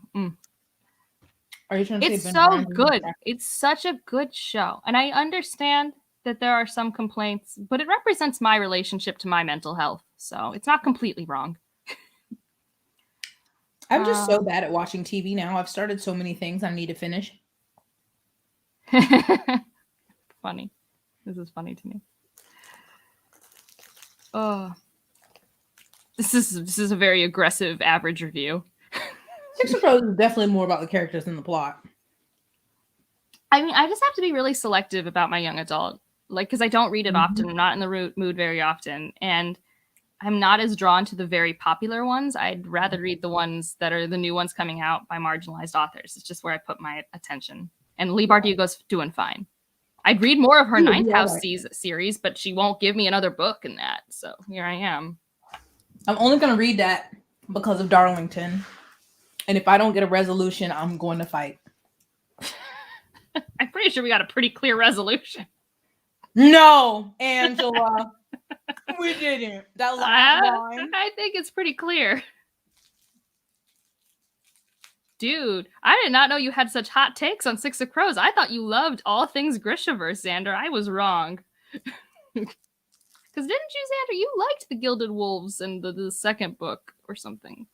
Are you trying to say it's Ben so Barnes good. It's such a good show. And I understand that there are some complaints, but it represents my relationship to my mental health. So it's not completely wrong. I'm just so bad at watching TV now. I've started so many things I need to finish. Funny. This is funny to me. Oh. This is a very aggressive average review. Six of Crows is definitely more about the characters than the plot. I mean, I just have to be really selective about my young adult. Like, because I don't read it often. I'm not in the mood very often. And I'm not as drawn to the very popular ones. I'd rather read the ones that are the new ones coming out by marginalized authors. It's just where I put my attention. And Leigh Bardugo's doing fine. I'd read more of her Ninth House series, but she won't give me another book in that. So here I am. I'm only going to read that because of Darlington. And if I don't get a resolution, I'm going to fight. I'm pretty sure we got a pretty clear resolution. No, Angela. We didn't. That last line. I think it's pretty clear. Dude, I did not know you had such hot takes on Six of Crows. I thought you loved all things Grishaverse, Xander. I was wrong. Because didn't you, Xander, you liked the Gilded Wolves and the second book or something?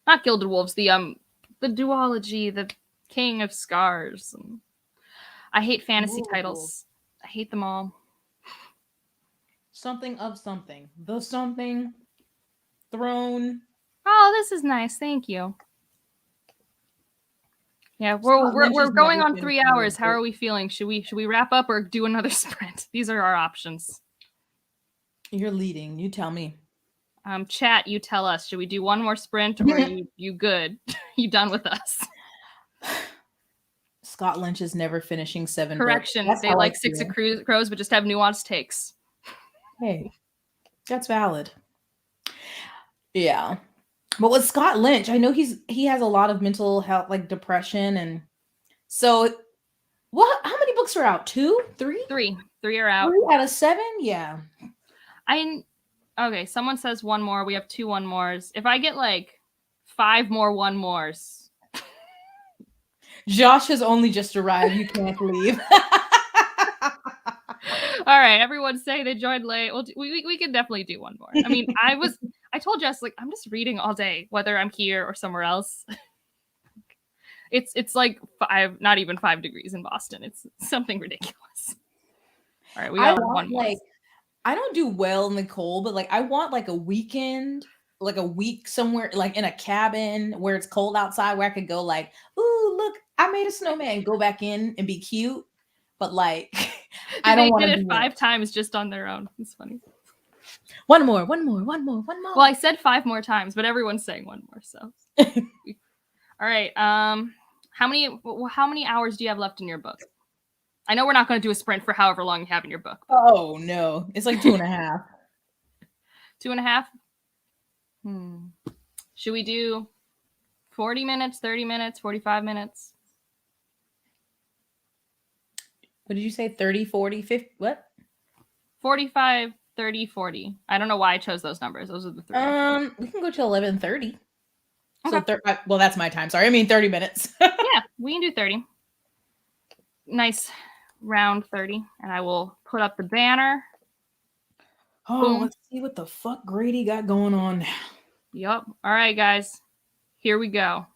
Not Gilded Wolves, the duology, the King of Scars. I hate fantasy titles. I hate them all. Something of something. The something. Throne. Oh, this is nice. Thank you. Yeah, we're going on 3 hours. How are we feeling? Should we wrap up or do another sprint? These are our options. You're leading. You tell me. Chat, you tell us. Should we do one more sprint or are you good? You done with us? Scott Lynch is never finishing 7 Correction. books. They like Six of Crows, but just have nuanced takes. Hey, that's valid. Yeah. But with Scott Lynch, I know he has a lot of mental health, like depression, and so what? How many books are out? 2, 3? 3 are out. 3 out of 7? Yeah. Okay, someone says 1 more. We have 2 1 mores. If I get like 5 more 1 mores. Josh has only just arrived. You can't leave. All right, everyone say they joined late. Well, we can definitely do 1 more. I mean, I told Jess, like, I'm just reading all day, whether I'm here or somewhere else. It's like not even 5 degrees in Boston. It's something ridiculous. All right, we got 1 more. I don't do well in the cold, but like I want like a weekend, like a week somewhere, like in a cabin where it's cold outside, where I could go like, ooh, look, I made a snowman, go back in and be cute. But like, I don't want to. They did it 5 times just on their own. It's funny. 1 more. Well, I said 5 more times, but everyone's saying 1 more. So, all right. How many hours do you have left in your book? I know we're not going to do a sprint for however long you have in your book. Oh no, it's like 2.5. 2.5? Should we do 40 minutes, 30 minutes, 45 minutes? What did you say? 30, 40, 50? What? 45, 30, 40. I don't know why I chose those numbers. Those are the three. We can go to 11:30. Okay. So well, that's my time. Sorry, I mean 30 minutes. Yeah, we can do 30. Nice round 30, and I will put up the banner. Oh, Boom. let's see what the fuck Grady got going on now. Yup. All right, guys. Here we go.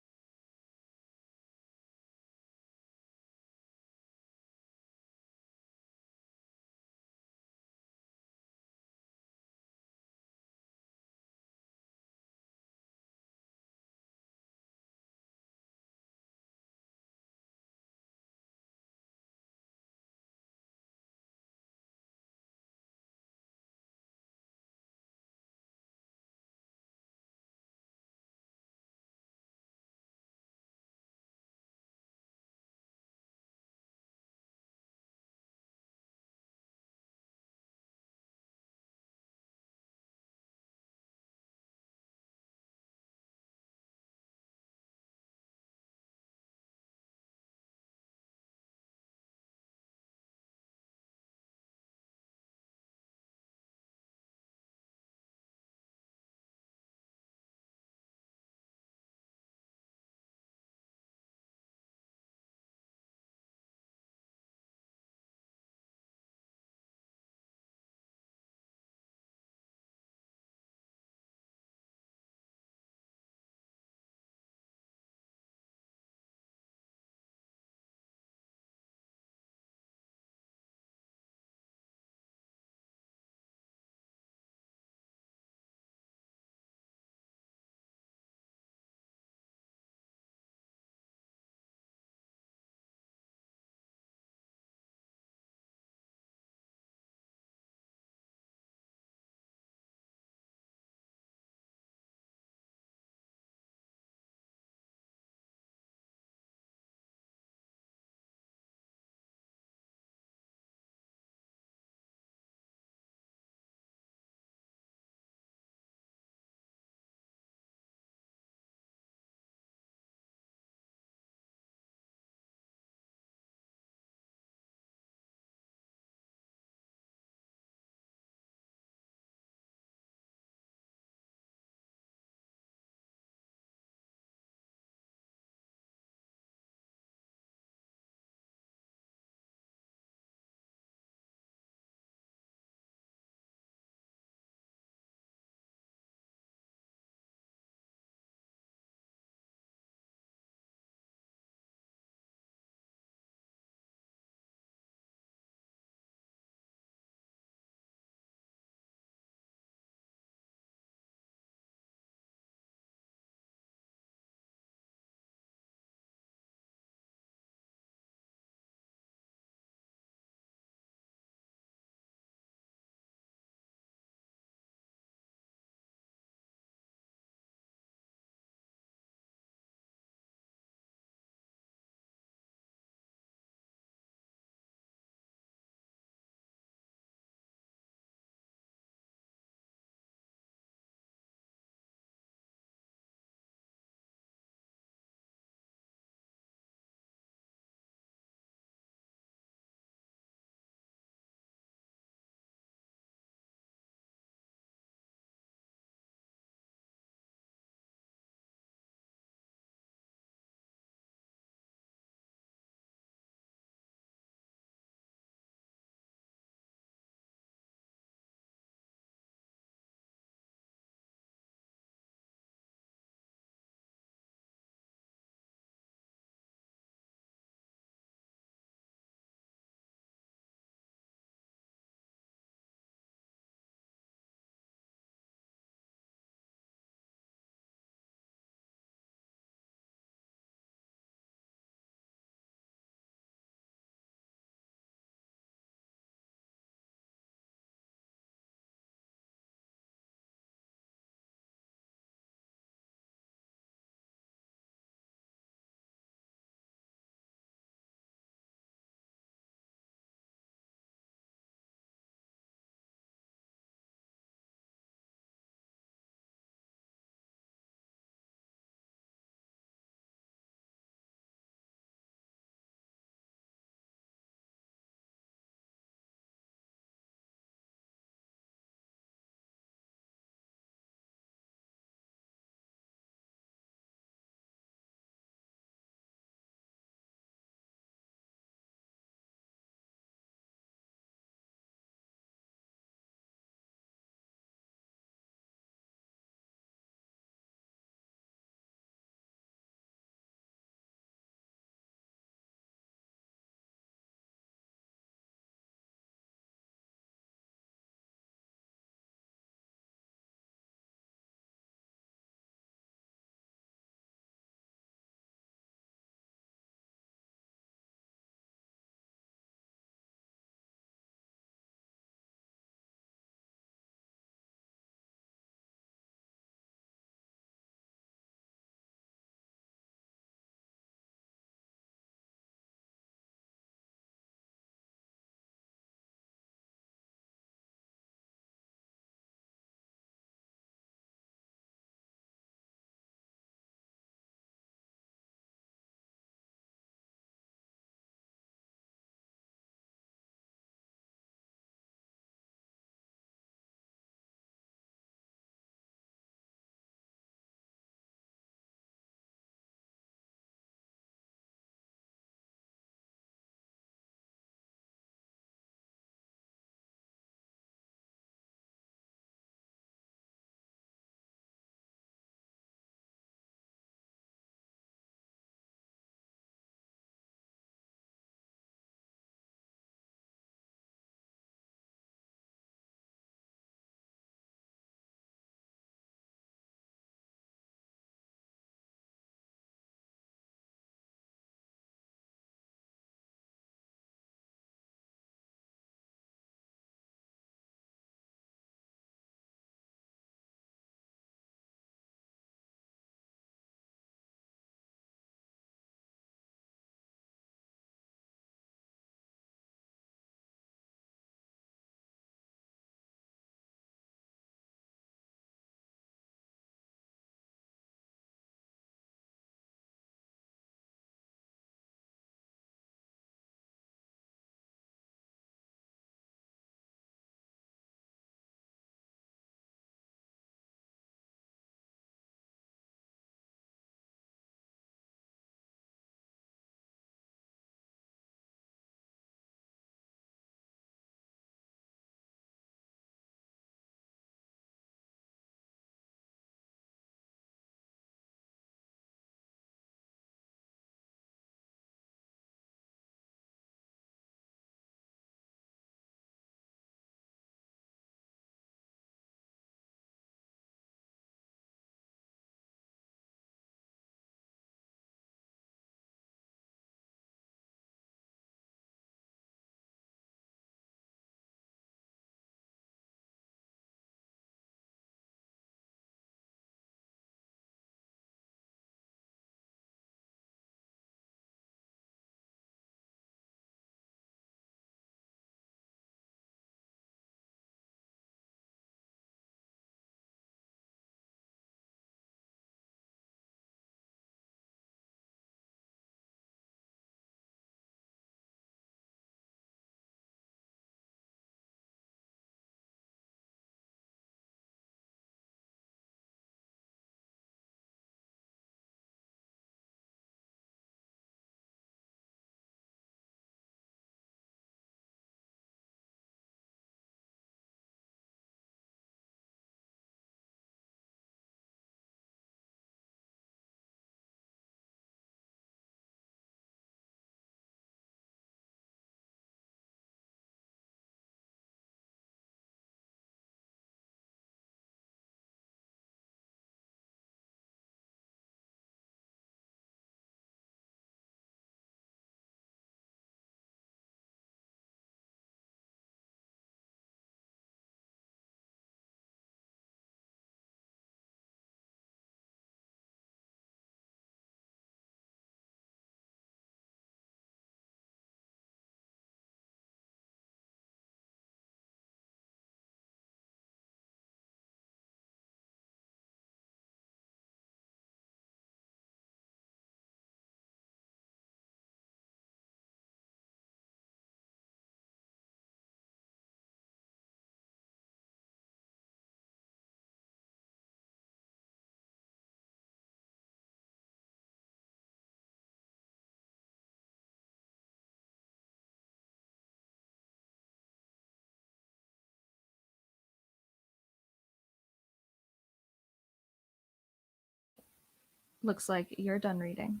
Looks like you're done reading.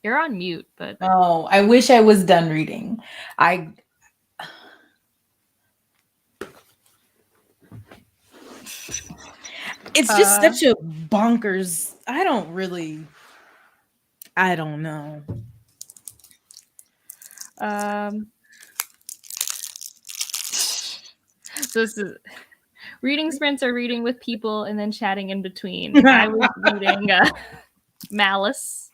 You're on mute, but Oh, I wish I was done reading. It's just such a bonkers. I don't know. So this is reading sprints are reading with people and then chatting in between. I was reading Malice,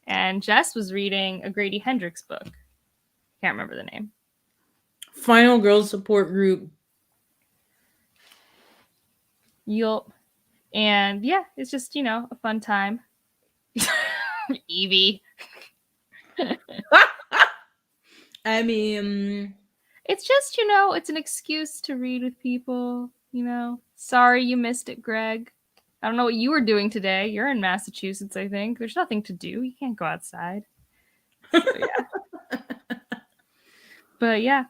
and Jess was reading a Grady Hendrix book. Can't remember the name. Final Girls Support Group. And yeah, it's just, a fun time. Evie. I mean, it's just, it's an excuse to read with people, Sorry you missed it, Greg. I don't know what you were doing today. You're in Massachusetts, I think. There's nothing to do. You can't go outside. So, yeah. But yeah,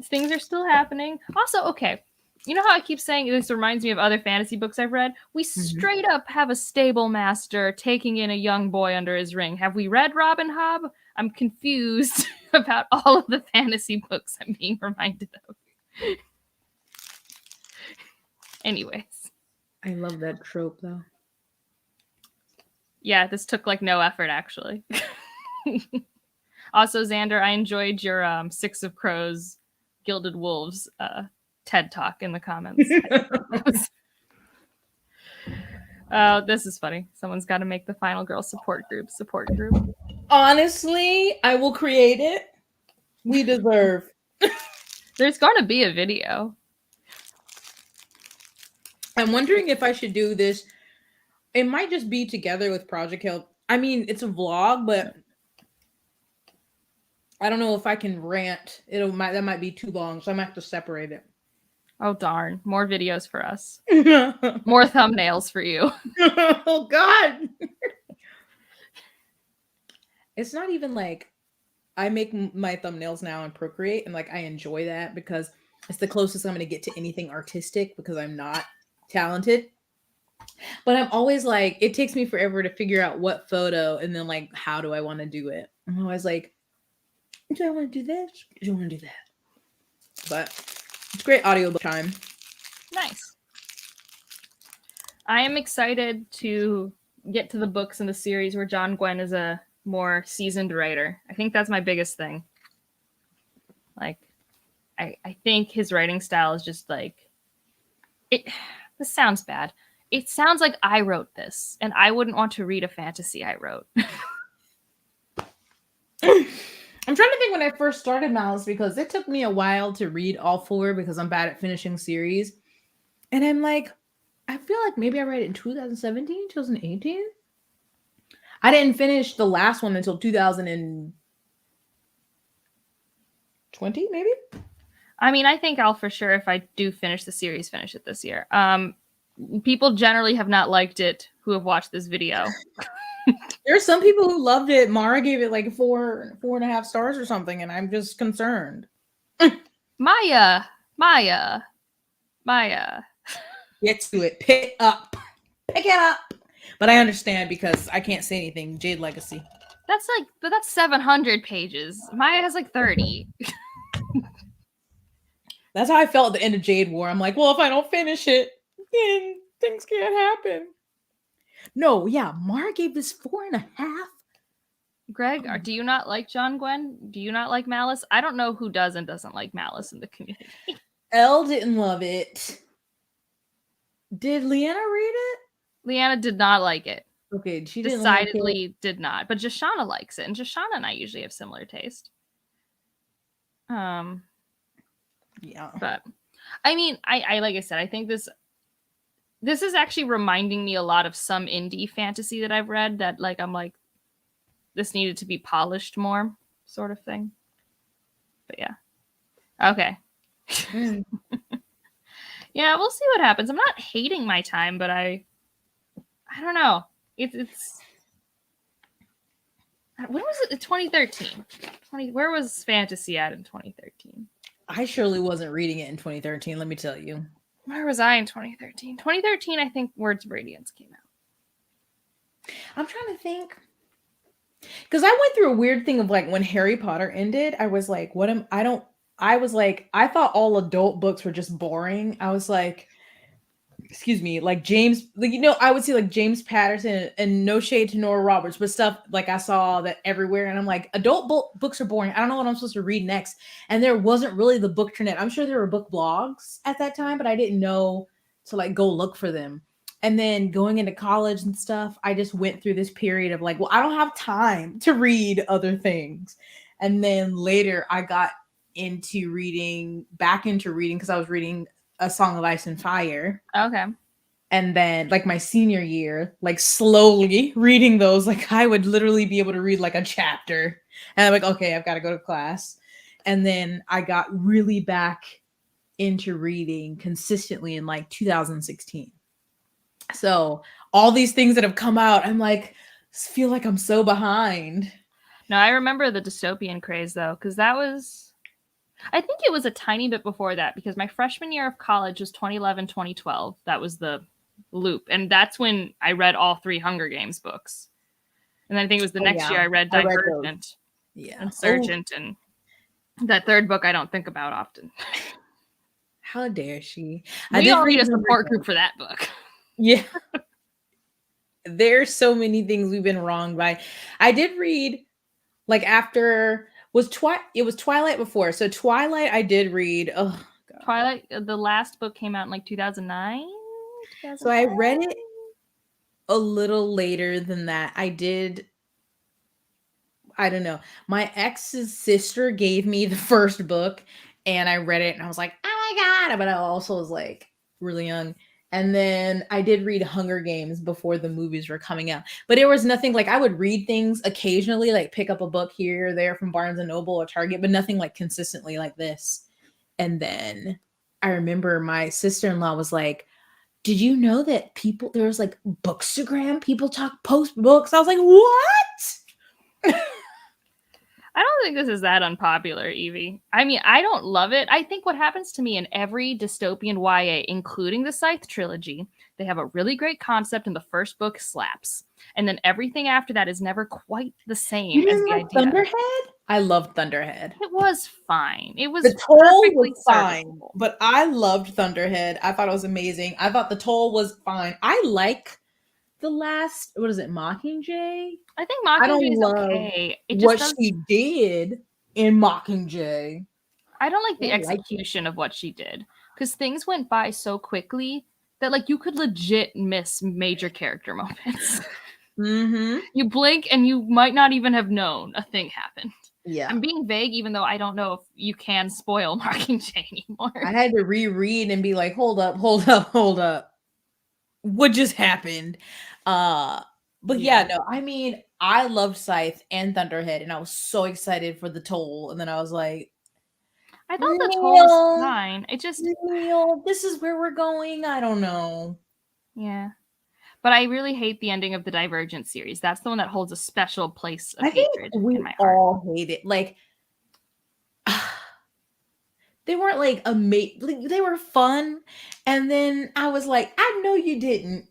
things are still happening. Also, okay, you know how I keep saying this reminds me of other fantasy books I've read? We straight up have a stable master taking in a young boy under his ring. Have we read Robin Hobb? I'm confused about all of the fantasy books I'm being reminded of. Anyways. I love that trope, though. Yeah, this took like no effort, actually. Also, Xander, I enjoyed your Six of Crows, Gilded Wolves TED Talk in the comments. This is funny. Someone's got to make the Final Girl support group. Honestly, I will create it. We deserve. There's going to be a video. I'm wondering if I should do this. It might just be together with Project Help. I mean, it's a vlog, but I don't know if I can rant. That might be too long, so I might have to separate it. Oh, darn. More videos for us. More thumbnails for you. Oh, God. It's not even like I make my thumbnails now in Procreate, and like I enjoy that because it's the closest I'm going to get to anything artistic because I'm not talented. But I'm always like, it takes me forever to figure out what photo and then like, how do I want to do it? I'm always like, do I want to do this? Do I want to do that? But it's great audiobook time. Nice. I am excited to get to the books in the series where John Gwen is a more seasoned writer. I think that's my biggest thing. Like, I think his writing style is just like, this sounds bad. It sounds like I wrote this, and I wouldn't want to read a fantasy I wrote. I'm trying to think when I first started Malice because it took me a while to read all 4 because I'm bad at finishing series. And I'm like, I feel like maybe I read it in 2017, 2018. I didn't finish the last one until 2020, maybe? I mean, I think I'll for sure, if I do finish the series, finish it this year. People generally have not liked it who have watched this video. There's some people who loved it. Mara gave it like 4.5 stars or something, and I'm just concerned. Maya. Get to it. Pick it up. But I understand because I can't say anything. Jade Legacy. That's 700 pages. Maya has like 30. That's how I felt at the end of Jade War. I'm like, well, if I don't finish it, then things can't happen. No, yeah, Mara gave this 4.5. Greg, do you not like John Gwen? Do you not like Malice? I don't know who does and doesn't like Malice in the community. Elle didn't love it. Did Leanna read it? Leanna did not like it. Okay, she decidedly did not. But Jashana likes it, and Jashana and I usually have similar taste. Yeah. But I mean, I like I said, I think this is actually reminding me a lot of some indie fantasy that I've read that like I'm like, this needed to be polished more, sort of thing. But yeah. Okay. Yeah, we'll see what happens. I'm not hating my time, but I don't know. It's when was it? 2013. Where was fantasy at in 2013? I surely wasn't reading it in 2013, let me tell you. Where was I in 2013? 2013, I think Words of Radiance came out. I'm trying to think. Because I went through a weird thing of like when Harry Potter ended, I was like, what am I don't I was like, I thought all adult books were just boring. I was like, excuse me, like James, like I would see like James Patterson and no shade to Nora Roberts, but stuff like I saw that everywhere, and I'm like, adult books are boring. I don't know what I'm supposed to read next. And there wasn't really the book internet. I'm sure there were book blogs at that time, but I didn't know to like go look for them. And then going into college and stuff, I just went through this period of like, well, I don't have time to read other things. And then later I got back into reading because I was reading A Song of Ice and Fire. Okay. And then like my senior year, like slowly reading those, like I would literally be able to read like a chapter. And I'm like, okay, I've got to go to class. And then I got really back into reading consistently in like 2016. So all these things that have come out, I'm like, feel like I'm so behind. No, I remember the dystopian craze though, because that was, I think it was a tiny bit before that, because my freshman year of college was 2011, 2012. That was the loop. And that's when I read all 3 Hunger Games books. And then I think it was the next year I read Divergent and Surgent. And that third book I don't think about often. How dare she? We all need a support group for that book. Yeah. There's so many things we've been wrong by. I did read like after it was Twilight before. So Twilight I did read. Oh God. Twilight, the last book came out in like 2009. So I read it a little later than that. I don't know. My ex's sister gave me the first book and I read it and I was like, oh my God. But I also was like really young. And then I did read Hunger Games before the movies were coming out. But it was nothing like I would read things occasionally, like pick up a book here or there from Barnes and Noble or Target, but nothing like consistently like this. And then I remember my sister-in-law was like, did you know that there was like Bookstagram? People post books. I was like, what? I don't think this is that unpopular, Evie. I mean, I don't love it. I think what happens to me in every dystopian YA, including the Scythe trilogy, they have a really great concept and the first book slaps. And then everything after that is never quite the same as the idea. Thunderhead? I loved Thunderhead. It was fine. It was the Toll was fine, serviceable. But I loved Thunderhead. I thought it was amazing. I thought the Toll was fine. I like the last, what is it, Mockingjay? I think Mockingjay is okay. It just she did in Mockingjay. I don't like the execution of what she did because things went by so quickly that like you could legit miss major character moments. Mm-hmm. You blink and you might not even have known a thing happened. Yeah. I'm being vague, even though I don't know if you can spoil Mockingjay anymore. I had to reread and be like, hold up. What just happened? But yeah, no, I mean, I loved Scythe and Thunderhead, and I was so excited for the Toll. And then I was like, I thought the Toll was fine. It just this is where we're going. I don't know. Yeah. But I really hate the ending of the Divergent series. That's the one that holds a special place of hatred in my heart. All hate it. Like they weren't like amazing. Like, they were fun, and then I was like, I know you didn't.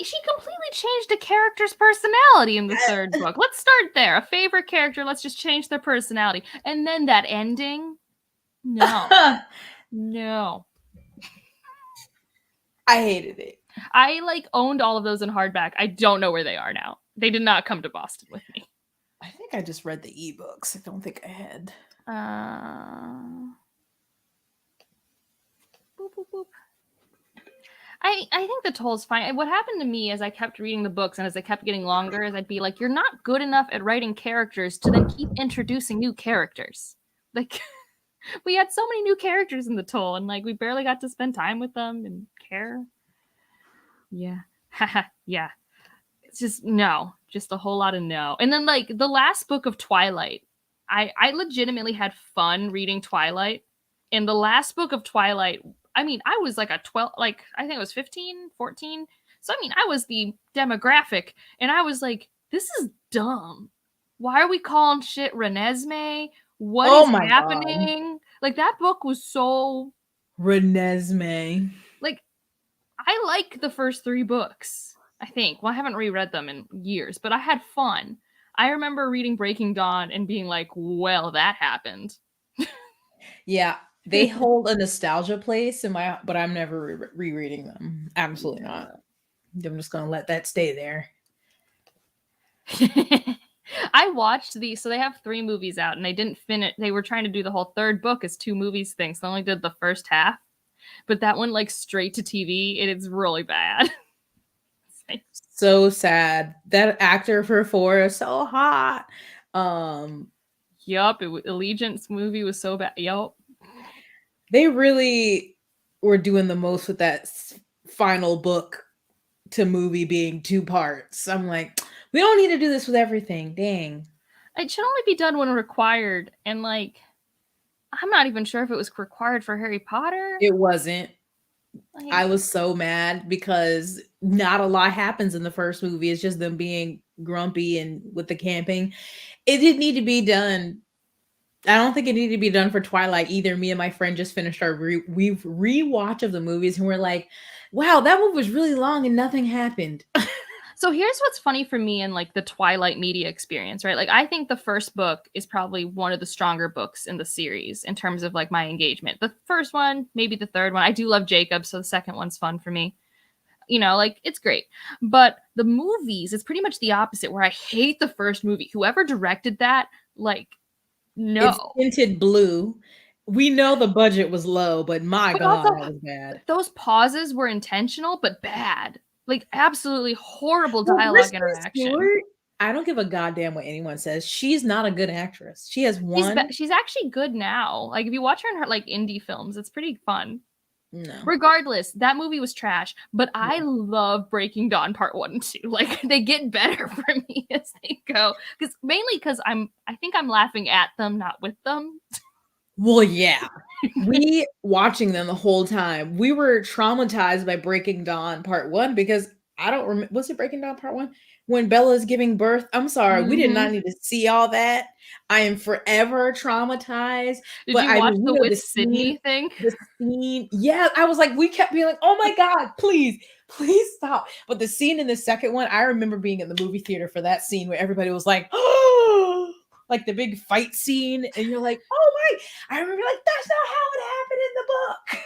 She completely changed a character's personality in the third book. Let's start there. A favorite character, let's just change their personality. And then that ending, no. No. I hated it. I like owned all of those in hardback. I don't know where they are now. They did not come to Boston with me. I think I just read the ebooks. I don't think I had. Boop, boop, boop. I think the Toll's fine. What happened to me as I kept reading the books and as they kept getting longer is I'd be like, you're not good enough at writing characters to then keep introducing new characters. Like, we had so many new characters in the Toll and like we barely got to spend time with them and care. Yeah. Yeah. It's just no. Just a whole lot of no. And then like the last book of Twilight, I legitimately had fun reading Twilight. In the last book of Twilight, I mean, I was like a 12, like, I think I was 15, 14. So, I mean, I was the demographic. And I was like, this is dumb. Why are we calling shit Renesmee? What is happening? God. Like, that book was so Renesmee. Like, I like the first 3 books, I think. Well, I haven't reread them in years, but I had fun. I remember reading Breaking Dawn and being like, well, that happened. Yeah, they hold a nostalgia place in my, but I'm never rereading them. Absolutely not. I'm just gonna let that stay there. I watched these, so they have 3 movies out, and they didn't finish. They were trying to do the whole 3rd book as 2 movies thing, so they only did the first half. But that went like straight to TV, and it's really bad. So sad. That actor for 4 is so hot. Yup, Allegiance movie was so bad. Yup. They really were doing the most with that final book to movie being 2 parts. I'm like, we don't need to do this with everything. Dang. It should only be done when required, and like, I'm not even sure if it was required for Harry Potter. It wasn't. Like, I was so mad because not a lot happens in the first movie. It's just them being grumpy and with the camping. It didn't need to be done. I don't think it needed to be done for Twilight either. Me and my friend just finished our rewatch of the movies, and we're like, wow, that movie was really long and nothing happened. So here's what's funny for me in like the Twilight media experience, right? Like, I think the first book is probably one of the stronger books in the series in terms of like my engagement. The first one, maybe the third one. I do love Jacob, so the second one's fun for me. You know, like, it's great. But the movies, it's pretty much the opposite, where I hate the first movie. Whoever directed that, like, no. It's tinted blue. We know the budget was low, but my God, also, that was bad. Those pauses were intentional, but bad. Like, absolutely horrible dialogue interaction. Stewart, I don't give a goddamn what anyone says. She's not a good actress. She has one. She's actually good now. Like, if you watch her in her like indie films, it's pretty fun. No. Regardless, that movie was trash, but I love Breaking Dawn Part 1 and 2. Like, they get better for me as they go. Mainly because I think I'm laughing at them, not with them. Well, yeah. We watching them the whole time. We were traumatized by Breaking Dawn Part 1 because I don't remember. Was it Breaking Dawn Part 1? When Bella's giving birth? I'm sorry. We did not need to see all that. I am forever traumatized. Did you watch the with Sydney thing? The scene. Yeah, I was like, we kept being like, oh my God, please stop. But the scene in the second one, I remember being in the movie theater for that scene where everybody was like, oh, like the big fight scene. And you're like, oh my, I remember like, that's not how it happened in the book.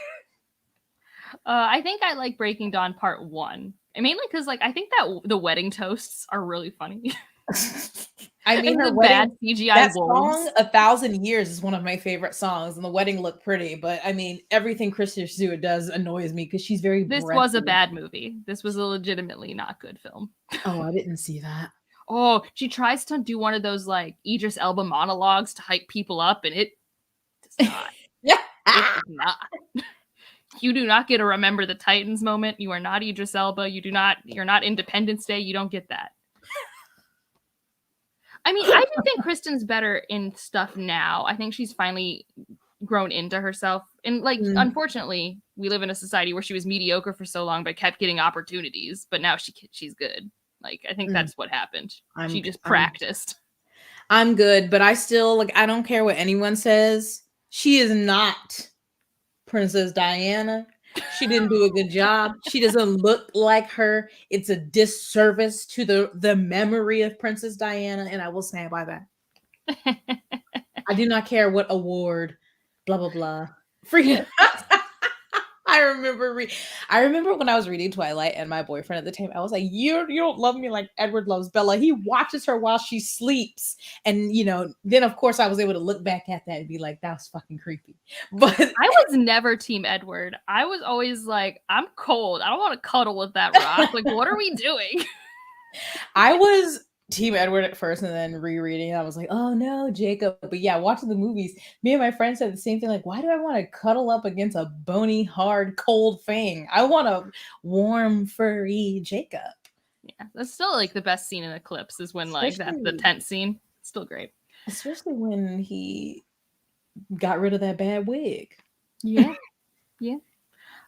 I think I like Breaking Dawn Part 1. Mainly because, like, I think that the wedding toasts are really funny. I mean, the bad CGI that wolves. song, 1,000 Years, is one of my favorite songs, and the wedding looked pretty. But I mean, everything Kristen Stewart does annoys me because she's very. This was a bad movie. This was a legitimately not good film. Oh, I didn't see that. Oh, she tries to do one of those like Idris Elba monologues to hype people up, and it does not. Yeah, it does not. You do not get a Remember the Titans moment. You are not Idris Elba. You're not Independence Day. You don't get that. I mean, I do think Kristen's better in stuff now. I think she's finally grown into herself. And like, unfortunately, we live in a society where she was mediocre for so long, but kept getting opportunities. But now she's good. Like, I think that's what happened. She just practiced. I'm good, but I still, like, I don't care what anyone says. She is not Princess Diana. She didn't do a good job. She doesn't look like her. It's a disservice to the memory of Princess Diana, and I will stand by that. I do not care what award, blah, blah, blah. Freaking. I remember when I was reading Twilight and my boyfriend at the time, I was like, you don't love me like Edward loves Bella. He watches her while she sleeps. And, you know, then of course I was able to look back at that and be like, that was fucking creepy. But I was never Team Edward. I was always like, I'm cold. I don't want to cuddle with that rock. Like, what are we doing? I was Team Edward at first, and then rereading, I was like, oh no, Jacob. But yeah, watching the movies, me and my friend said the same thing. Like, why do I want to cuddle up against a bony, hard, cold Fang? I want a warm, furry Jacob. Yeah, that's still like the best scene in Eclipse is when like the tent scene. It's still great. Especially when he got rid of that bad wig. Yeah. Yeah.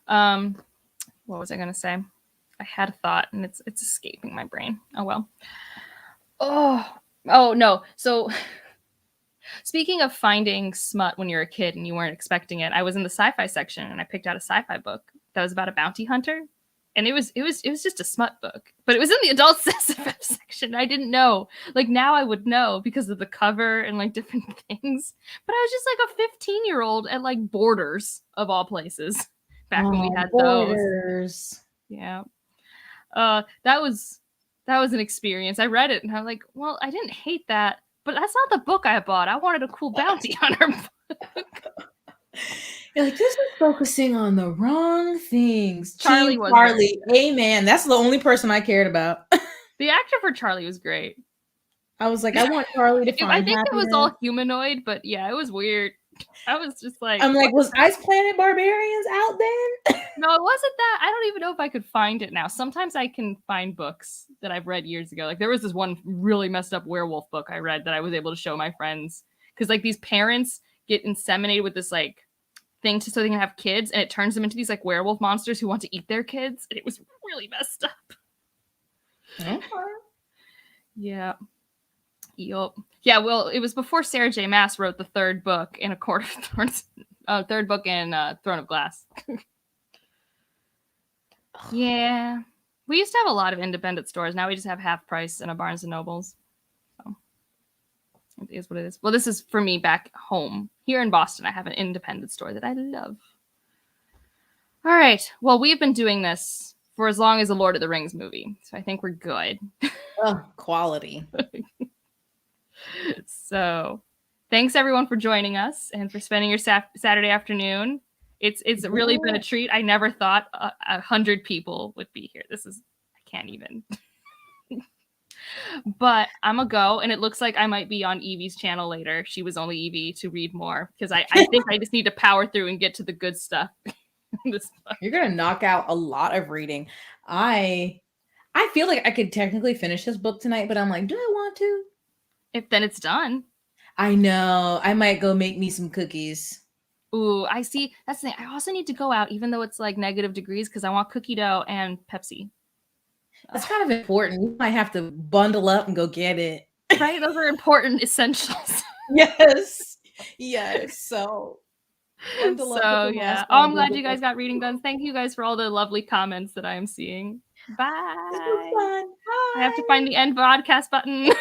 What was I gonna say? I had a thought and it's escaping my brain. Oh well. Oh no. So Speaking of finding smut when you're a kid and you weren't expecting it, I was in the sci-fi section and I picked out a sci-fi book that was about a bounty hunter. And it was just a smut book, but it was in the adult SFF section. I didn't know. Like now I would know because of the cover and like different things. But I was just like a 15-year-old at like Borders of all places back when we had Borders. those. Yeah. That was an experience. I read it and I'm like, well, I didn't hate that, but that's not the book I bought. I wanted a cool bounty hunter book. You're like, this is focusing on the wrong things. Charlie was Charlie. Amen. That's the only person I cared about. The actor for Charlie was great. I was like, I want Charlie to find I think happiness. it was all humanoid, but yeah, it was weird. I was just like, I'm like, was Ice Planet Barbarians out then? No, it wasn't that. I don't even know if I could find it now. Sometimes I can find books that I've read years ago. Like there was this one really messed up werewolf book I read that I was able to show my friends because like these parents get inseminated with this like thing so they can have kids, and it turns them into these like werewolf monsters who want to eat their kids, and it was really messed up. Okay. Yeah. Yup. Yeah, well, it was before Sarah J. Maas wrote the third book in A Court of Thorns, third book in Throne of Glass. Yeah. We used to have a lot of independent stores. Now we just have Half Price and a Barnes & Nobles. So it is what it is. Well, this is for me back home. Here in Boston, I have an independent store that I love. All right. Well, we've been doing this for as long as the Lord of the Rings movie. So I think we're good. Oh, quality. So thanks everyone for joining us and for spending your Saturday afternoon. It's really been a treat. I never thought 100 people would be here. I can't even. But I'm a go, and it looks like I might be on Evie's channel later. She was only Evie to read more because I think I just need to power through and get to the good stuff. You're gonna knock out a lot of reading. I feel like I could technically finish this book tonight, but I'm like, do I want to? If then it's done. I know. I might go make me some cookies. Ooh, I see. That's the thing. I also need to go out, even though it's like negative degrees, because I want cookie dough and Pepsi. That's kind of important. You might have to bundle up and go get it. Right? Those are important essentials. Yes. Yes. So yeah. Oh, I'm glad you guys got reading done. Thank you guys for all the lovely comments that I am seeing. Bye. This was fun. Bye. I have to find the end podcast button.